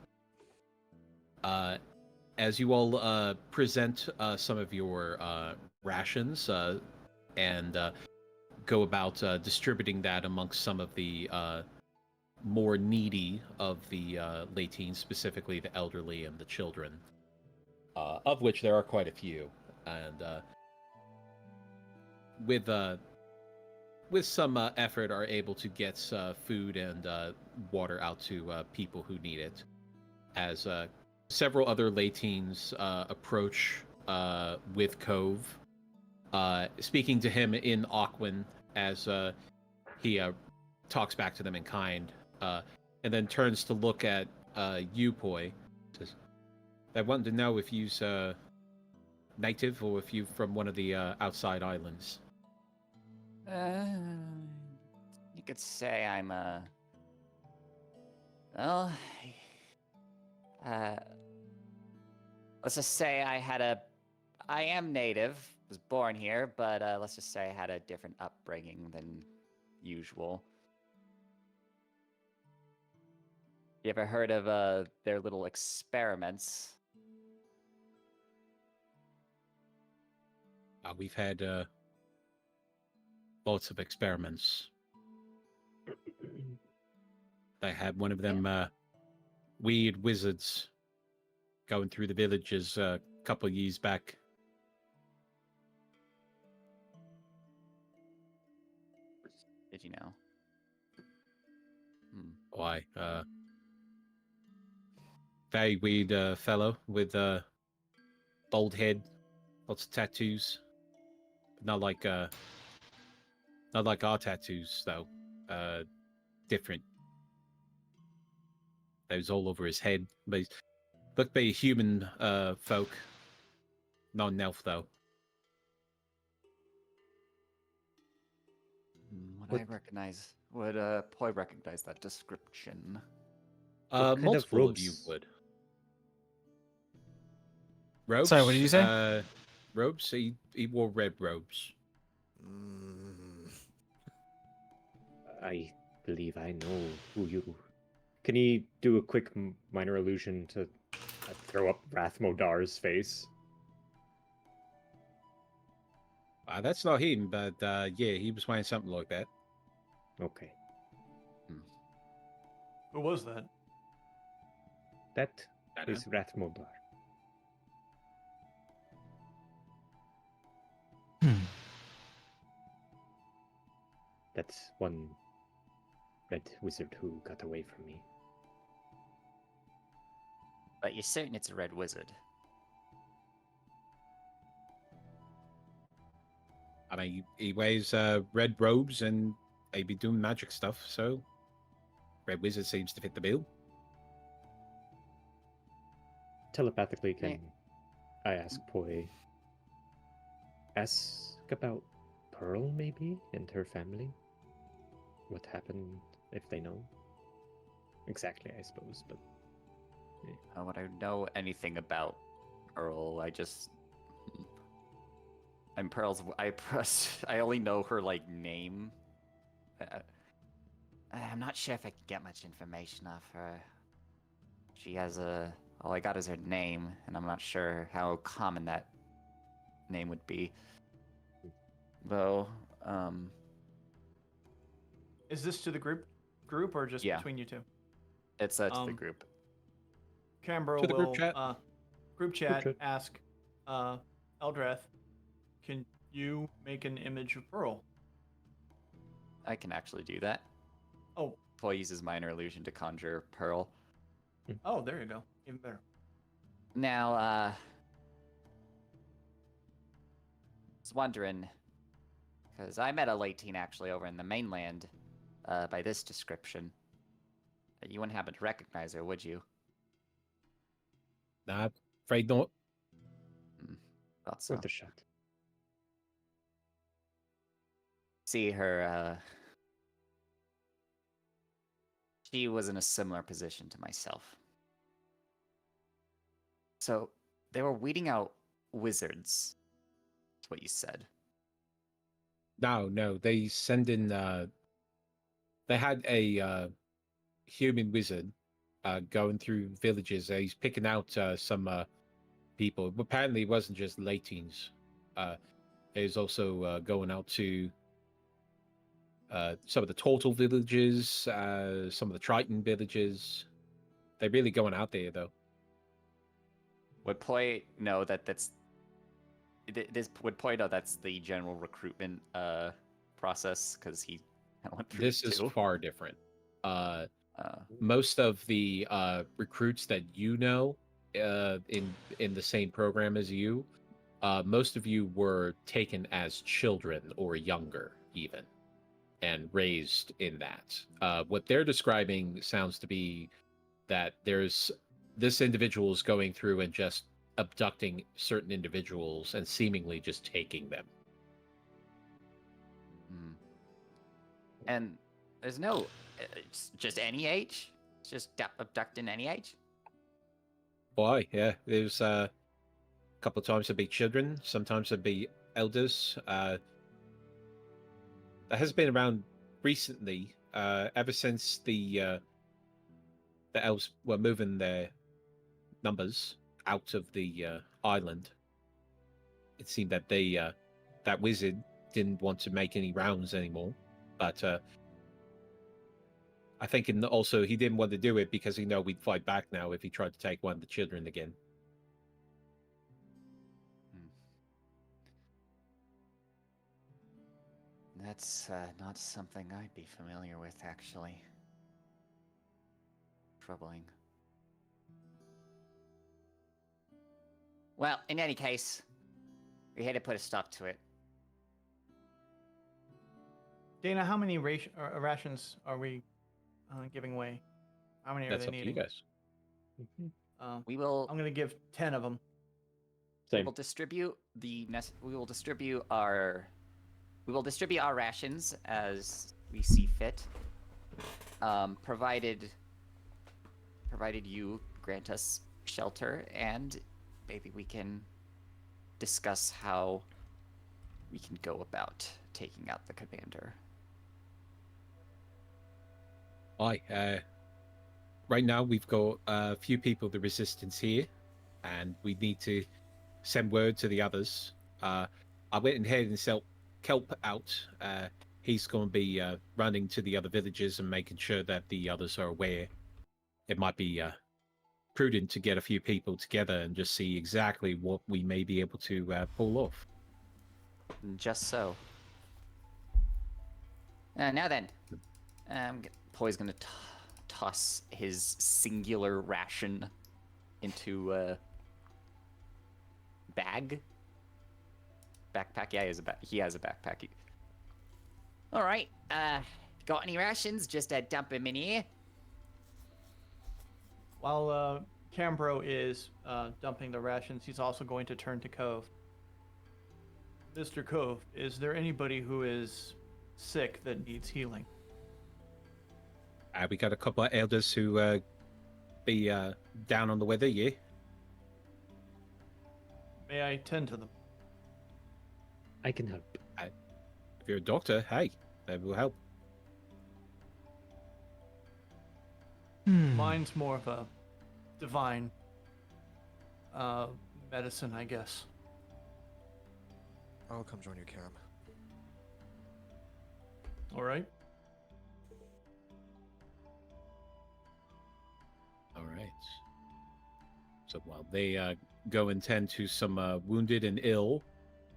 As you all present some of your rations and go about distributing that amongst some of the more needy of the Latines, specifically the elderly and the children, of which there are quite a few, and with some effort are able to get food and water out to people who need it. As several other Latines approach with Cove, speaking to him in Aquan as he talks back to them in kind, and then turns to look at Upoi. Says, "I wanted to know if you's native or if you from one of the outside islands." You could say I'm a Well, let's just say I am native, was born here, but let's just say I had a different upbringing than usual. You ever heard of their little experiments? We've had lots of experiments. They had one of them weird wizards going through the villages a couple of years back. Did you know? Why? Very weird fellow with bald head, lots of tattoos. Not like our tattoos though. Different. Those all over his head. But he's looked like a human folk. Not an elf though. Would Poi recognize that description? kind of Multiple of you robes? would. Robes? Sorry, what did you say? Robes? He wore red robes. I believe I know who you. Can he do a quick minor illusion to throw up Rathmodar's face? That's not him, but yeah, he was wearing something like that. Okay. Who was that? That I don't is Rathmodar. That's one red wizard who got away from me. But you're certain it's a red wizard? I mean, he wears red robes and they be doing magic stuff, so red wizard seems to fit the bill. Telepathically, can I ask Poi? Ask about Pearl, maybe, and her family? What happened, if they know? Exactly, I suppose, but... Would I know anything about Pearl? I'm Pearl's... I only know her, like, name. I'm not sure if I can get much information off her. She has all I got is her name, and I'm not sure how common that name would be. Though, Is this to the group or just Yeah. between you two? it's to the group. Cambro To the will group chat. Group chat chat. ask Eldrath, can you make an image of Pearl? I can actually do that. Oh. Poi uses minor illusion to conjure Pearl. Oh, there you go. Even better. Now, I was wondering, because I met a late teen actually over in the mainland by this description. You wouldn't happen to recognize her, would you? Nah, afraid not. Thought so. Worth a shot. See her, she was in a similar position to myself. So, they were weeding out wizards, is what you said. No, they send in. They had a human wizard going through villages. He's picking out some people. Apparently, it wasn't just late teens. He was also going out to some of the Turtle villages, some of the Triton villages. They're really going out there, though. Would Poi know that's the general recruitment process? Because he went through This it is too. far different. Most of the recruits that you know in the same program as you, most of you were taken as children or younger, even, and raised in that. What they're describing sounds to be that this individual is going through and just abducting certain individuals and seemingly just taking them. And there's no, it's just any age. just abducting any age. Why? Yeah, there's a couple of times there'd be children, sometimes there'd be elders. That has been around recently, ever since the elves were moving their numbers out of the island. It seemed that that wizard didn't want to make any rounds anymore, but I think also he didn't want to do it because he know we'd fight back now if he tried to take one of the children again. That's not something I'd be familiar with, actually. Troubling. Well, in any case, we had to put a stop to it. Dana, how many rations are we giving away? How many are That's they up needing? to you guys. We will. I'm gonna give 10 of them. We will distribute we will distribute our rations as we see fit. Provided you grant us shelter, and maybe we can discuss how we can go about taking out the commander. Aye. Right now we've got a few people of the resistance here, and we need to send word to the others. I went ahead and sent Kelp out. He's going to be running to the other villages and making sure that the others are aware. It might be prudent to get a few people together and just see exactly what we may be able to pull off. Just so. Now then, Poy's gonna toss his singular ration into a backpack. Yeah, he has a backpack. All right. Got any rations? Just dump them in here. While Cambro is dumping the rations, he's also going to turn to Cove. Mr. Cove, is there anybody who is sick that needs healing? We got a couple of elders who be down on the weather, yeah? May I tend to them? I can help. If you're a doctor, hey, that will help. Mine's more of a divine medicine, I guess. I'll come join you, Cam. All right. All right. So while they go and tend to some wounded and ill,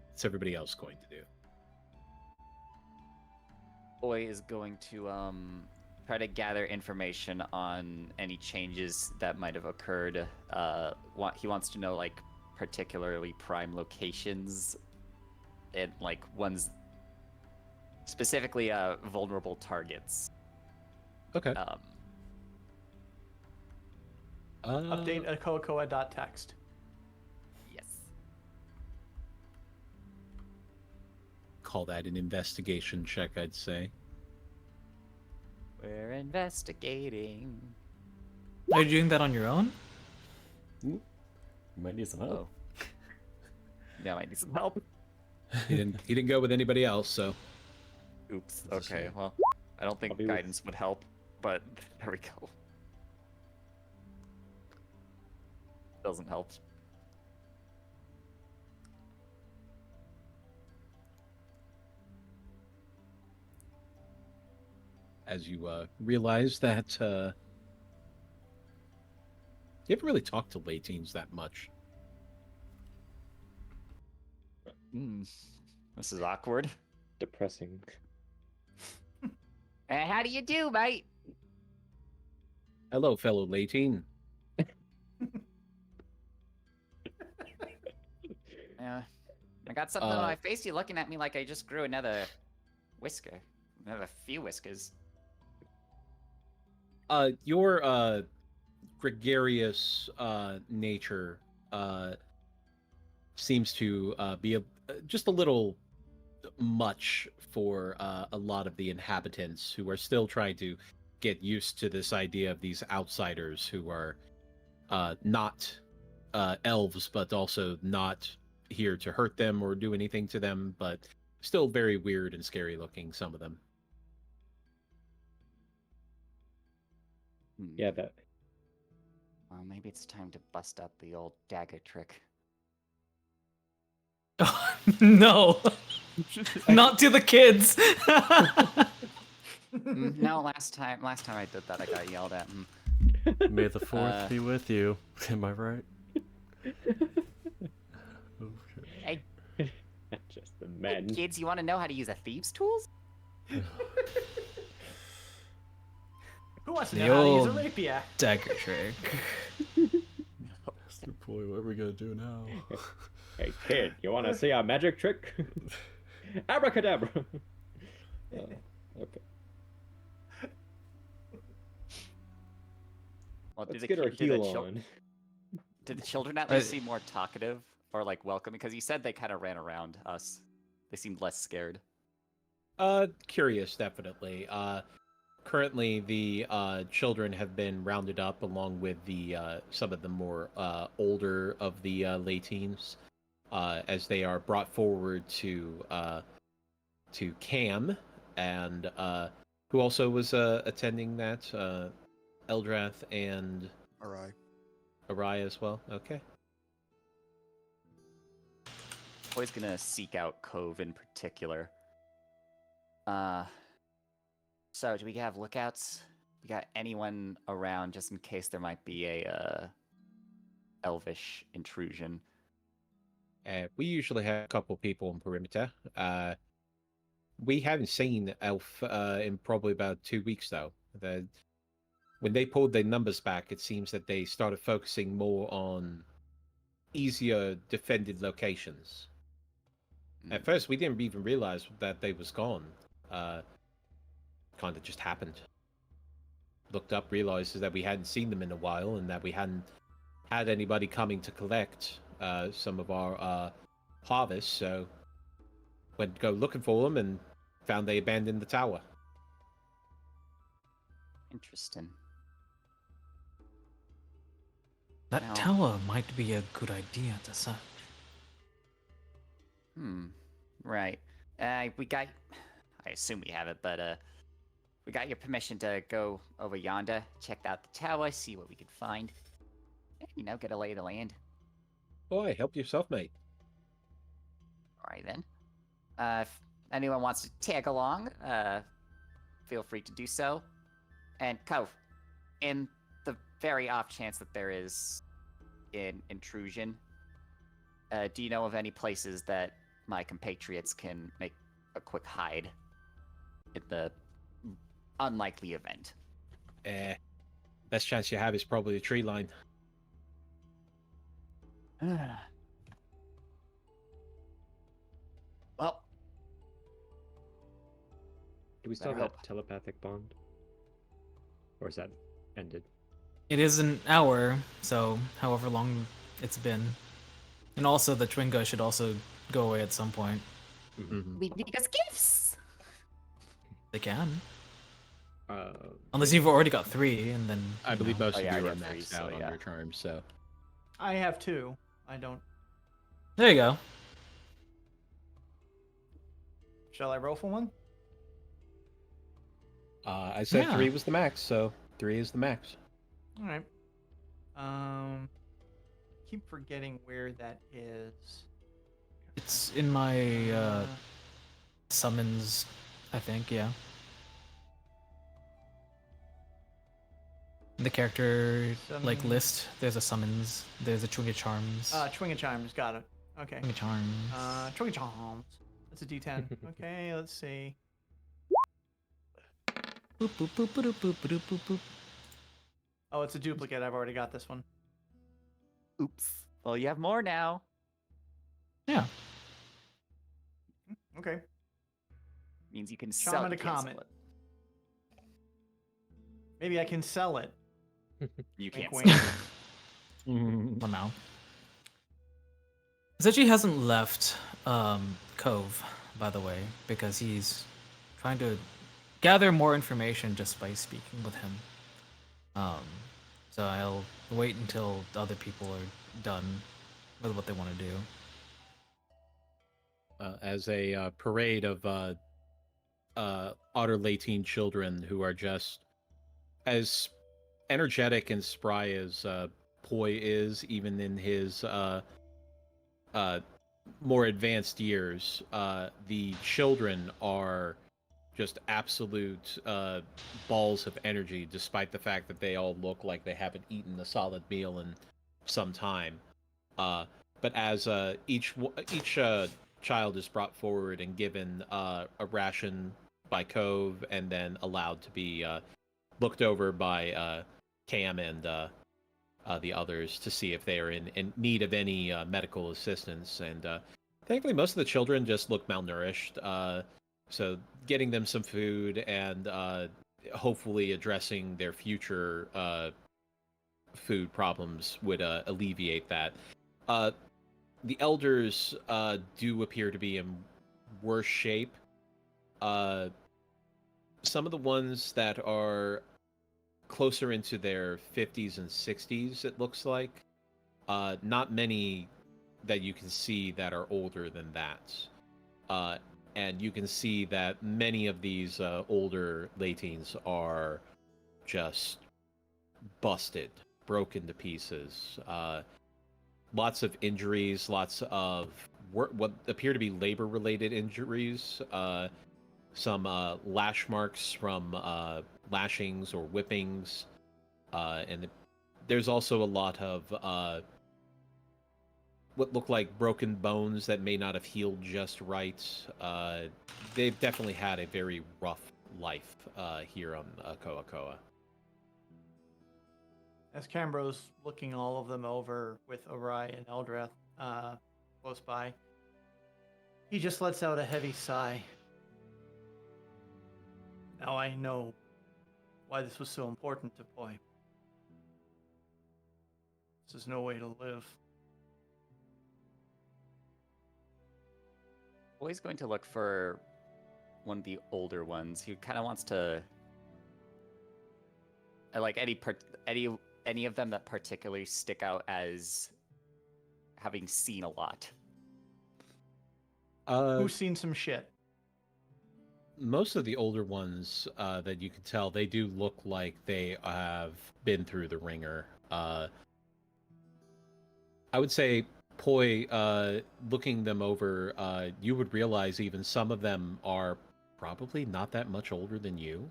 what's everybody else going to do? Boy is going to try to gather information on any changes that might have occurred. He wants to know, like, particularly prime locations and, like, ones specifically vulnerable targets. Okay. Update akoakoa.text. Yes. Call that an investigation check, I'd say. We're investigating. Are you doing that on your own? You might need some help. Yeah, I need some help. He didn't go with anybody else, so. Oops. That's a Okay, shame. well, I don't think guidance would help, but there we go. Doesn't help. As you realize that you haven't really talked to Latines that much. This is awkward. Depressing. How do you do, mate? Hello, fellow Latine. I got something on my face. You looking at me like I just grew another whisker. Another few whiskers. Your gregarious nature seems to be just a little much for a lot of the inhabitants who are still trying to get used to this idea of these outsiders who are not elves, but also not here to hurt them or do anything to them, but still very weird and scary looking, some of them. Yeah, that. Well, maybe it's time to bust up the old dagger trick. No, not to the kids. No, last time I did that, I got yelled at. May the fourth be with you. Am I right? Hey, Just the men. kids, you want to know how to use a thieves' tools? Who wants to The know how to use a old- rapier? Dagger trick. That's the boy. What are we gonna do now? Hey kid, you want to see our magic trick? Abracadabra. Okay. Well, Let's get our heel on. Did the children at least seem more talkative or like welcoming? Because you said they kind of ran around us. They seemed less scared. Curious, definitely. Currently, the children have been rounded up along with the some of the more older of the lay teens, as they are brought forward to Cam, and who also was attending that, Eldrath and Arai as well. Okay. Always gonna seek out Cove in particular. So do we have lookouts? We got anyone around just in case there might be a elvish intrusion? We usually have a couple people on perimeter. We haven't seen Elf in probably about 2 weeks, though. When they pulled their numbers back, it seems that they started focusing more on easier defended locations. At first, we didn't even realize that they was gone. Kind of just happened. Looked up, realized that we hadn't seen them in a while, and that we hadn't had anybody coming to collect some of our harvest. So went to go looking for them and found they abandoned the tower. Interesting. That Now- tower might be a good idea to search. Right. We got. I assume we have it, but we got your permission to go over yonder, check out the tower, see what we can find. You know, get a lay of the land. Boy, help yourself, mate. All right then. If anyone wants to tag along, feel free to do so. And Cove, in the very off chance that there is an intrusion, do you know of any places that my compatriots can make a quick hide in the unlikely event? Best chance you have is probably the tree line. Well, Do we still have Better that telepathic bond? Or is that ended? It is an hour, so however long it's been. And also the Twingo should also go away at some point. we need us gifts. They can. Uh, Unless you've already got 3, and then... I you believe know. most Oh, of yeah, you I are got three, maxed so out on yeah. your charms, so. I have 2. I don't. There you go. Shall I roll for one? I said Yeah. 3 was the max, so 3 is the max. All right. Keep forgetting where that is. It's in my summons, I think, yeah. In the character like Summons. list, there's a summons, there's a Twinga Charms. Twinga Chimes. Got it. Okay. Twinga Charms. Twinga Chimes. That's a D10. Okay, let's see. Boop, boop, boop, boop, boop, boop, boop, boop. Oh, it's a duplicate. I've already got this one. Oops. Well, you have more now. Yeah. Okay. Means you can Charm sell and a you can't sell comet. it. Maybe I can sell it. You Wink, can't wink. sell it. Well, now. Zechi hasn't left Cove, by the way, because he's trying to gather more information just by speaking with him. So I'll wait until the other people are done with what they want to do. As a parade of Otter Latine children who are just as energetic and spry as Poi is, even in his more advanced years, the children are just absolute balls of energy, despite the fact that they all look like they haven't eaten a solid meal in some time. But as each child is brought forward and given a ration by Cove, and then allowed to be looked over by Cam and the others to see if they are in need of any medical assistance. And thankfully, most of the children just look malnourished. So getting them some food and hopefully addressing their future food problems would alleviate that. The elders do appear to be in worse shape. Some of the ones that are closer into their 50s and 60s, it looks like. Not many that you can see that are older than that. And you can see that many of these older Latines are just busted, broken to pieces. Lots of injuries, lots of what appear to be labor-related injuries. Some lash marks from lashings or whippings, and there's also a lot of what look like broken bones that may not have healed just right. They've definitely had a very rough life here on Koa Koa. As Cambro's looking all of them over with Orai and Eldrath close by, he just lets out a heavy sigh. Now I know why this was so important to Poi. This is no way to live. Poi's going to look for one of the older ones. He kind of wants to, like any of them that particularly stick out as having seen a lot. Who's seen some shit? Most of the older ones that you can tell, they do look like they have been through the ringer. I would say, Poi, looking them over, you would realize even some of them are probably not that much older than you.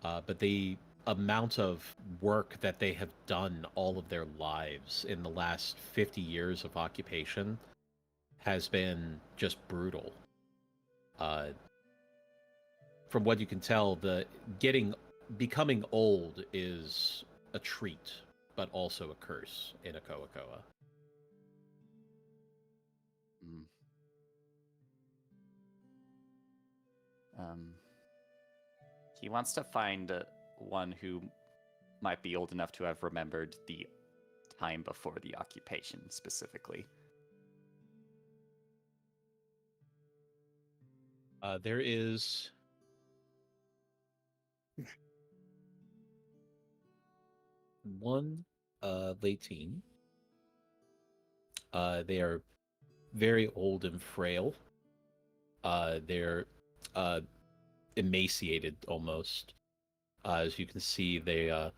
But the amount of work that they have done all of their lives in the last 50 years of occupation has been just brutal. From what you can tell, becoming old is a treat, but also a curse in a Koa Koa. He wants to find one who might be old enough to have remembered the time before the occupation specifically. There is one Latine. They are very old and frail. They're emaciated almost. As you can see, their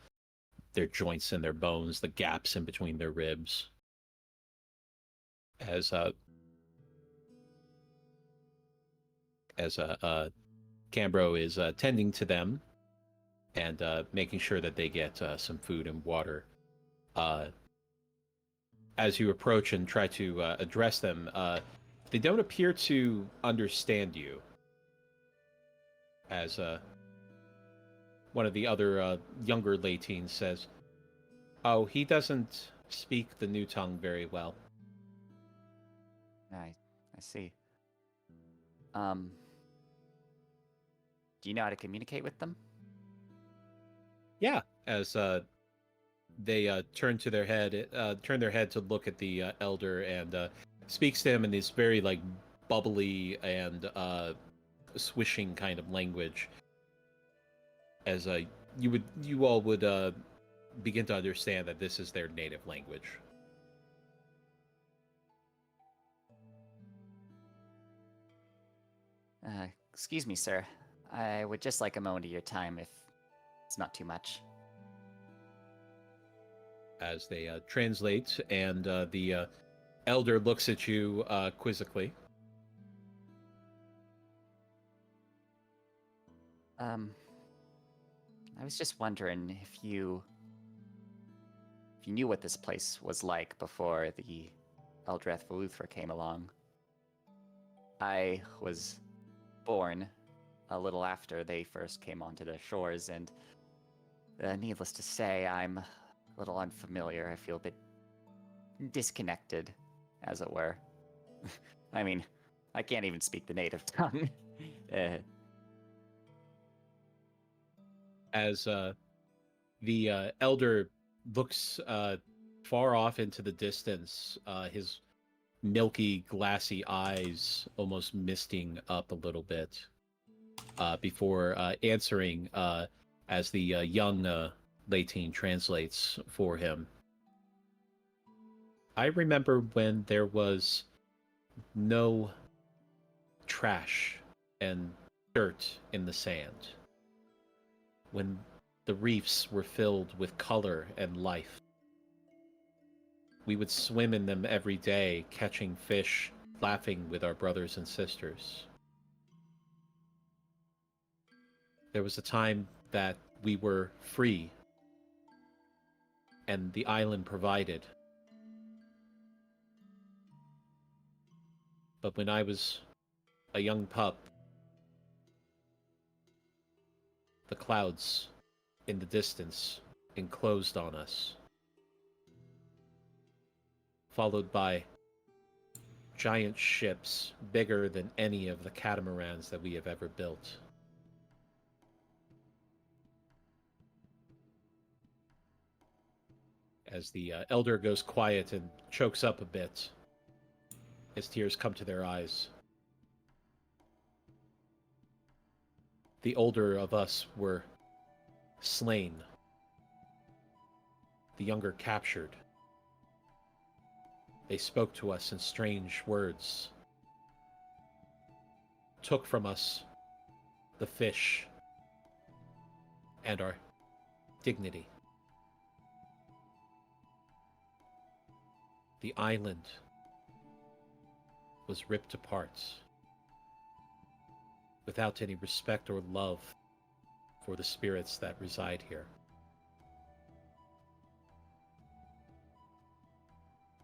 joints and their bones, the gaps in between their ribs. As Cambro is tending to them and making sure that they get some food and water. As you approach and try to address them, they don't appear to understand you. As one of the other younger Latines says, "Oh, he doesn't speak the new tongue very well." I see. Do you know how to communicate with them? Yeah, as they turn their head to look at the elder and speaks to him in this very like bubbly and swishing kind of language. As you all would begin to understand that this is their native language. Excuse me, sir. I would just like a moment of your time if it's not too much. As they translate, and the elder looks at you quizzically. I was just wondering if you knew what this place was like before the Eldrath Veluthra came along. I was born a little after they first came onto the shores, and needless to say, I'm a little unfamiliar. I feel a bit disconnected, as it were. I mean, I can't even speak the native tongue. As the elder looks far off into the distance, his milky, glassy eyes almost misting up a little bit before answering as the young Latine translates for him. I remember when there was no trash and dirt in the sand, when the reefs were filled with color and life. We would swim in them every day, catching fish, laughing with our brothers and sisters. There was a time that we were free, and the island provided. But when I was a young pup, the clouds in the distance enclosed on us, followed by giant ships bigger than any of the catamarans that we have ever built. As the elder goes quiet and chokes up a bit, as tears come to their eyes. The older of us were slain, the younger captured. They spoke to us in strange words, took from us the fish and our dignity. The island was ripped apart without any respect or love for the spirits that reside here.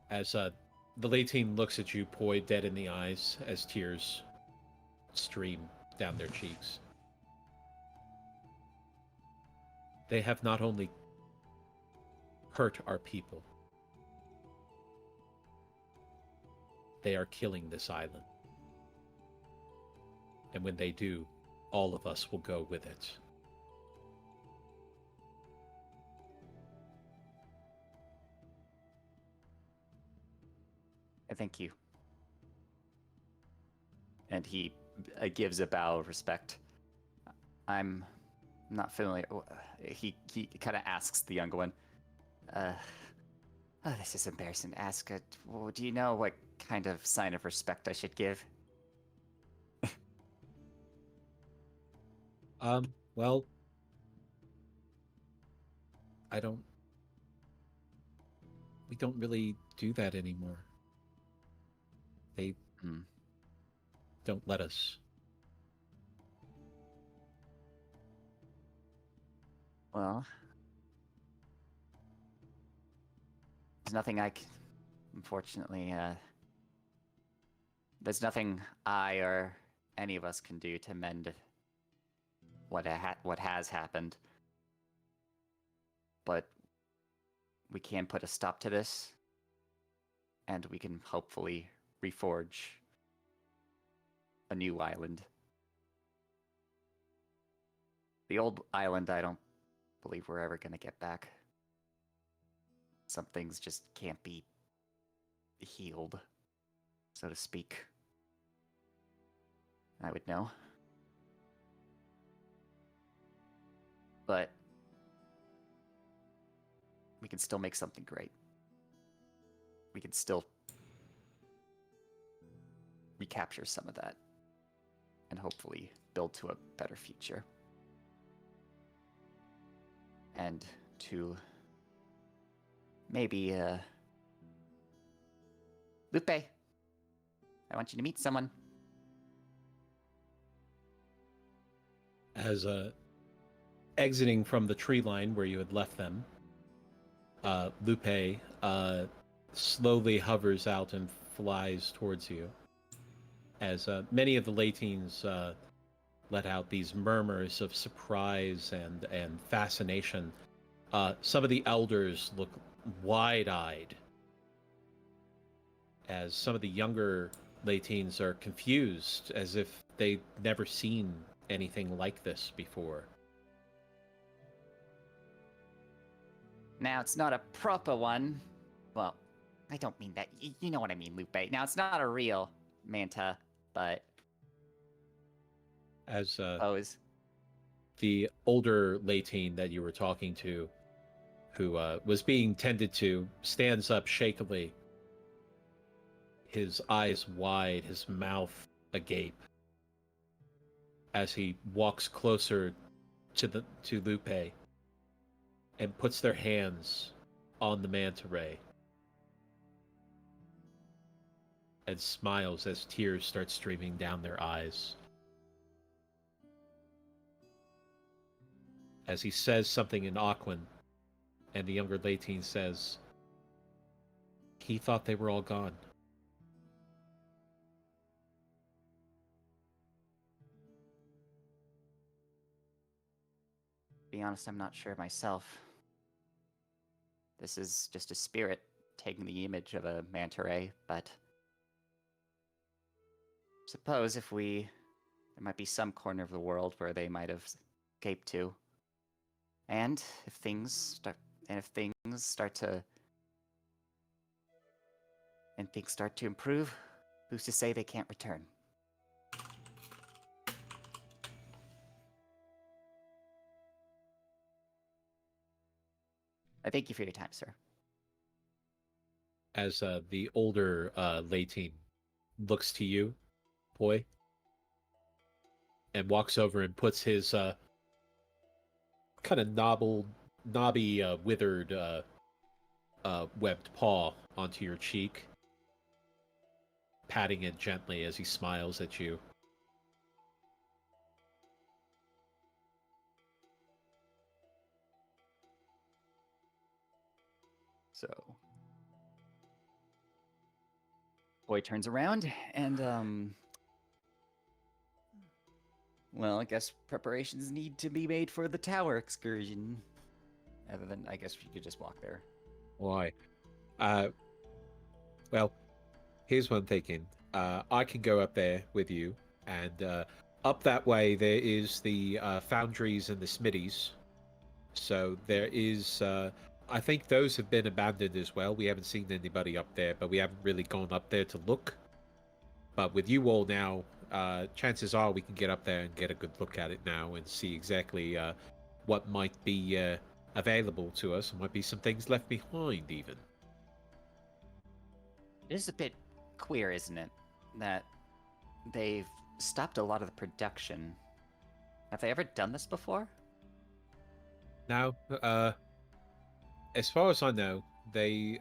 As the Latine looks at you, Poi, dead in the eyes, as tears stream down their cheeks. They have not only hurt our people, they are killing this island. And when they do, all of us will go with it. Thank you. And he gives a bow of respect. I'm not familiar. He kind of asks the younger one, oh, this is embarrassing to ask. Well, do you know what kind of sign of respect I should give? Well, we don't really do that anymore. They don't let us. Well, there's nothing unfortunately, there's nothing I or any of us can do to mend what has happened. But we can put a stop to this, and we can hopefully reforge a new island. The old island, I don't believe we're ever going to get back. Some things just can't be healed, so to speak. I would know. but we can still make something great. We can still recapture some of that and hopefully build to a better future. And to maybe, Lupe, I want you to meet someone. As exiting from the tree line where you had left them, Lupe slowly hovers out and flies towards you. As many of the Latines let out these murmurs of surprise and fascination, some of the elders look wide-eyed as some of the younger Latines are confused, as if they've never seen anything like this before. Now, it's not a proper one. Well, I don't mean that. You know what I mean, Lupe. Now, it's not a real manta, but... As Pose. the older Latine that you were talking to, who was being tended to, stands up shakily, his eyes wide, his mouth agape, as he walks closer to Lupe and puts their hands on the manta ray and smiles as tears start streaming down their eyes. As he says something in Aquan, and the younger Latine says, he thought they were all gone. To be honest, I'm not sure myself. This is just a spirit taking the image of a manta ray, but suppose there might be some corner of the world where they might have escaped to. And if things start to improve, who's to say they can't return? I thank you for your time, sir. As the older Latine looks to you, boy, and walks over and puts his kind of knobby, withered, webbed paw onto your cheek, patting it gently as he smiles at you. So, boy turns around and, well, I guess preparations need to be made for the tower excursion. Other than, I guess you could just walk there. Why? Well, here's what I'm thinking. I can go up there with you, and up that way there is the foundries and the smithies. So there is... I think those have been abandoned as well. We haven't seen anybody up there, but we haven't really gone up there to look. But with you all now, chances are we can get up there and get a good look at it now and see exactly what might be available to us. There might be some things left behind, even. It is a bit queer, isn't it? That they've stopped a lot of the production. Have they ever done this before? Now, as far as I know, they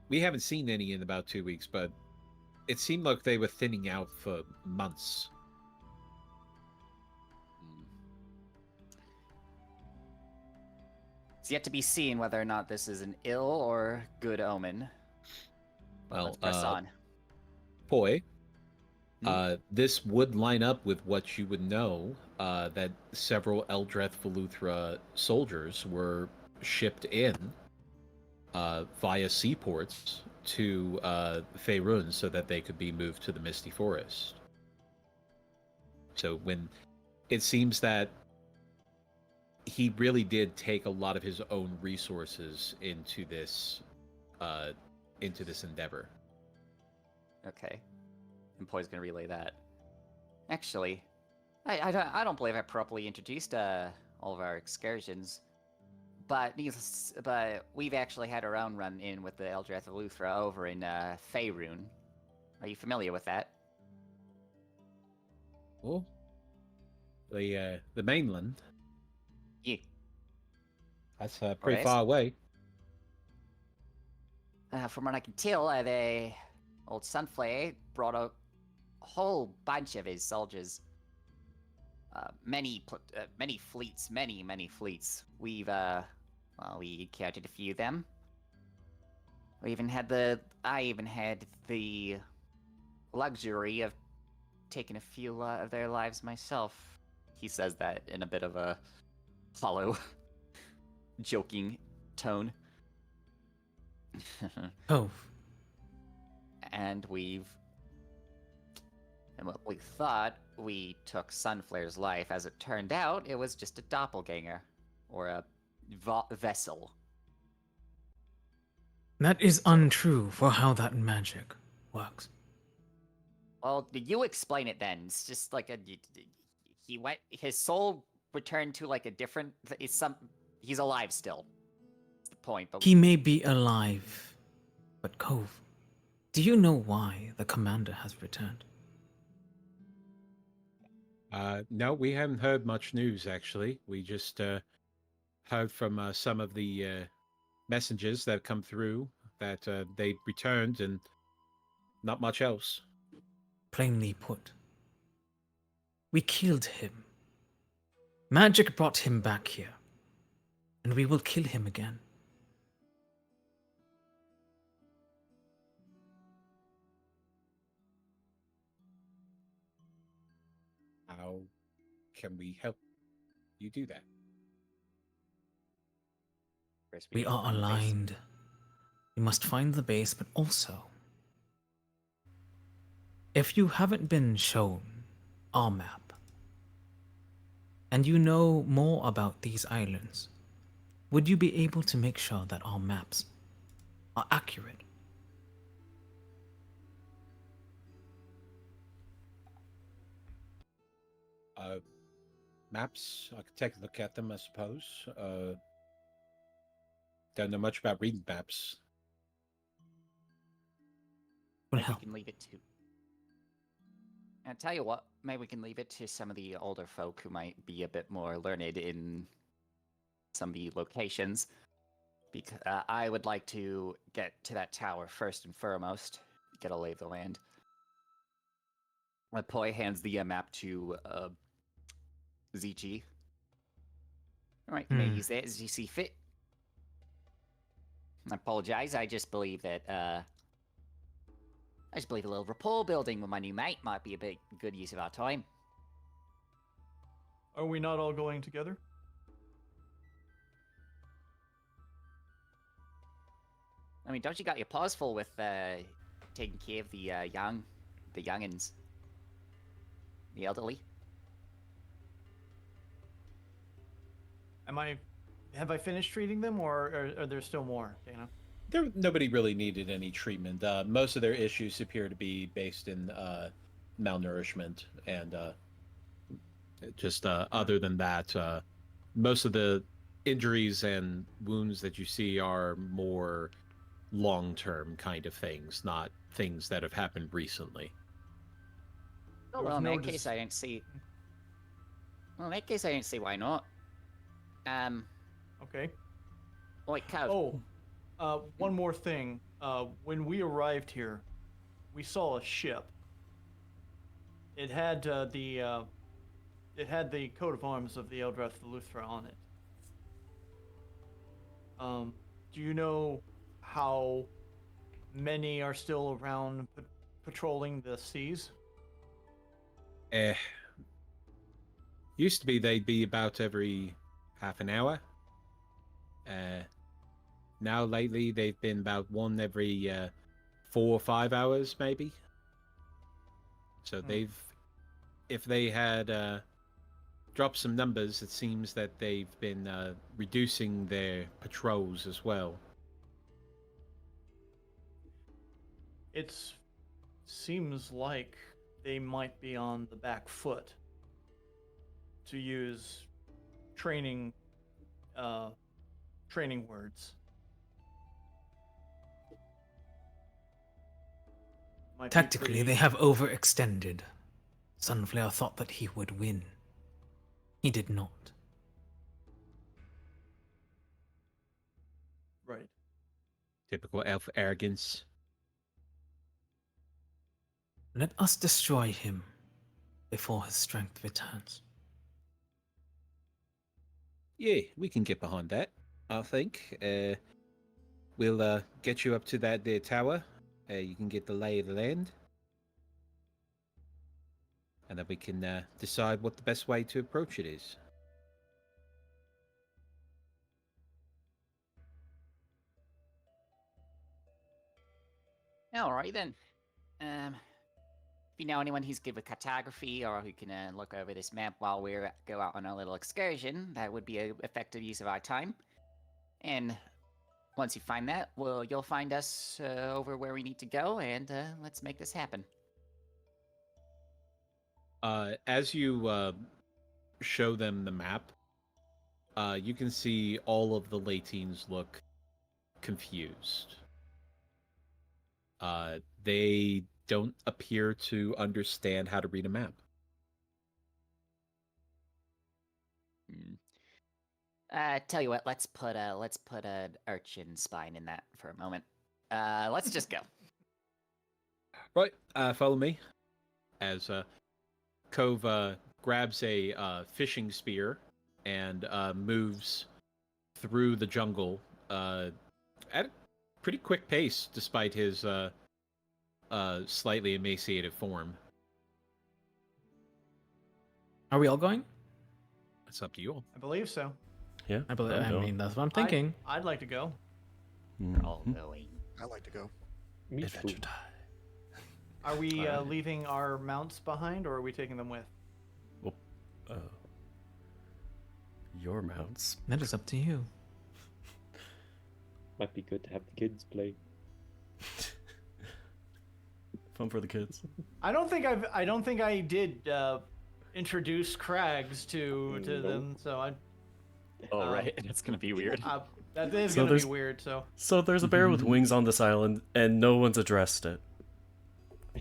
we haven't seen any in about 2 weeks, but it seemed like they were thinning out for months. It's yet to be seen whether or not this is an ill or good omen. Well, let's press on. Poi, this would line up with what you would know, that several Eldrath Veluthra soldiers were shipped in via seaports to Faerun so that they could be moved to the Misty Forest. So when it seems that he really did take a lot of his own resources into this endeavor. Okay. And Poi's gonna relay that. Actually, I don't believe I properly introduced all of our excursions. But we've actually had our own run in with the Eldrath of Luthra over in Faerun. Are you familiar with that? Oh, the mainland. Yeah. That's pretty Yes. far away. From what I can tell, the old Sunflare brought a whole bunch of his soldiers. Many fleets, many fleets. We counted a few of them. I even had the luxury of taking a few of their lives myself. He says that in a bit of a hollow, joking tone. Oh, And what we thought we took Sunflare's life. As it turned out, it was just a doppelganger, or a vessel. that is untrue for how that magic works. Well, you explain it then. It's just like his soul returned to like a different. He's alive still. That's the point. But He may be alive, but Cove, do you know why the commander has returned? No, we haven't heard much news, actually. We just heard from some of the messengers that have come through that they returned and not much else. Plainly put, we killed him. Magic brought him back here, and we will kill him again. How can we help you do that? first We need to are find the base. aligned. We must find the base, but also, if you haven't been shown our map, and you know more about these islands, would you be able to make sure that our maps are accurate? Maps, I could take a look at them, I suppose. Don't know much about reading maps. Will Maybe we help. can leave it to. And tell you what, maybe we can leave it to some of the older folk who might be a bit more learned in some of the locations. Because I would like to get to that tower first and foremost, get a lay of the land. Poi hands the map to ZG. All right, you may use that as you see fit. I apologize. I just believe that a little rapport building with my new mate might be a bit good use of our time. Are we not all going together? I mean, don't you got your paws full with taking care of the youngins, the elderly? Have I finished treating them, or are there still more, Dana? Nobody really needed any treatment. Most of their issues appear to be based in malnourishment, and just other than that, most of the injuries and wounds that you see are more long-term kind of things, not things that have happened recently. Oh, well, in that case, I didn't see. Well, in that case, I didn't see why not. Okay. Wait, Cow. One more thing. When we arrived here, we saw a ship. It had the coat of arms of the Eldrath of Luthra on it. Do you know how many are still around patrolling the seas? Used to be they'd be about every half an hour. Now lately they've been about one every 4 or 5 hours, maybe. So if they had dropped some numbers, it seems that they've been reducing their patrols as well. It seems like they might be on the back foot. to use training words. Might be Tactically, pretty- they have overextended. Sunflare thought that he would win. He did not. Right. Typical elf arrogance. Let us destroy him before his strength returns. Yeah, we can get behind that, I think. We'll get you up to that there tower. You can get the lay of the land. And then we can decide what the best way to approach it is. Alright then. If you know anyone who's good with cartography or who can look over this map while we go out on a little excursion, that would be an effective use of our time. And once you find that, you'll find us over where we need to go, and let's make this happen. As you show them the map, you can see all of the Latines look confused. They don't appear to understand how to read a map. Tell you what, let's put an urchin spine in that for a moment. Let's just go. Right, follow me. As Cove grabs a fishing spear and moves through the jungle at a pretty quick pace, despite his slightly emaciated form. Are we all going? It's up to you all. I believe so. Yeah, I believe. I'm I going. mean, that's what I'm thinking. I'd like to go. All Mhm. going. I like to go. Me Adventure too. time. Are we Alright. leaving our mounts behind, or are we taking them with? Your mounts. That is up to you. Might be good to have the kids play. Fun for the kids. I don't think I did introduce Crags to Nope. them, so I. Oh, right. That's gonna be weird. That is So gonna be there's- weird. So So there's a bear with wings on this island, and no one's addressed it. Do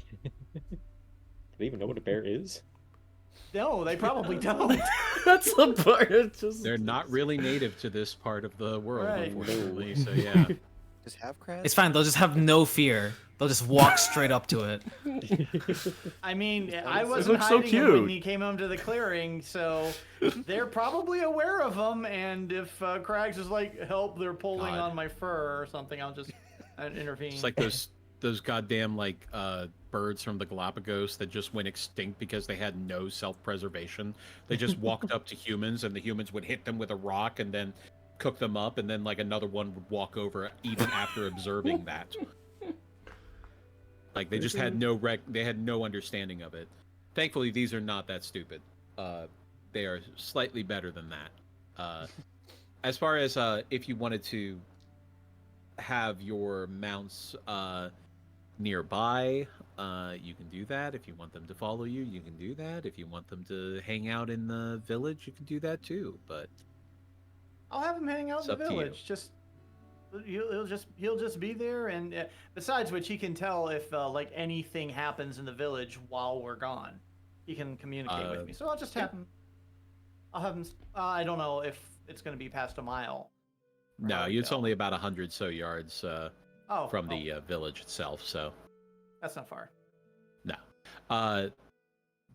they even know what a bear is? no, they probably don't. That's the part. It's just They're not really native to this part of the world, Right. unfortunately. So yeah. Just have crabs. It's fine. They'll just have no fear. They'll just walk straight up to it. I mean, I It wasn't looks so hiding him when cute. he came onto the clearing, so they're probably aware of him. And if Crags is like, "Help! They're pulling God. on my fur" or something, I'll just intervene. It's like those goddamn like birds from the Galapagos that just went extinct because they had no self-preservation. They just walked up to humans, and the humans would hit them with a rock and then cook them up, and then like another one would walk over even after observing that. Like they just had they had no understanding of it. Thankfully, these are not that stupid. They are slightly better than that. As far as if you wanted to have your mounts nearby, you can do that. If you want them to follow you, you can do that. If you want them to hang out in the village, you can do that too. But I'll have him hang out It's in the up to you. village. Just he'll just be there, and besides which, he can tell if like anything happens in the village while we're gone. He can communicate with me, so I'll just have him. I'll have him. I don't know if it's going to be past a mile. or how no, we it's go. only about 100 so yards from the village itself. So That's not far. no,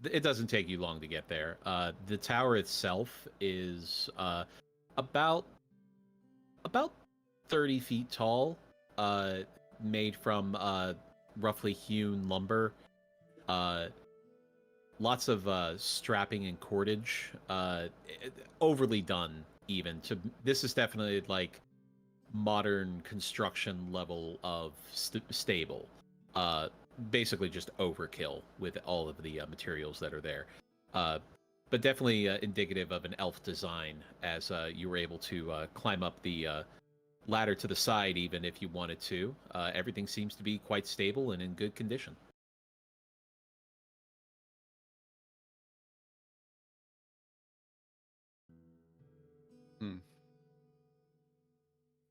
it doesn't take you long to get there. The tower itself is about 30 feet tall, made from roughly hewn lumber. Lots of strapping and cordage, overly done even. This is definitely like modern construction level of stable. Basically just overkill with all of the materials that are there. But definitely indicative of an elf design, as you were able to climb up the ladder to the side even if you wanted to. Everything seems to be quite stable and in good condition.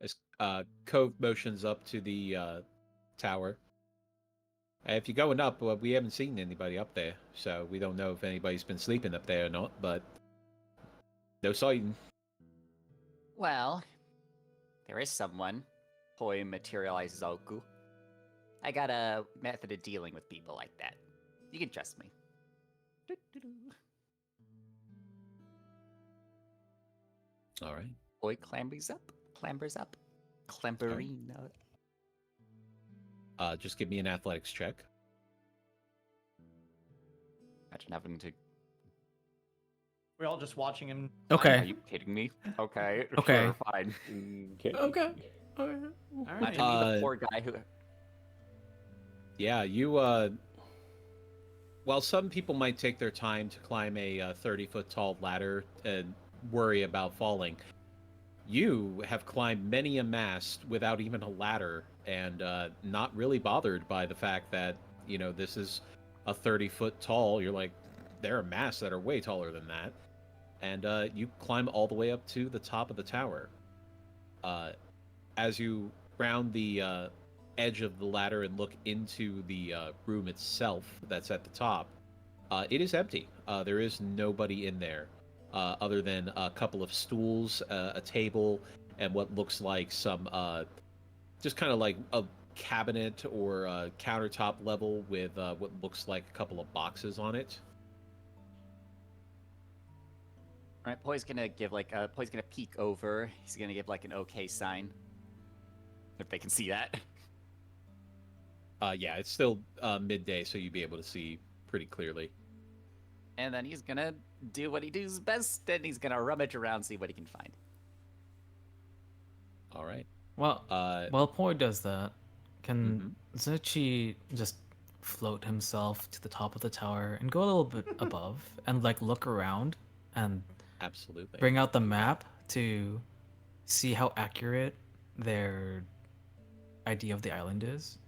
As Cove motions up to the tower. If you're going up, well, we haven't seen anybody up there, so we don't know if anybody's been sleeping up there or not, but no sighting. Well, there is someone. Poi materializes Oku. I got a method of dealing with people like that. You can trust me. All right. Poi clambers up. Clamberine. Just give me an athletics check. Imagine having to. We're all just watching him. Okay. Are you kidding me? Okay. Okay. Sure, fine. Okay. Okay. All right. Imagine being the poor guy who. Yeah, you, while some people might take their time to climb a 30-foot tall ladder and worry about falling, you have climbed many a mast without even a ladder and not really bothered by the fact that, you know, this is a 30-foot tall. You're like, there are masts that are way taller than that. And you climb all the way up to the top of the tower. As you round the edge of the ladder and look into the room itself that's at the top, it is empty. There is nobody in there other than a couple of stools, a table, and what looks like some just kind of like a cabinet or a countertop level with what looks like a couple of boxes on it. All right, Poi's gonna give Poi's gonna peek over. He's gonna give like an okay sign. If they can see that. Yeah, it's still midday, so you'd be able to see pretty clearly. And then he's gonna do what he does best, and he's gonna rummage around, see what he can find. All right. Well, while Poi does that, can Zuchi just float himself to the top of the tower and go a little bit above and like look around and absolutely bring out the map to see how accurate their idea of the island is?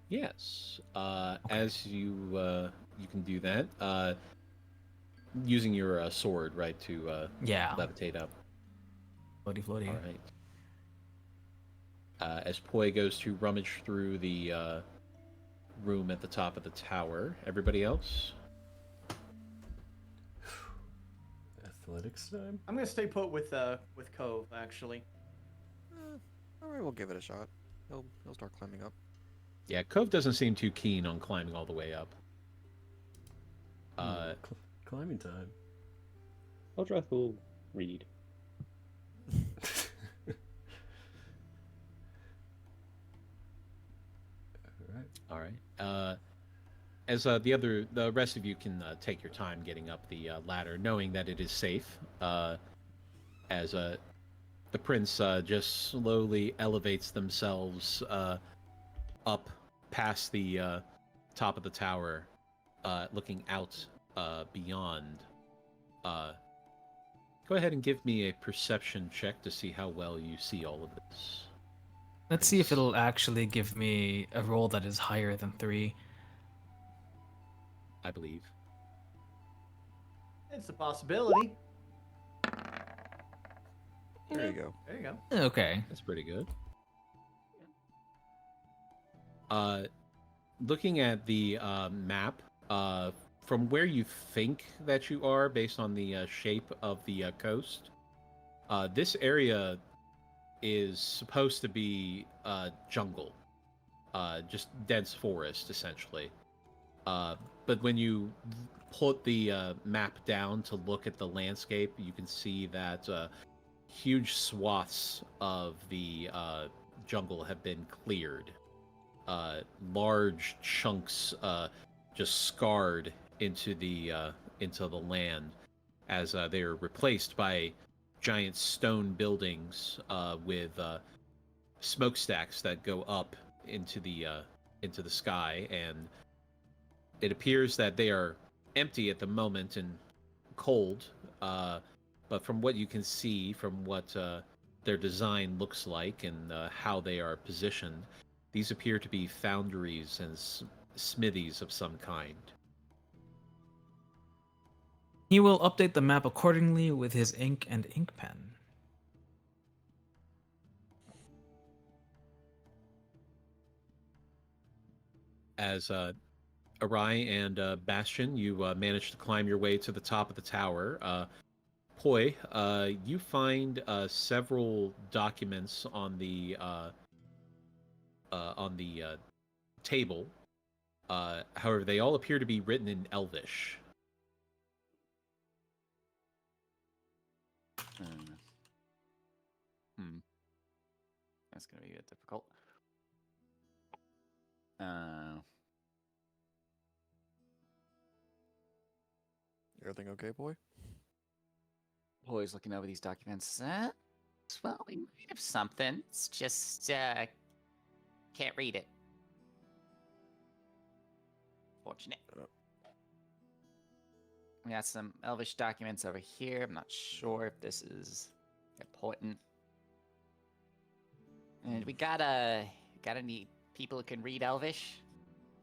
Yes. As you you can do that using your sword, right, to levitate up. Floaty, floaty. All right. As Poi goes to rummage through the room at the top of the tower, everybody else? Athletics time? I'm gonna stay put with Cove actually. All right, we'll give it a shot. He'll start climbing up. Yeah, Cove doesn't seem too keen on climbing all the way up. Climbing time. Eldrath will read. All right. As the rest of you can take your time getting up the ladder, knowing that it is safe. As the prince just slowly elevates themselves up past the top of the tower, looking out beyond. Go ahead and give me a perception check to see how well you see all of this. Let's see if it'll actually give me a roll that is higher than 3. I believe. It's a possibility. There you go. There you go. Okay. That's pretty good. Looking at the map, from where you think that you are, based on the shape of the coast, this area is supposed to be jungle, just dense forest, essentially. But when you put the map down to look at the landscape, you can see that huge swaths of the jungle have been cleared. Large chunks just scarred into the land as they are replaced by giant stone buildings with smokestacks that go up into the sky, and it appears that they are empty at the moment and cold, but from what you can see, from what their design looks like and how they are positioned, these appear to be foundries and smithies of some kind. He will update the map accordingly with his ink and ink pen. As Arai and Bastion, you manage to climb your way to the top of the tower. Poi, you find several documents on the table. However, they all appear to be written in Elvish. That's gonna be a bit difficult. Everything okay, boy? Always looking over these documents. Well, we might have something. It's just can't read it. Fortunate. We got some Elvish documents over here. I'm not sure if this is important. And we got any people who can read Elvish,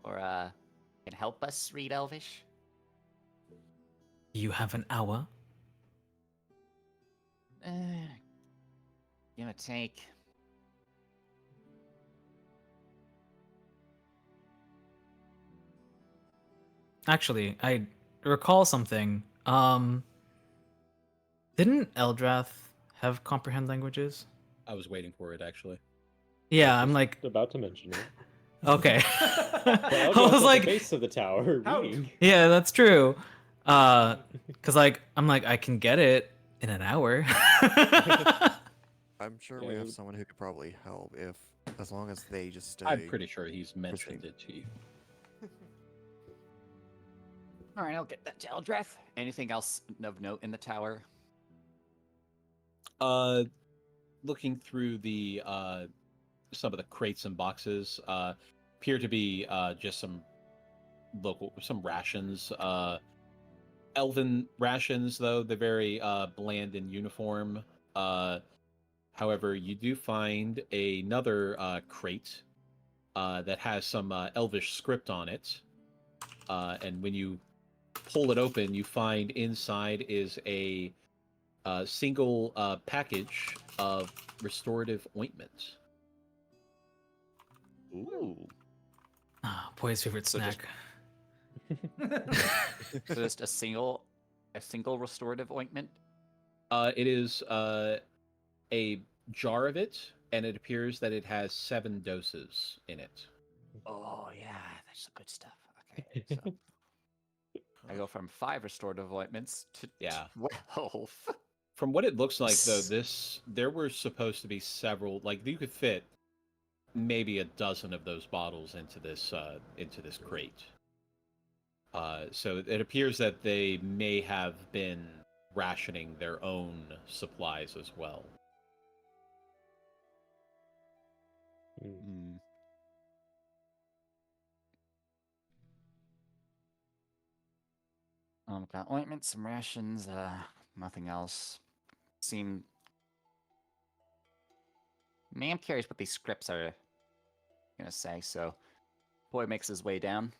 or can help us read Elvish? You have an hour. Give or take. Actually, I recall something. Didn't Eldrath have comprehend languages? I was waiting for it, actually. Yeah, I'm like, about to mention it. okay. I was the like, base of the tower reading. yeah, that's true. Cause like I'm like I can get it in an hour. I'm sure we have someone who could probably help as long as they just stay. I'm pretty sure he's mentioned it to you. All right, I'll get that to Eldrath. Anything else of note in the tower? Looking through the some of the crates and boxes, appear to be just some rations. Elven rations, though they're very bland and uniform. However, you do find another crate that has some Elvish script on it, and when you pull it open, you find inside is a single package of restorative ointment. Ooh. Boy's favorite snack. So just a single restorative ointment? It is a jar of it, and it appears that it has 7 doses in it. Oh yeah, that's the good stuff. Okay, so I go from 5 restorative ointments to 12. From what it looks like, though, there were supposed to be several. Like, you could fit maybe a dozen of those bottles into this crate. So it appears that they may have been rationing their own supplies as well. Got ointments, some rations, nothing else. I'm curious what these scripts are gonna say, so Boy makes his way down.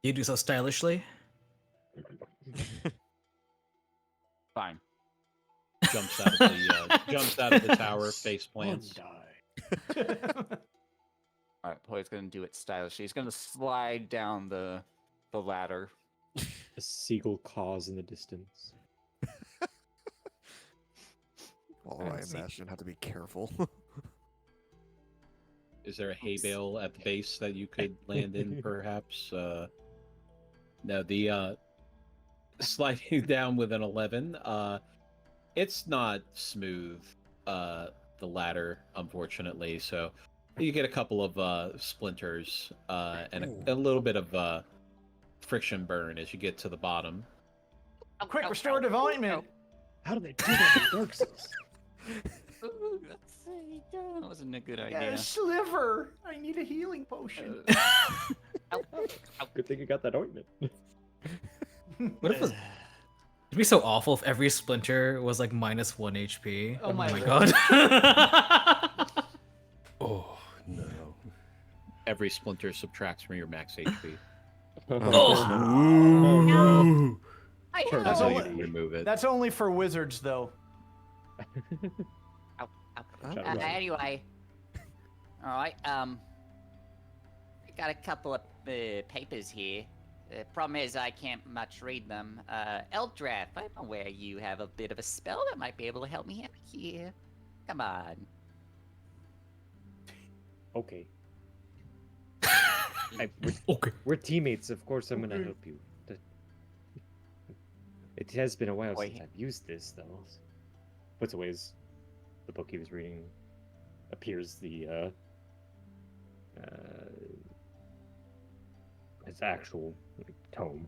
You do so stylishly. Fine. Jumps out of the tower, face plants. Alright, Boy's gonna do it stylishly. He's gonna slide down the ladder. A seagull caws in the distance. All right, Bastion, have to be careful. Is there a hay bale at the base that you could land in, perhaps? No, the sliding down with an 11. It's not smooth, the ladder, unfortunately. So you get a couple of splinters and a little bit of friction burn as you get to the bottom. Quick, restorative ointment! How do they do that in Dark Souls? That wasn't a good Yeah, idea. a sliver! I need a healing potion. Good thing you got that ointment. What if it'd be so awful if every splinter was like minus 1 HP? Oh my god. Oh no. Every splinter subtracts from your max HP. Oh, Ooh. I Turn That's until all you it- can remove it. That's only for wizards, though. Ow, ow. Shut it down. Anyway. Alright, I got a couple of papers here. The problem is I can't much read them. Eldrath, I'm aware you have a bit of a spell that might be able to help me out here. Come on. Okay. Okay. We're teammates. Of course, I'm gonna help you. It has been a while Boy. since I've used this, though. Puts away the book he was reading. Appears the his actual tome.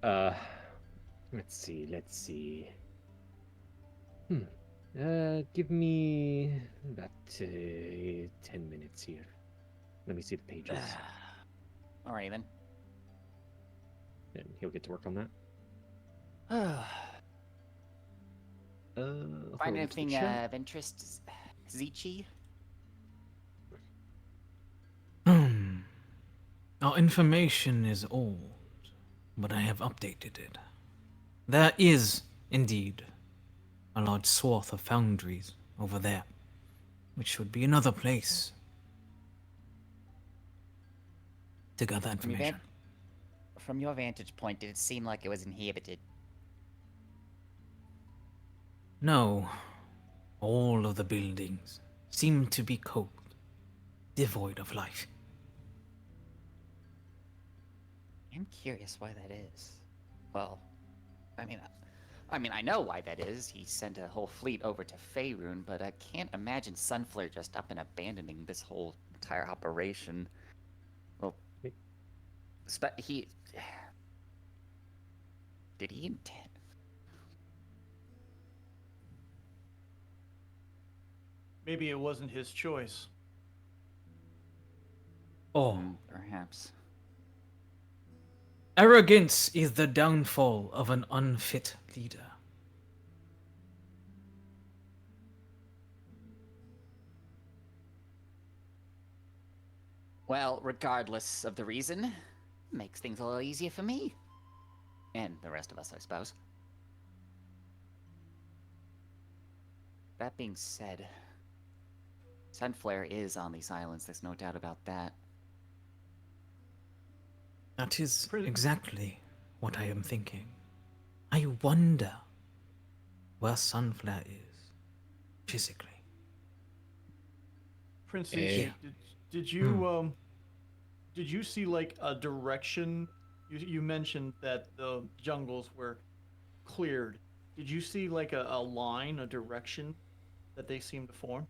Let's see. Give me about 10 minutes here. Let me see the pages, Alright then. and he'll get to work on that. Find hold on, anything chat. of interest, Zichi? Our information is old, but I have updated it. There is, indeed, a large swath of foundries over there, which would be another place to gather information. From your vantage point, did it seem like it was inhabited? No, all of the buildings seem to be cold, devoid of life. I'm curious why that is. Well, I mean, I know why that is. He sent a whole fleet over to Faerun, but I can't imagine Sunflare just up and abandoning this whole entire operation. Well, he did he intend? Maybe it wasn't his choice. Oh, Perhaps. arrogance is the downfall of an unfit leader. Well, regardless of the reason, makes things a little easier for me. And the rest of us, I suppose. That being said, Sunflare is on these islands, there's no doubt about that. That is Pretty- exactly what I am thinking. I wonder where Sunflare is, physically. Prince Eh. Ichi, did you see like a direction? You mentioned that the jungles were cleared. Did you see like a line, a direction that they seem to form?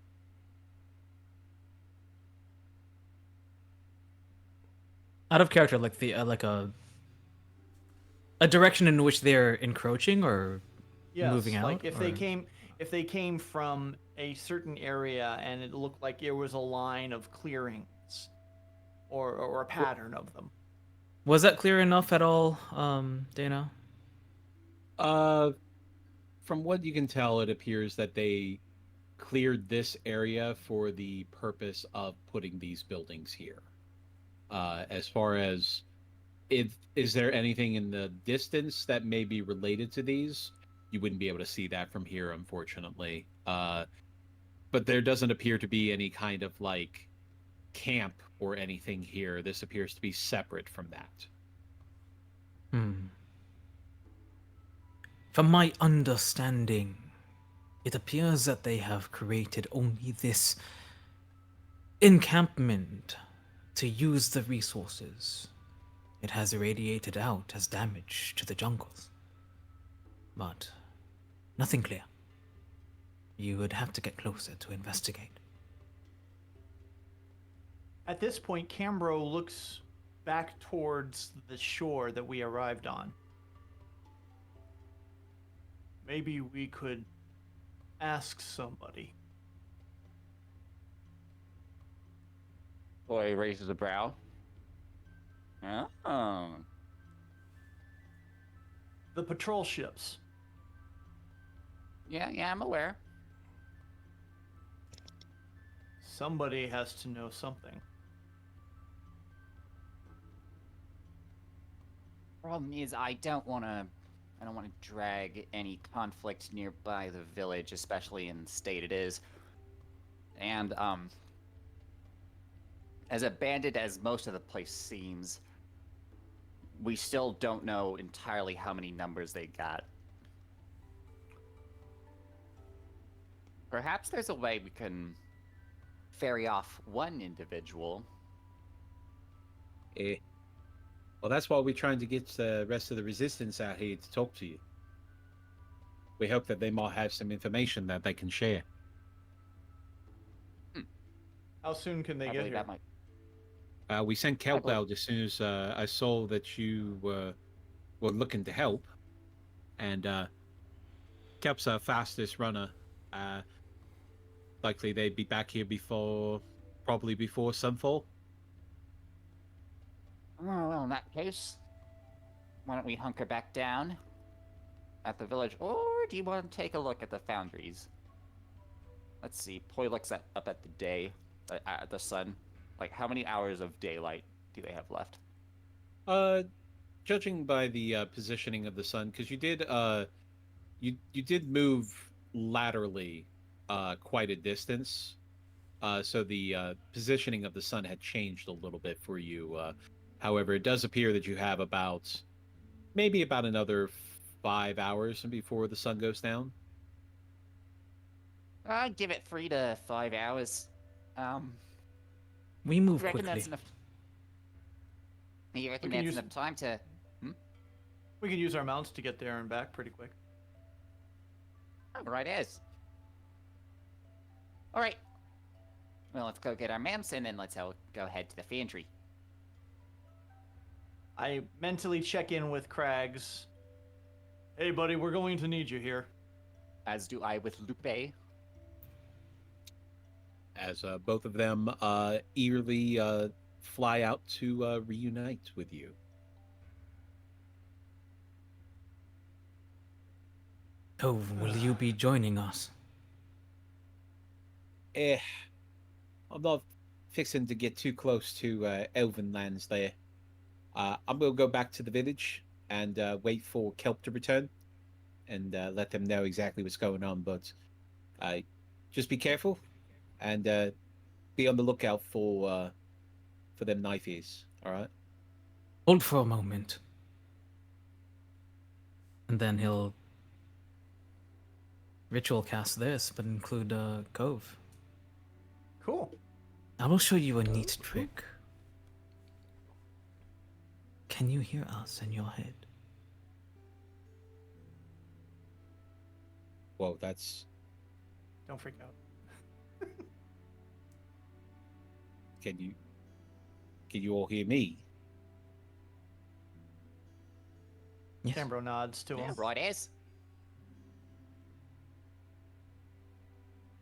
Out of character, like the like a direction in which they're encroaching or Yes, moving out. like if or- they came from a certain area and it looked like there was a line of clearings, or a pattern of them. Was that clear enough at all, Dana? From what you can tell, it appears that they cleared this area for the purpose of putting these buildings here. As far as is there anything in the distance that may be related to these? You wouldn't be able to see that from here, unfortunately. But there doesn't appear to be any kind of like camp or anything here. This appears to be separate from that. From my understanding, it appears that they have created only this encampment to use the resources. It has irradiated out as damage to the jungles. But nothing clear. You would have to get closer to investigate. At this point, Cambro looks back towards the shore that we arrived on. Maybe we could ask somebody. Boy raises a brow. Oh. The patrol ships. Yeah, I'm aware. Somebody has to know something. Problem is, I don't want to drag any conflict nearby the village, especially in the state it is. And as abandoned as most of the place seems, we still don't know entirely how many numbers they got. Perhaps there's a way we can ferry off one individual. Well, that's why we're trying to get the rest of the resistance out here to talk to you. We hope that they might have some information that they can share. How soon can they I get believe here? that might. We sent Kelp out as soon as I saw that you were looking to help. And Kelp's our fastest runner. Likely they'd be back here probably before sunfall. Oh, well, in that case, why don't we hunker back down at the village, or do you want to take a look at the foundries? Let's see. Poi looks up at the day, at the sun. Like, how many hours of daylight do they have left? Judging by the positioning of the sun, because you did move laterally quite a distance, so the positioning of the sun had changed a little bit for you. However, it does appear that you have maybe about another 5 hours before the sun goes down. I'd give it 3 to 5 hours. We move You reckon quickly. that's enough? You reckon We can that's use- enough time to? We can use our mounts to get there and back pretty quick. Oh, right as. All right. Well, let's go get our mounts and then let's go head to the foundry. I mentally check in with Krags. Hey, buddy, we're going to need you here. As do I with Lupe. As both of them eagerly fly out to reunite with you. Oh, will you be joining us? I'm not fixing to get too close to Elven lands there. I'm going to go back to the village and wait for Kelp to return and let them know exactly what's going on. But just be careful and be on the lookout for them knifeys. All right. Hold for a moment. And then he'll ritual cast this, but include Cove. Cool. I will show you a neat trick. Can you hear us in your head? Whoa, that's... Don't freak out. Can you all hear me? Yes. Cambro nods to Yeah, him. right as.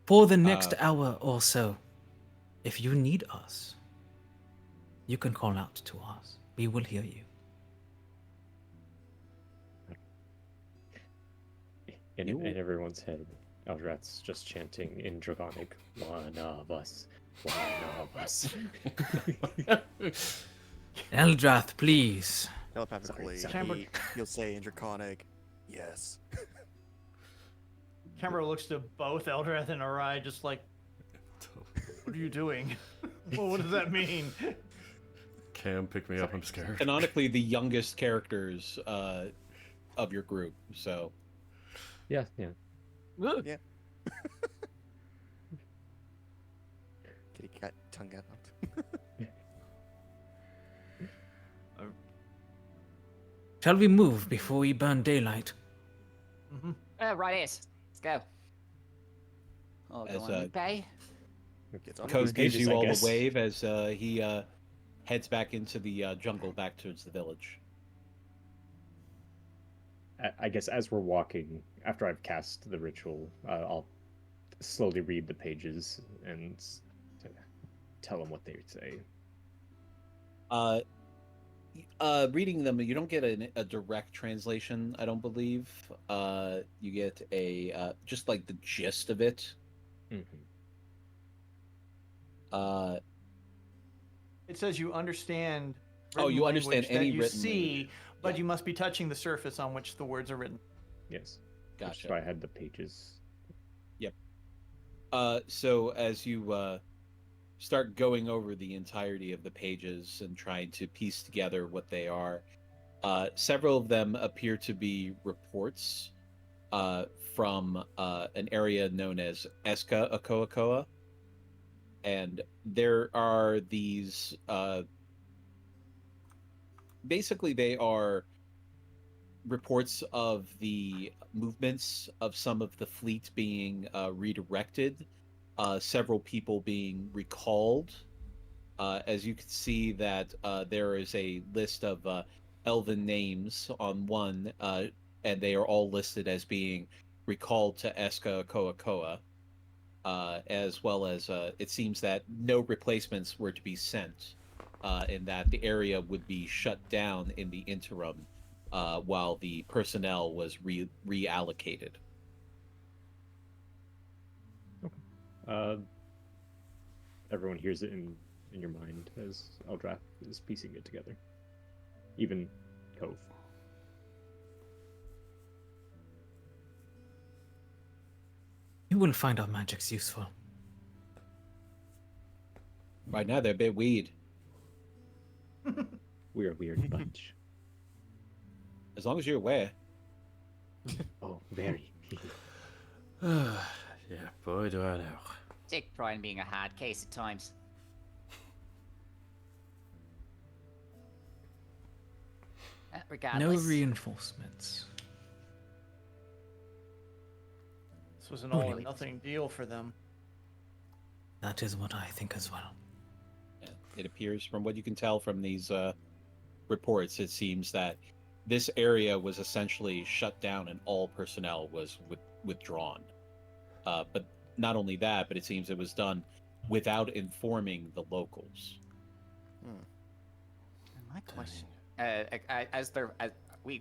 For the next hour or so, if you need us, you can call out to us. We will hear you. In everyone's head, Eldrath's just chanting in Draconic, "One of us, one of us." Eldrath, please. Telepathically, Sorry. he'll say in Draconic, yes. Cambro looks to both Eldrath and Arai, just like, what are you doing? Well, what does that mean? Cam, pick me up. I'm scared. Canonically, the youngest characters of your group. So Yeah. Yeah. Kitty cat tongue out. Shall we move before we burn daylight? Right as. Let's go. Oh, As, go on, Lupe. Gets on Code these gives pages, you I all guess. a wave as he heads back into the jungle, back towards the village. I guess as we're walking, after I've cast the ritual, I'll slowly read the pages and tell them what they say. Reading them, you don't get a direct translation, I don't believe. You get a just like the gist of it. Mm-hmm. It says you understand. Oh, you written understand language any that you written see, But you must be touching the surface on which the words are written. Yes. That's Gotcha. why I had the pages. Yep. So as you start going over the entirety of the pages and trying to piece together what they are, several of them appear to be reports from an area known as Eska Okoakoa. And there are these, basically they are reports of the movements of some of the fleet being redirected, several people being recalled. As you can see that there is a list of elven names on one, and they are all listed as being recalled to Eska Koakoa, as well as it seems that no replacements were to be sent, and that the area would be shut down in the interim while the personnel was reallocated. Everyone hears it in your mind as Eldrath is piecing it together. Even Cove. You will find our magics useful. Right now, they're a bit weird. We're a weird bunch. As long as you're aware. Oh, very. Yeah, boy, do I know. Take pride in being a hard case at times. No Regardless. reinforcements. This was an all or Really? nothing deal for them. That is what I think as well. It appears, from what you can tell from these reports, it seems that this area was essentially shut down and all personnel was withdrawn. But not only that, but it seems it was done without informing the locals. My question,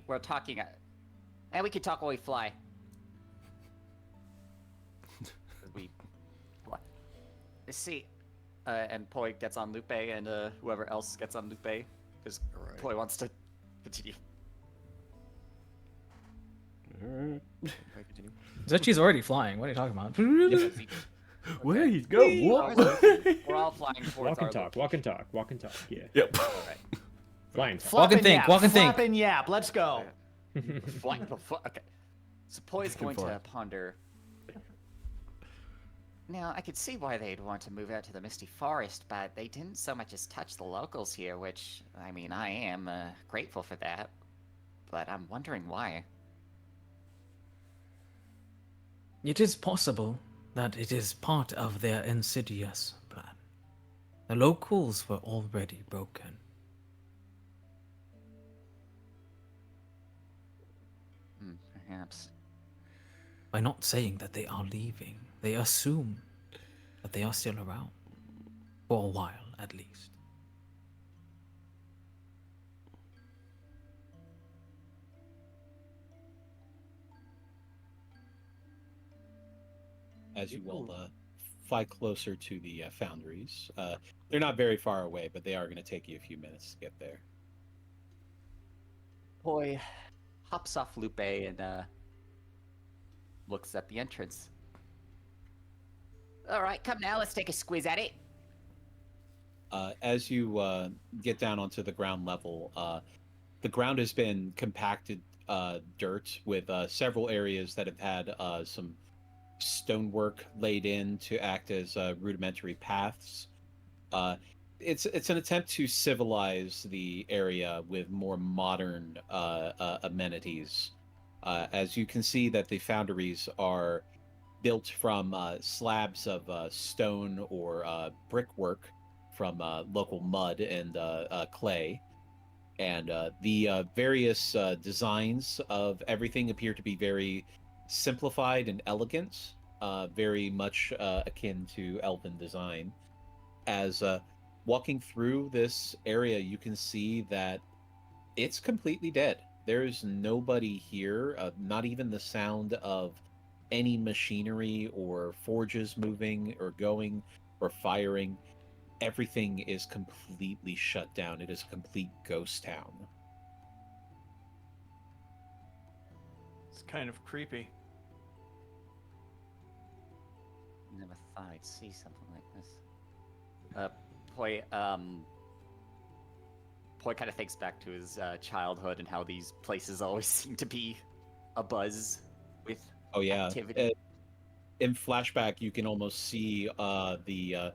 we're talking, and we can talk while we fly. See, and Poi gets on Lupe, and whoever else gets on Lupe, because Poi wants to continue. Alright. Zetchi's already flying. What are you talking about? Where you go? What? We're all flying towards Walk and talk, yeah. Yep. Alright. Flying talk. Walk and think, walk and think. Flap and yap, let's go. Flying okay. So Poi's going to ponder. Now, I could see why they'd want to move out to the Misty Forest, but they didn't so much as touch the locals here, which, I mean, I am grateful for that. But I'm wondering why. It is possible that it is part of their insidious plan. The locals were already broken. Perhaps. By not saying that they are leaving, they assume that they are still around. For a while, at least. As you will fly closer to the foundries. They're not very far away, but they are going to take you a few minutes to get there. Poi hops off Lupe and looks at the entrance. All right, come now, let's take a squiz at it. As you get down onto the ground level, the ground has been compacted dirt with several areas that have had some stonework laid in to act as rudimentary paths. It's an attempt to civilize the area with more modern amenities. As you can see that the foundries are built from slabs of stone or brickwork from local mud and clay. And the various designs of everything appear to be very simplified and elegant, very much akin to elven design. As walking through this area, you can see that it's completely dead. There's nobody here, not even the sound of any machinery or forges moving or going or firing. Everything is completely shut down. It is a complete ghost town. It's kind of creepy. Never thought I'd see something like this. Poi kind of thinks back to his childhood and how these places always seem to be abuzz with Oh yeah. activity. In flashback, you can almost see the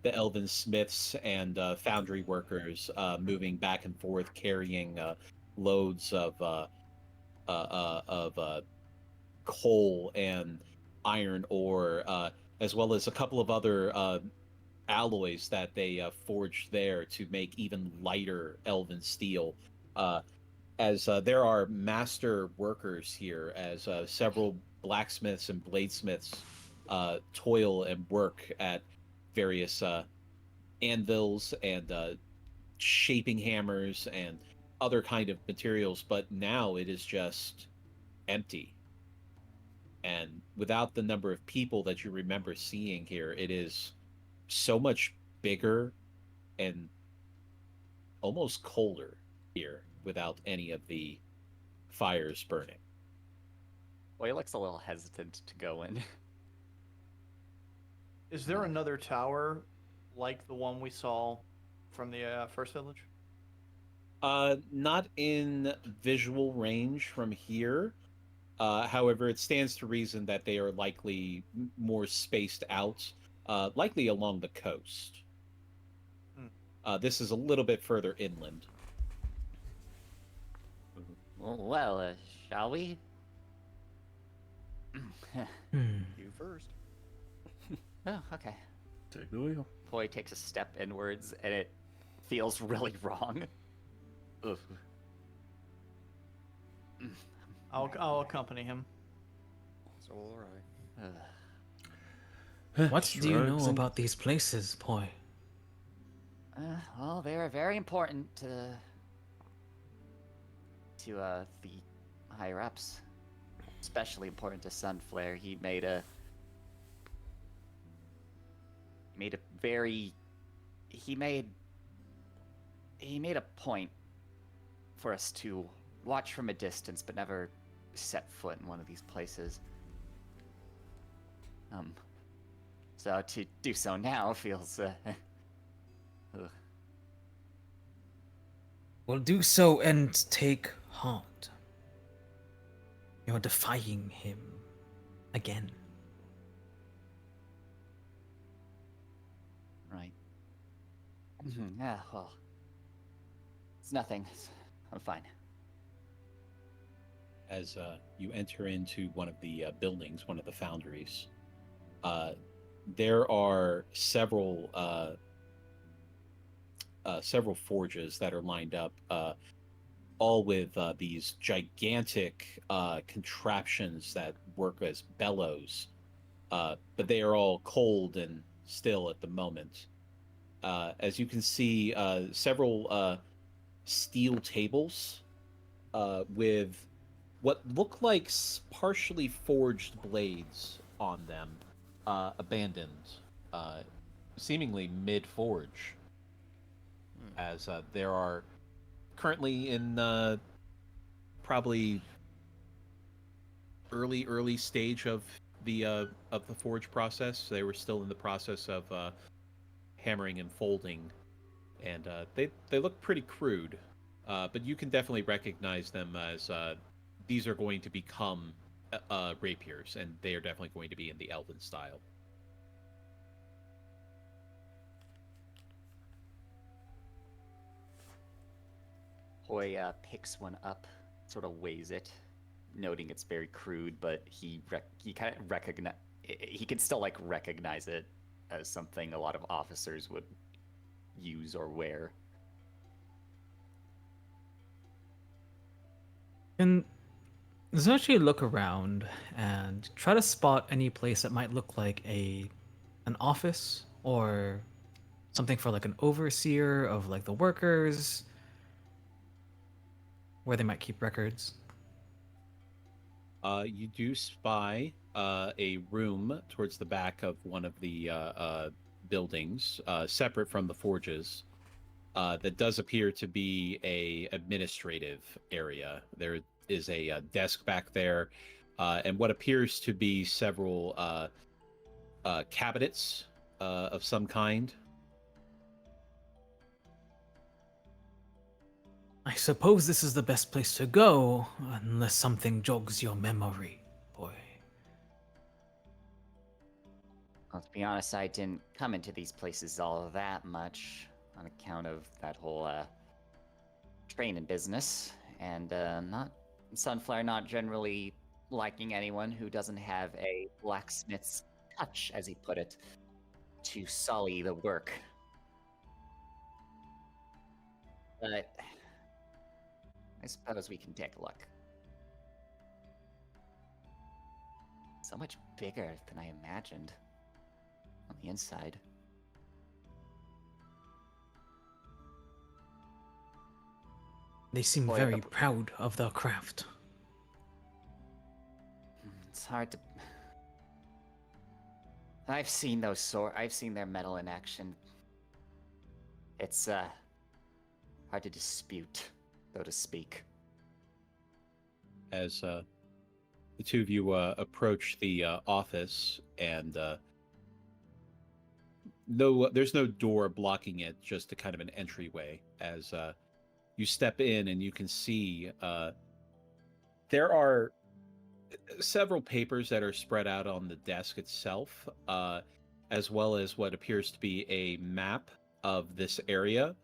elven smiths and foundry workers moving back and forth, carrying loads of coal and iron ore, as well as a couple of other alloys that they forged there to make even lighter elven steel. As there are master workers here, as several blacksmiths and bladesmiths toil and work at various anvils and shaping hammers and other kind of materials, but now it is just empty. And without the number of people that you remember seeing here, it is so much bigger and almost colder here without any of the fires burning. Well, he looks a little hesitant to go in. Is there another tower like the one we saw from the first village? Not in visual range from here. However, it stands to reason that they are likely more spaced out, likely along the coast. This is a little bit further inland. Well, shall we? You first. Oh, okay. Take the wheel. Poi takes a step inwards, and it feels really wrong. Ugh. I'll accompany him. So will I. Ugh. What do you know Drugs and- about these places, Poi? Well, they are very important to the higher ups. Especially important to Sunflare. He made a point for us to watch from a distance, but never set foot in one of these places. So to do so now feels ugh. Well, do so and take heart. You're defying him again. Right. Yeah, well, it's nothing. I'm fine. As you enter into one of the buildings, one of the foundries, there are several forges that are lined up, all with these gigantic contraptions that work as bellows, but they are all cold and still at the moment. As you can see, several steel tables with what look like partially forged blades on them, abandoned, seemingly mid-forge, as there are currently in probably early stage of the forge process. They were still in the process of hammering and folding, and they look pretty crude, but you can definitely recognize them as these are going to become rapiers, and they are definitely going to be in the elven style. Poi picks one up, sort of weighs it, noting it's very crude, but he kind of he can still like recognize it as something a lot of officers would use or wear. And Zochi look around and try to spot any place that might look like an office or something for like an overseer of like the workers, where they might keep records. You do spy a room towards the back of one of the buildings, separate from the forges, that does appear to be a administrative area. There is a desk back there, and what appears to be several cabinets of some kind. I suppose this is the best place to go, unless something jogs your memory, boy. Well, to be honest, I didn't come into these places all that much on account of that whole training business, and not Sunflower not generally liking anyone who doesn't have a blacksmith's touch, as he put it, to sully the work. But I suppose we can take a look. So much bigger than I imagined on the inside. They seem Boy, very proud of their craft. It's hard to. I've seen those I've seen their metal in action. It's hard to dispute, so to speak. As the two of you approach the office, and there's no door blocking it, just a kind of an entryway. As you step in, and you can see there are several papers that are spread out on the desk itself, as well as what appears to be a map of this area.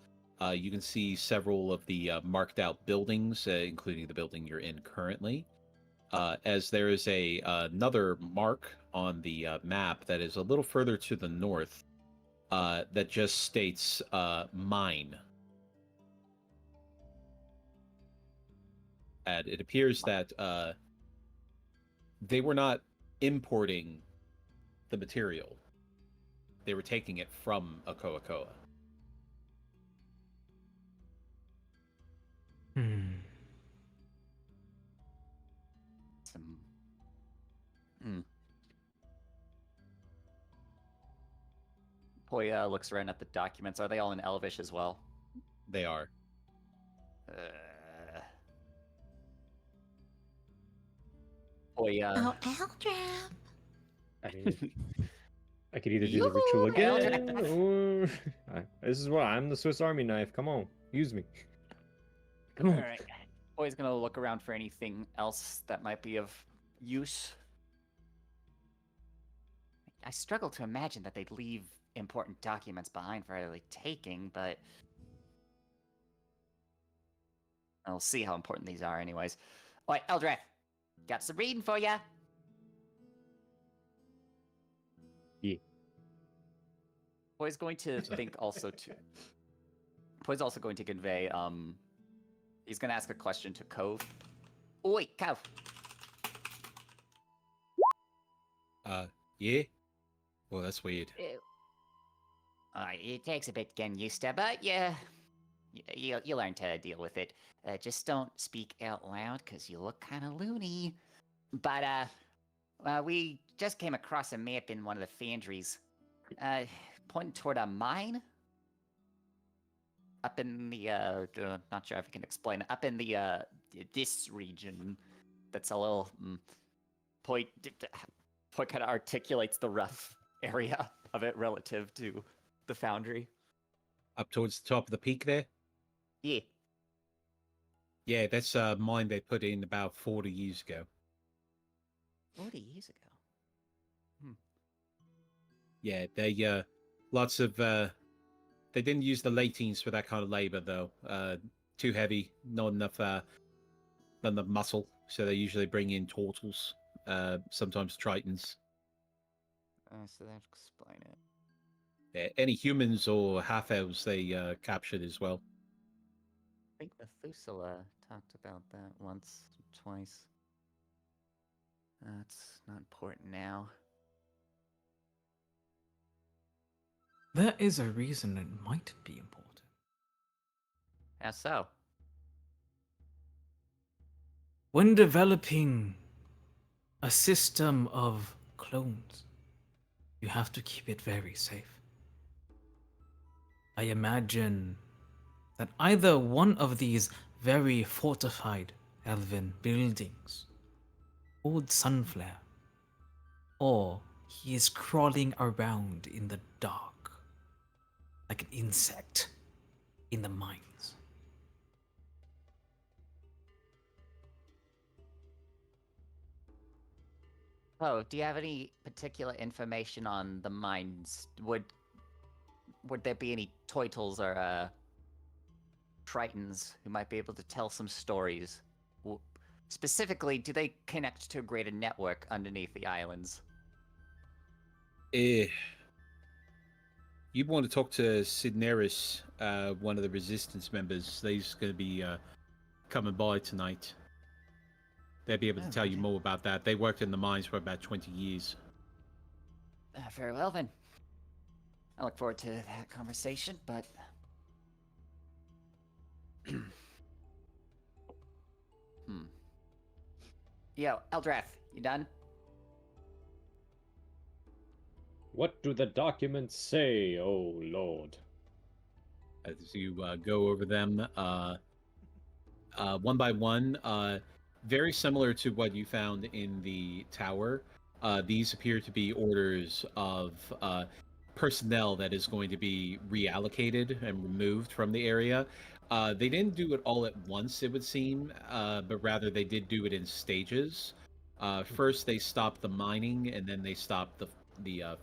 You can see several of the marked out buildings, including the building you're in currently. As there is another mark on the map that is a little further to the north, that just states mine. And it appears that they were not importing the material. They were taking it from Akoa. Poya looks around at the documents. Are they all in Elvish as well? They are. Poya. Oh, Eldrath. I mean, I could either do the ritual again, or this is what I'm the Swiss Army knife. Come on, use me. Come on. All right. Poya's gonna look around for anything else that might be of use. I struggle to imagine that they'd leave important documents behind for early taking, but I'll see how important these are anyways. Alright, Eldrath, got some reading for ya. Yeah. Poy's going to think also to... Poy's also going to convey, he's going to ask a question to Cove. Oi, Cove. Yeah? Well, that's weird. It takes a bit getting used to, but yeah, you learn to deal with it. Just don't speak out loud, because you look kind of loony. But, we just came across a map in one of the foundries, pointing toward a mine. Up in the, not sure if I can explain, up in the, this region, that's a little, Poi kind of articulates the rough area of it relative to the foundry. Up towards the top of the peak there? Yeah. Yeah, that's a mine they put in about 40 years ago. 40 years ago? Yeah, they, lots of, they didn't use the Latines for that kind of labor, though. Too heavy, not enough muscle, so they usually bring in turtles, sometimes tritons. So that explain it. Yeah, any humans or half-elves they captured as well. I think Methuselah talked about that once, twice. That's not important now. There is a reason it might be important. How so? When developing a system of clones, you have to keep it very safe. I imagine that either one of these very fortified elven buildings, old sunflower, or he is crawling around in the dark like an insect in the mines. Oh, do you have any particular information on the mines? Would there be any Toitles or Tritons who might be able to tell some stories? Specifically, do they connect to a greater network underneath the islands? You'd want to talk to Sidneris, one of the Resistance members. He's going to be coming by tonight. They'll be able to tell you more about that. They worked in the mines for about 20 years. Very well, then. I look forward to that conversation, but... Yo, Eldrath, you done? What do the documents say, oh lord? As you go over them one by one, very similar to what you found in the tower. These appear to be orders of personnel that is going to be reallocated and removed from the area. They didn't do it all at once, it would seem, but rather they did do it in stages. First, they stopped the mining, and then they stopped the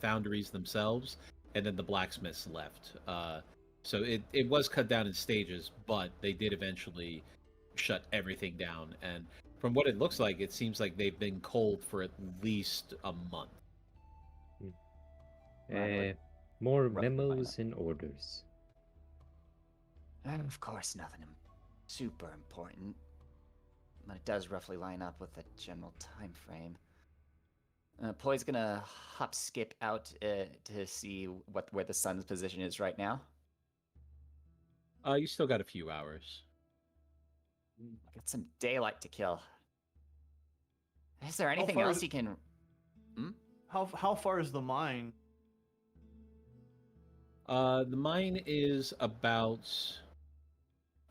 foundries themselves, and then the blacksmiths left. So it was cut down in stages, but they did eventually shut everything down. And from what it looks like, it seems like they've been cold for at least a month. More memos and orders. Of course, nothing super important, but it does roughly line up with the general time frame. Poi's gonna hop skip out to see where the sun's position is right now. You still got a few hours. Got some daylight to kill. Is there anything else you can? How far is the mine? The mine is about,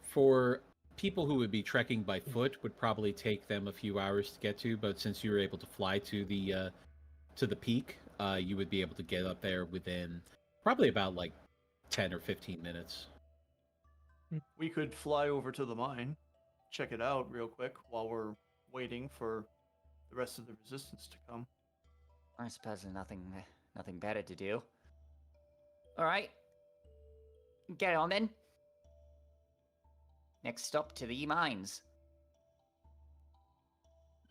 for people who would be trekking by foot, would probably take them a few hours to get to. But since you were able to fly to the peak, you would be able to get up there within probably about like 10 or 15 minutes. We could fly over to the mine, check it out real quick while we're waiting for the rest of the resistance to come. I suppose there's nothing better to do. All right, get on then. Next stop to the mines.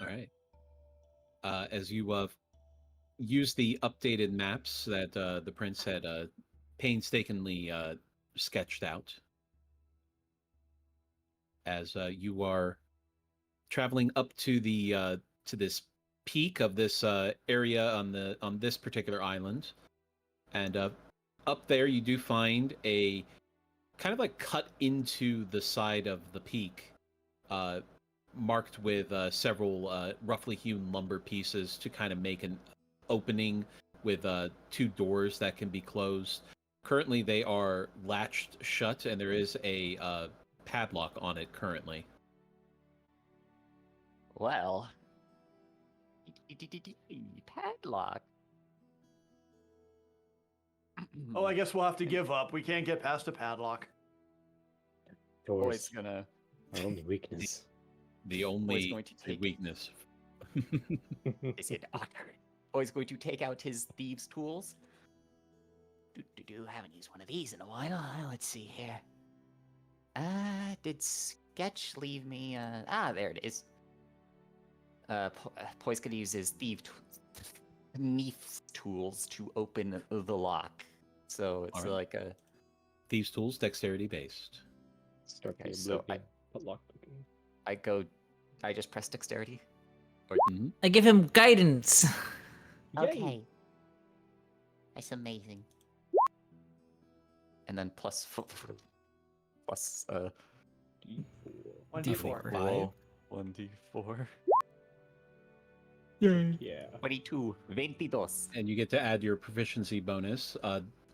All right. As you use the updated maps that the prince had painstakingly sketched out, as you are traveling up to the to this peak of this area on this particular island, and up there you do find a kind of like cut into the side of the peak, marked with several roughly hewn lumber pieces to kind of make an opening with two doors that can be closed. Currently they are latched shut, and there is a padlock on it currently. Well, padlock. Oh, I guess we'll have to give up. We can't get past a padlock. Boy's gonna. Our only weakness. The only weakness. Is it awkward? Boy's going to take out his thieves' tools. Haven't used one of these in a while. Let's see here. Did Sketch leave me? There it is. Poise gonna use his thieves tools to open the lock. So it's like a thieves' tools, dexterity based. Start okay, the so I just press dexterity. Or... I give him guidance. Okay. That's amazing. And then plus D4. 1d4. Yeah. 22. 22. And you get to add your proficiency bonus,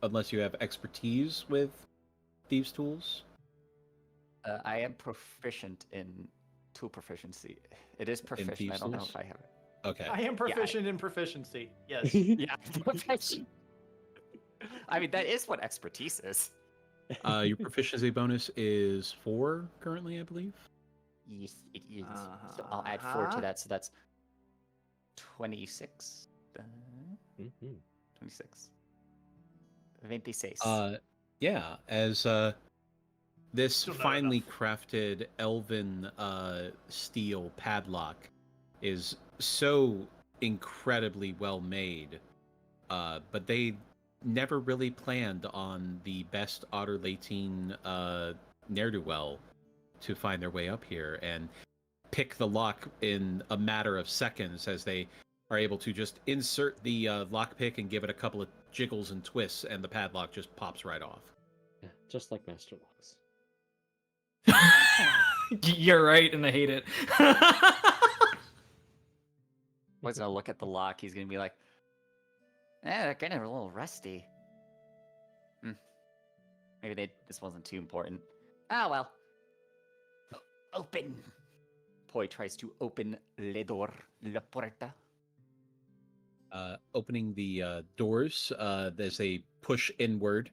unless you have expertise with thieves' tools. I am proficient in tool proficiency. It is proficient. I don't know tools? if I have it. Okay. I am proficient in proficiency. Yes. Yeah, proficient. I mean, that is what expertise is. Your proficiency bonus is 4 currently, I believe. Yes, it is. So I'll add 4 to that, so that's 26. Mhm. 26. 26. Yeah, as this Still not finely enough. crafted elven steel padlock is so incredibly well made, but they never really planned on the best Otter Latine ne'er-do-well to find their way up here and pick the lock in a matter of seconds as they are able to just insert the lockpick and give it a couple of jiggles and twists, and the padlock just pops right off. Yeah, just like Master Locks. You're right, and I hate it. Boy's gonna look at the lock. He's gonna be like, they're kind of a little rusty. Maybe this wasn't too important. Ah, well. Open. Poi tries to open le door, la puerta. Opening the doors as they push inward,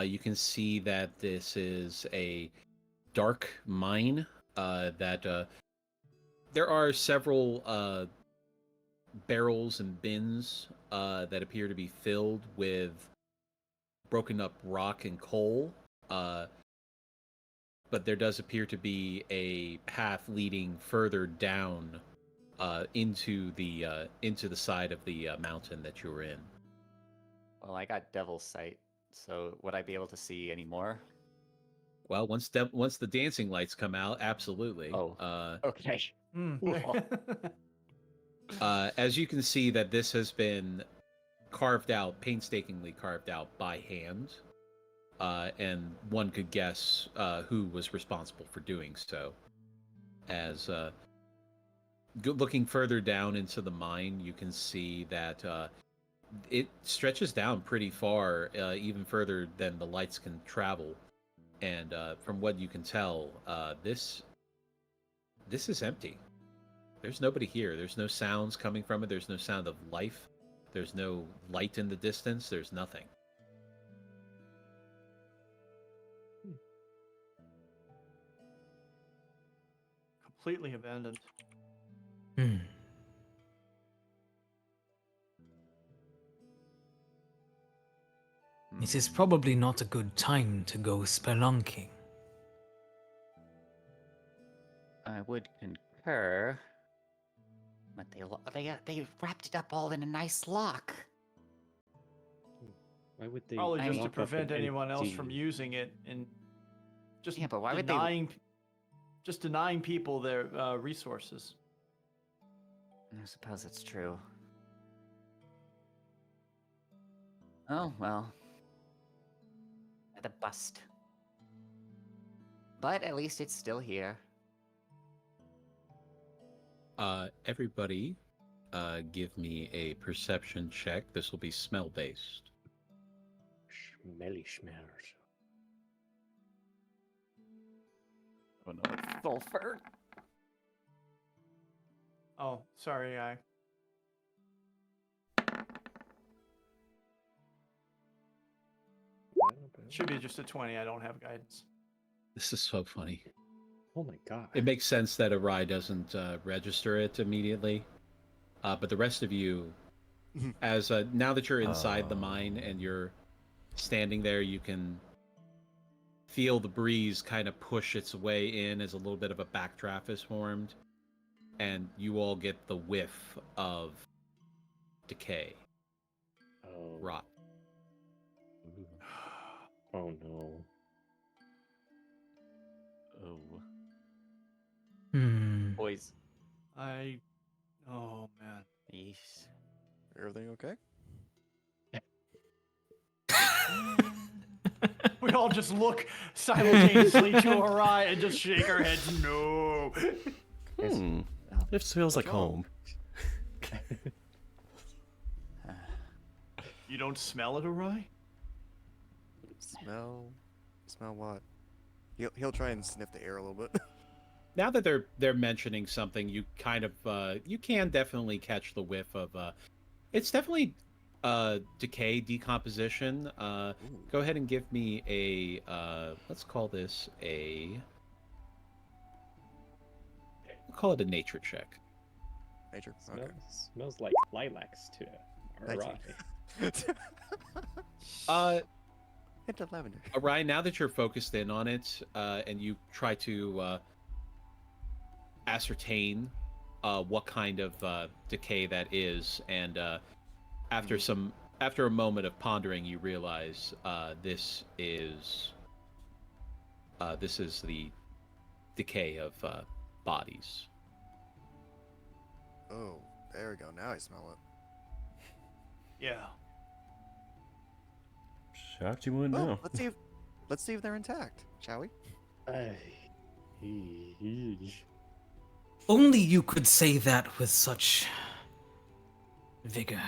you can see that this is a dark mine, that there are several barrels and bins that appear to be filled with broken up rock and coal, but there does appear to be a path leading further down into the side of the mountain that you were in. Well, I got Devil's Sight, so would I be able to see any more? Well, once the dancing lights come out, absolutely. Oh, okay. As you can see, that this has been carved out, painstakingly carved out by hand, and one could guess who was responsible for doing so. As looking further down into the mine, you can see that it stretches down pretty far, even further than the lights can travel. And from what you can tell, this is empty. There's nobody here. There's no sounds coming from it. There's no sound of life. There's no light in the distance. There's nothing. Completely abandoned. This is probably not a good time to go spelunking. I would concur. But they wrapped it up all in a nice lock. Why would they? Probably just to lock up prevent an anyone else empty- from using it, and just Yeah, but why would just denying people their resources. I suppose it's true. Oh, well. The bust. But at least it's still here. Everybody, give me a perception check. This will be smell based. Smelly schmers. Oh no, it's sulfur. Oh, sorry, should be just a 20. I don't have guidance. This is so funny. Oh my god. It makes sense that Arai doesn't register it immediately, but the rest of you, as now that you're inside the mine and you're standing there, you can feel the breeze kind of push its way in as a little bit of a backdraft is formed, and you all get the whiff of decay, rot. Oh no. Oh. Boys. Oh man. Yeesh. Everything okay? We all just look simultaneously to Arai and just shake our heads. No. This feels like home. You don't smell it, Arai? Smell what? He'll try and sniff the air a little bit. now that they're mentioning something, you kind of you can definitely catch the whiff of it's definitely decay, decomposition. Go ahead and give me a let's call this a we'll call it a nature check. Nature. Okay. Smells like lilacs too. Thank Alright. Hint of lavender. Orion, now that you're focused in on it, and you try to ascertain what kind of decay that is, and after a moment of pondering, you realize this is the decay of bodies. Oh, there we go. Now I smell it. Yeah. Shocked you wouldn't Well, know. let's see if they're intact, shall we? Only you could say that with such vigor.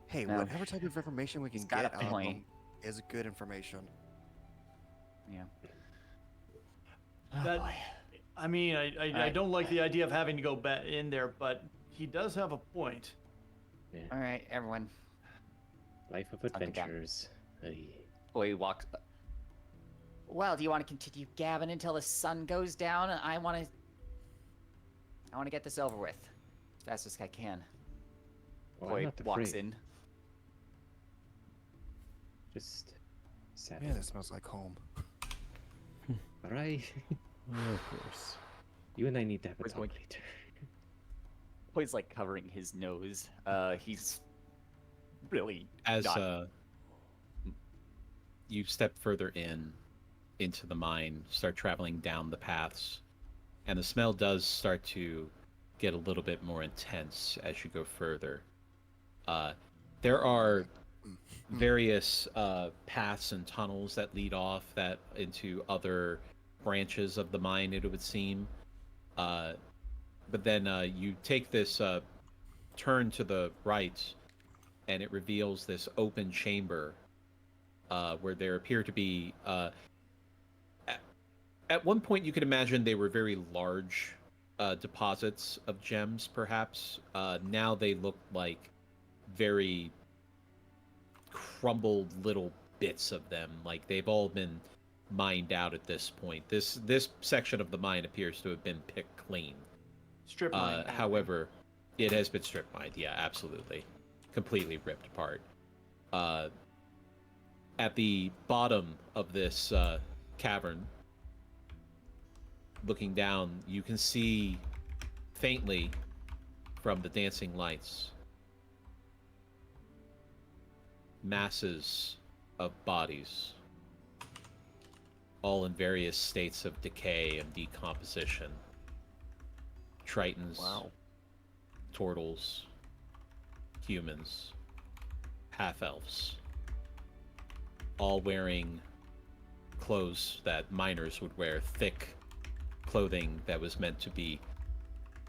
Hey, No. whatever type of information we can He's got get a out of point. them is good information. Yeah. That, I mean, I don't like the idea of having to go back in there, but he does have a point. All right, everyone. Life of Hunker down. adventures. Boy walks. Well, do you want to continue gabbing until the sun goes down? I want to get this over with as fast as I can. Well, I'm Boy not walks afraid. in. Just sad. Man, this smells like home. Alright. Of course. You and I need to have a Where's talk going- later. Boy's like covering his nose. He's really As not- you step further into the mine, start traveling down the paths, and the smell does start to get a little bit more intense as you go further. There are various paths and tunnels that lead off that into other branches of the mine, it would seem. But then you take this turn to the right, and it reveals this open chamber where there appear to be at one point you could imagine they were very large deposits of gems, perhaps. Now they look like very crumbled little bits of them, like they've all been mined out at this point. This section of the mine appears to have been picked clean. Strip mine. However, it has been strip mined. Yeah, absolutely, completely ripped apart. At the bottom of this cavern, looking down, you can see faintly from the dancing lights masses of bodies, all in various states of decay and decomposition. Tritons, turtles, humans, half-elves, all wearing clothes that miners would wear, thick clothing that was meant to be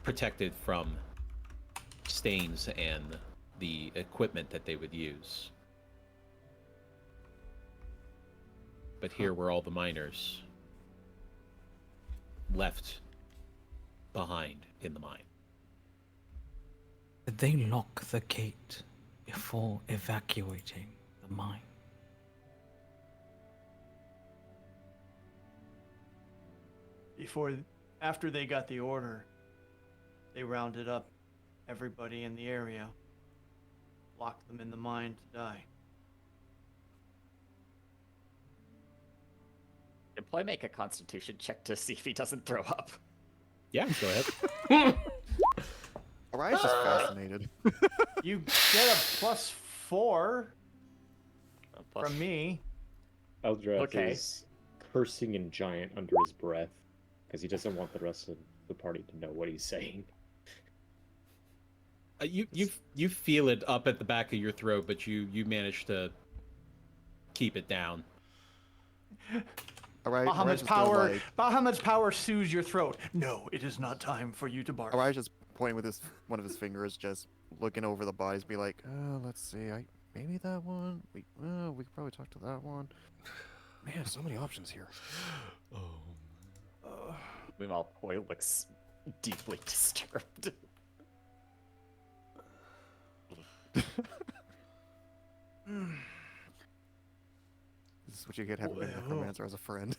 protected from stains and the equipment that they would use. But here were all the miners left behind in the mine. Did they lock the gate before evacuating the mine? After they got the order, they rounded up everybody in the area, locked them in the mine to die. Did Ploy make a constitution check to see if he doesn't throw up? Yeah, go ahead. Ori's just fascinated. You get a +4 from me. Eldrath Okay. is cursing in giant under his breath because he doesn't want the rest of the party to know what he's saying. You feel it up at the back of your throat, but you manage to keep it down. Alright, About how much power soothes your throat? No, it is not time for you to bark. Ori's just pointing with one of his fingers, just looking over the bodies, be like, let's see, maybe that one. We could probably talk to that one. Man, so many options here. Meanwhile, Poi looks deeply disturbed. This is what you get having a necromancer as a friend.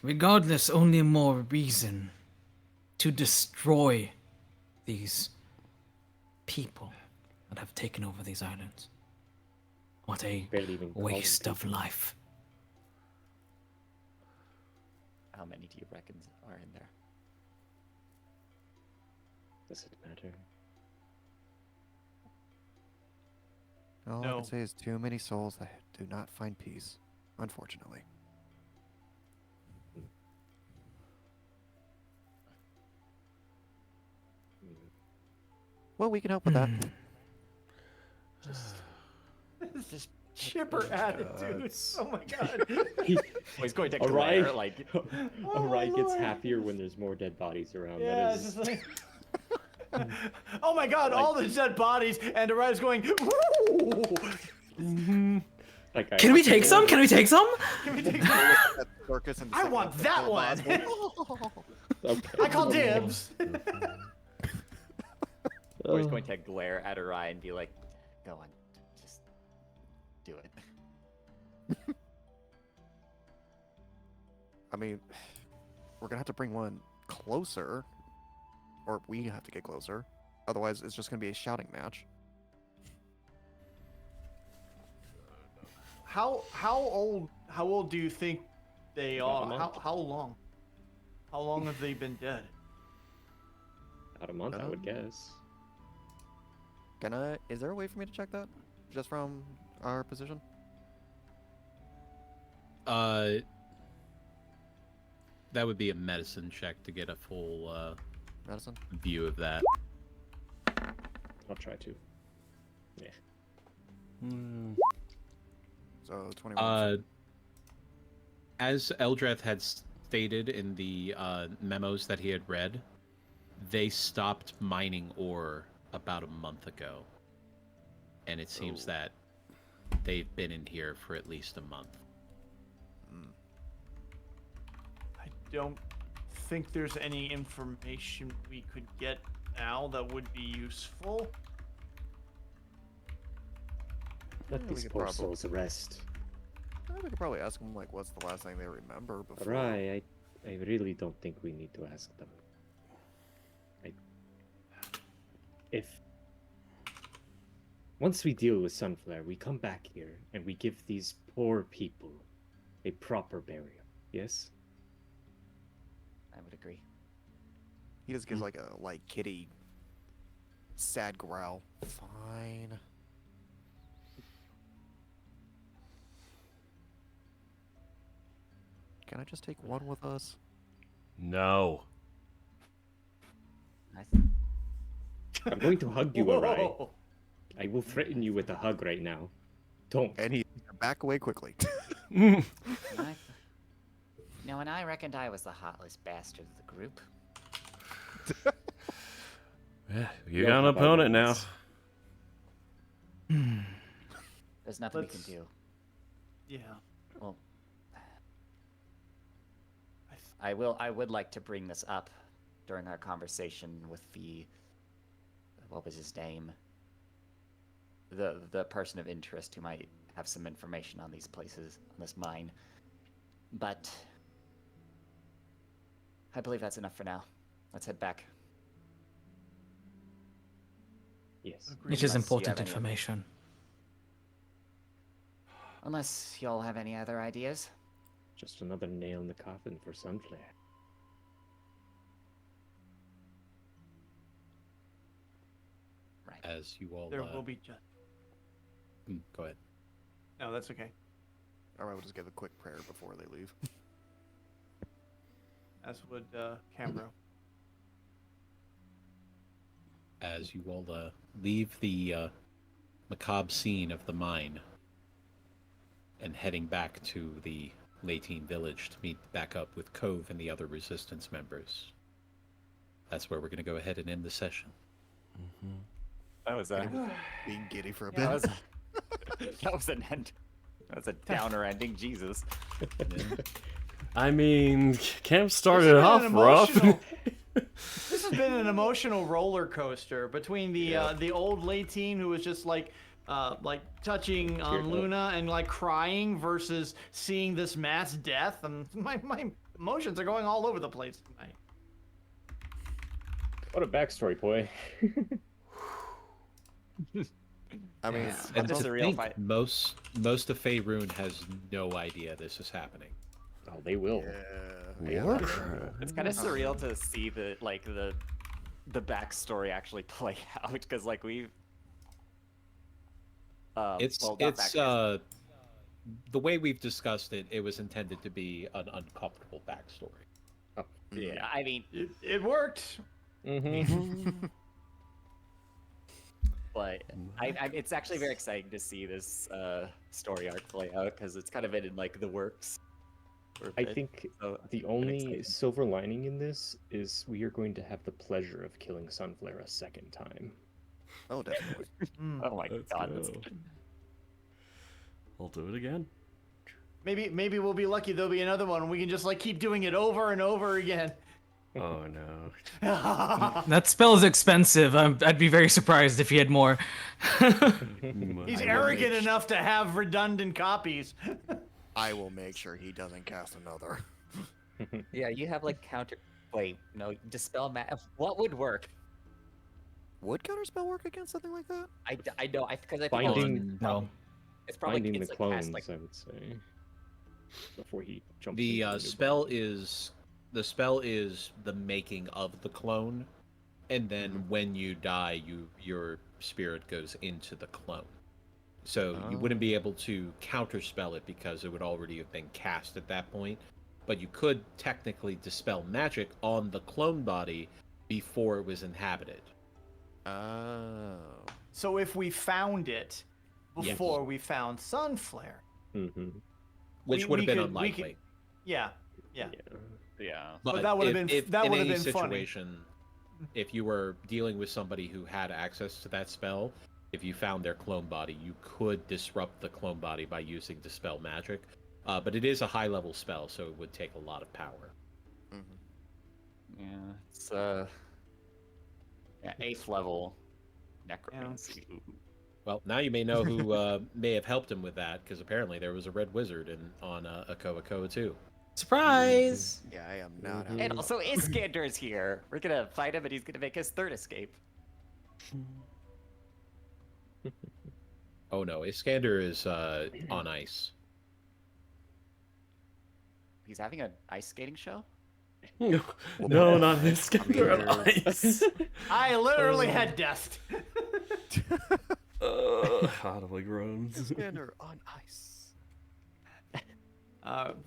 Regardless, only more reason to destroy these people that have taken over these islands. What a Barely even call them waste of people. life. How many do you reckon are in there? Does it matter? All I No. can say is too many souls that do not find peace, unfortunately. Well, we can help with that. Just Chipper attitude. Oh my god. he's going to Arai, glare like. Arai gets Lord. happier when there's more dead bodies around. Yeah, That it's is just like. Oh my god, all the dead bodies, and Arai's going. Woo! like Can we take some? Can we take some? Can we take That circus and I want the that full one. boswell. Okay. I call dibs. Or he's going to glare at Arai and be like, "Go on, just do it." I mean, we're gonna have to bring one closer, or we have to get closer. Otherwise, it's just gonna be a shouting match. How old do you think they About a are? month. How long? How long have they been dead? About a month, I would guess. Is there a way for me to check that? Just from our position? That would be a medicine check to get a full Medicine? view of that. I'll try to. Yeah. So 21. As Eldrath had stated in the memos that he had read, they stopped mining ore about a month ago. And it seems that they've been in here for at least a month. I don't think there's any information we could get now that would be useful. Let we these could poor probably- souls rest. We could probably ask them, like, what's the last thing they remember before. Right, I really don't think we need to ask them. If once we deal with Sunflare, we come back here and we give these poor people a proper burial. Yes? I would agree. He just gives, like, a light kitty sad growl. Fine. Can I just take one with us? No. I'm going to hug you, Arai. Whoa. I will threaten you with a hug right now. Don't. And he back away quickly. No, and I reckoned I was the heartless bastard of the group. Yeah, you got an opponent now. There's nothing we Let's- can do. Yeah. Well, I would like to bring this up during our conversation with the, what was his name? The person of interest who might have some information on these places, on this mine. But I believe that's enough for now. Let's head back. Yes. Which is Unless you important have any- information. Unless y'all have any other ideas. Just another nail in the coffin for Sunflare. Right. As you all There will be just. go ahead. No, that's okay. Alright, we'll just give a quick prayer before they leave. As would Cambro. As you all leave the macabre scene of the mine and heading back to the Latine village to meet back up with Cove and the other resistance members. That's where we're going to go ahead and end the session. That was Being giddy for a that bit. was that was an end. That was a downer ending. Jesus. I mean, camp This started has off been an rough. emotional- This has been an emotional roller coaster between the old Latine who was just like touching on Teared up. Luna and like crying versus seeing this mass death, and my emotions are going all over the place tonight. What a backstory, boy. I mean, But And this is to a real think fight. most of Faerun has no idea this is happening. Oh, they will. yeah. Warcraft. It's kind of surreal to see the backstory actually play out because like we've. It's well, not backstory. the way we've discussed it. It was intended to be an uncomfortable backstory. Yeah, I mean, It worked. Mm-hmm. but it's actually very exciting to see this story arc play out because it's kind of been in like the works. for a I bit, think so the it's only exciting. silver lining in this is we are going to have the pleasure of killing Sunflare a second time. Oh, definitely. Oh my Let's god, that's go. I'll do it again. Maybe we'll be lucky. There'll be another one, and we can just like keep doing it over and over again. Oh no. That spell is expensive. I'd be very surprised if he had more. He's I will arrogant make enough to have redundant copies. I will make sure he doesn't cast another. Yeah, you have like counter. Wait, no, dispel What would work? Would counterspell work against something like that? I know, because I think Finding- No. it's probably Finding the it's like clones, past, like I would say, before he jumps. The into spell is the making of the clone, and then when you die, your spirit goes into the clone. So you wouldn't be able to counterspell it because it would already have been cast at that point. But you could technically dispel magic on the clone body before it was inhabited. Oh. So if we found it Yes. before we found Sunflare, Mm-hmm. Which We- would we have been could- we could- unlikely. yeah. Yeah. But that would've been- that in would've any been funny. situation, if you were dealing with somebody who had access to that spell, if you found their clone body, you could disrupt the clone body by using dispel magic. But it is a high level spell, so it would take a lot of power. Mm-hmm. Yeah, it's 8th level necromancy. Ooh. Well, now you may know who may have helped him with that, because apparently there was a red wizard on Akoa Koa too. Surprise! Yeah, I am not And happy. also Iskander is here. We're gonna fight him, and he's gonna make his 3rd escape. Oh no, Iskander is on ice. He's having an ice skating show. No, Well, not this I mean, guy on there's- ice. I literally had death. Audibly groans. Iskander on ice.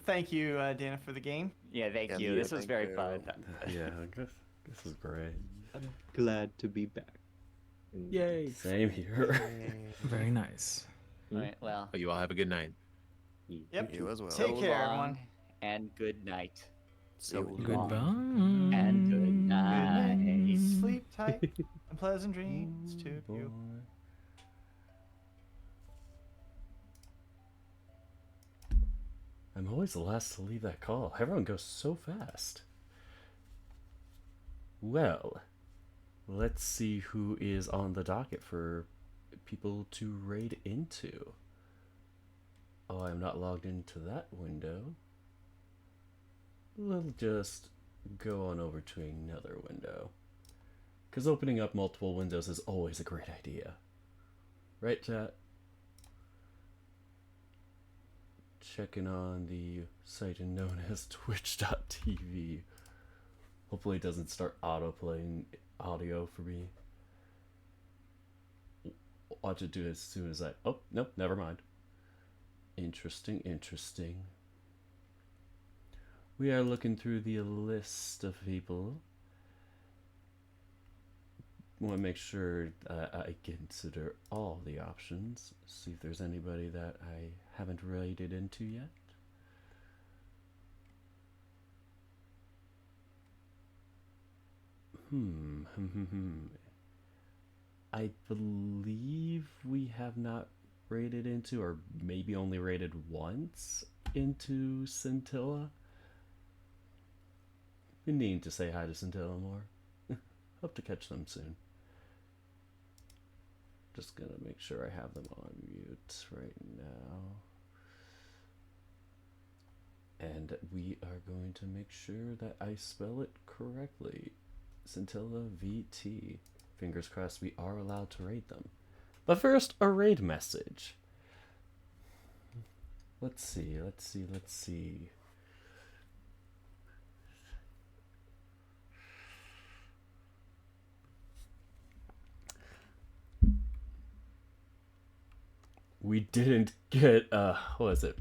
Thank you, Dana, for the game. Yeah, thank Yeah, you. yeah, This was thank very you. fun. Yeah, this is great. Glad to be back. Yay! Same here. Very nice. All right, well, Oh, you all have a good night. Yep. You as well. Take so care, long everyone. and good night. So Goodbye. And good night. Good night. Sleep tight and pleasant dreams to you. I'm always the last to leave that call. Everyone goes so fast. Well, let's see who is on the docket for people to raid into. Oh, I'm not logged into that window. We'll just go on over to another window. Because opening up multiple windows is always a great idea. Right, chat? Checking on the site known as twitch.tv. Hopefully it doesn't start auto-playing audio for me. I'll just do it as soon as I... Oh, nope, never mind. Interesting. We are looking through the list of people. Want to make sure I consider all the options. See if there's anybody that I haven't raided into yet. I believe we have not raided into, or maybe only raided once into Scintilla. Been needing to say hi to Centella more. Hope to catch them soon. Just gonna make sure I have them on mute right now. And we are going to make sure that I spell it correctly. Scintilla VT. Fingers crossed we are allowed to raid them. But first, a raid message. Let's see. We didn't get, what was it?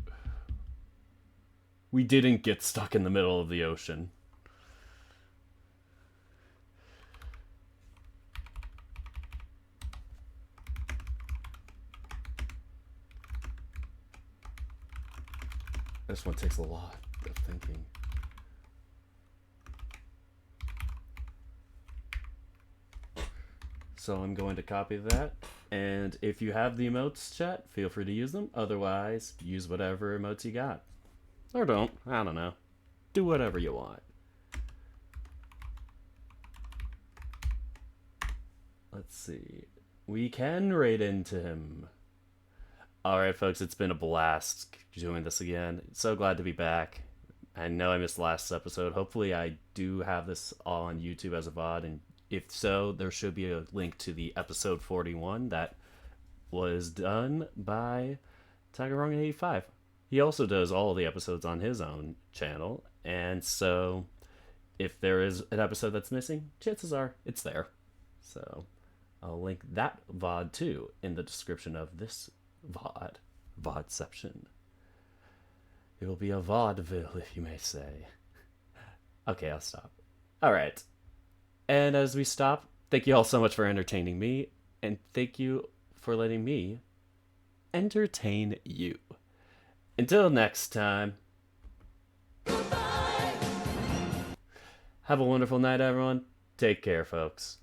We didn't get stuck in the middle of the ocean. This one takes a lot of thinking. So I'm going to copy that. And if you have the emotes, chat, feel free to use them. Otherwise, use whatever emotes you got. Or don't. I don't know. Do whatever you want. Let's see. We can raid into him. Alright, folks, it's been a blast doing this again. So glad to be back. I know I missed last episode. Hopefully I do have this all on YouTube as a VOD, and if so, there should be a link to the episode 41 that was done by Tigerong85. He also does all the episodes on his own channel, and so if there is an episode that's missing, chances are it's there. So I'll link that VOD too in the description of this VOD. VODception. It will be a vaudeville, if you may say. Okay, I'll stop. Alright. And as we stop, thank you all so much for entertaining me, and thank you for letting me entertain you. Until next time. Goodbye. Have a wonderful night, everyone. Take care, folks.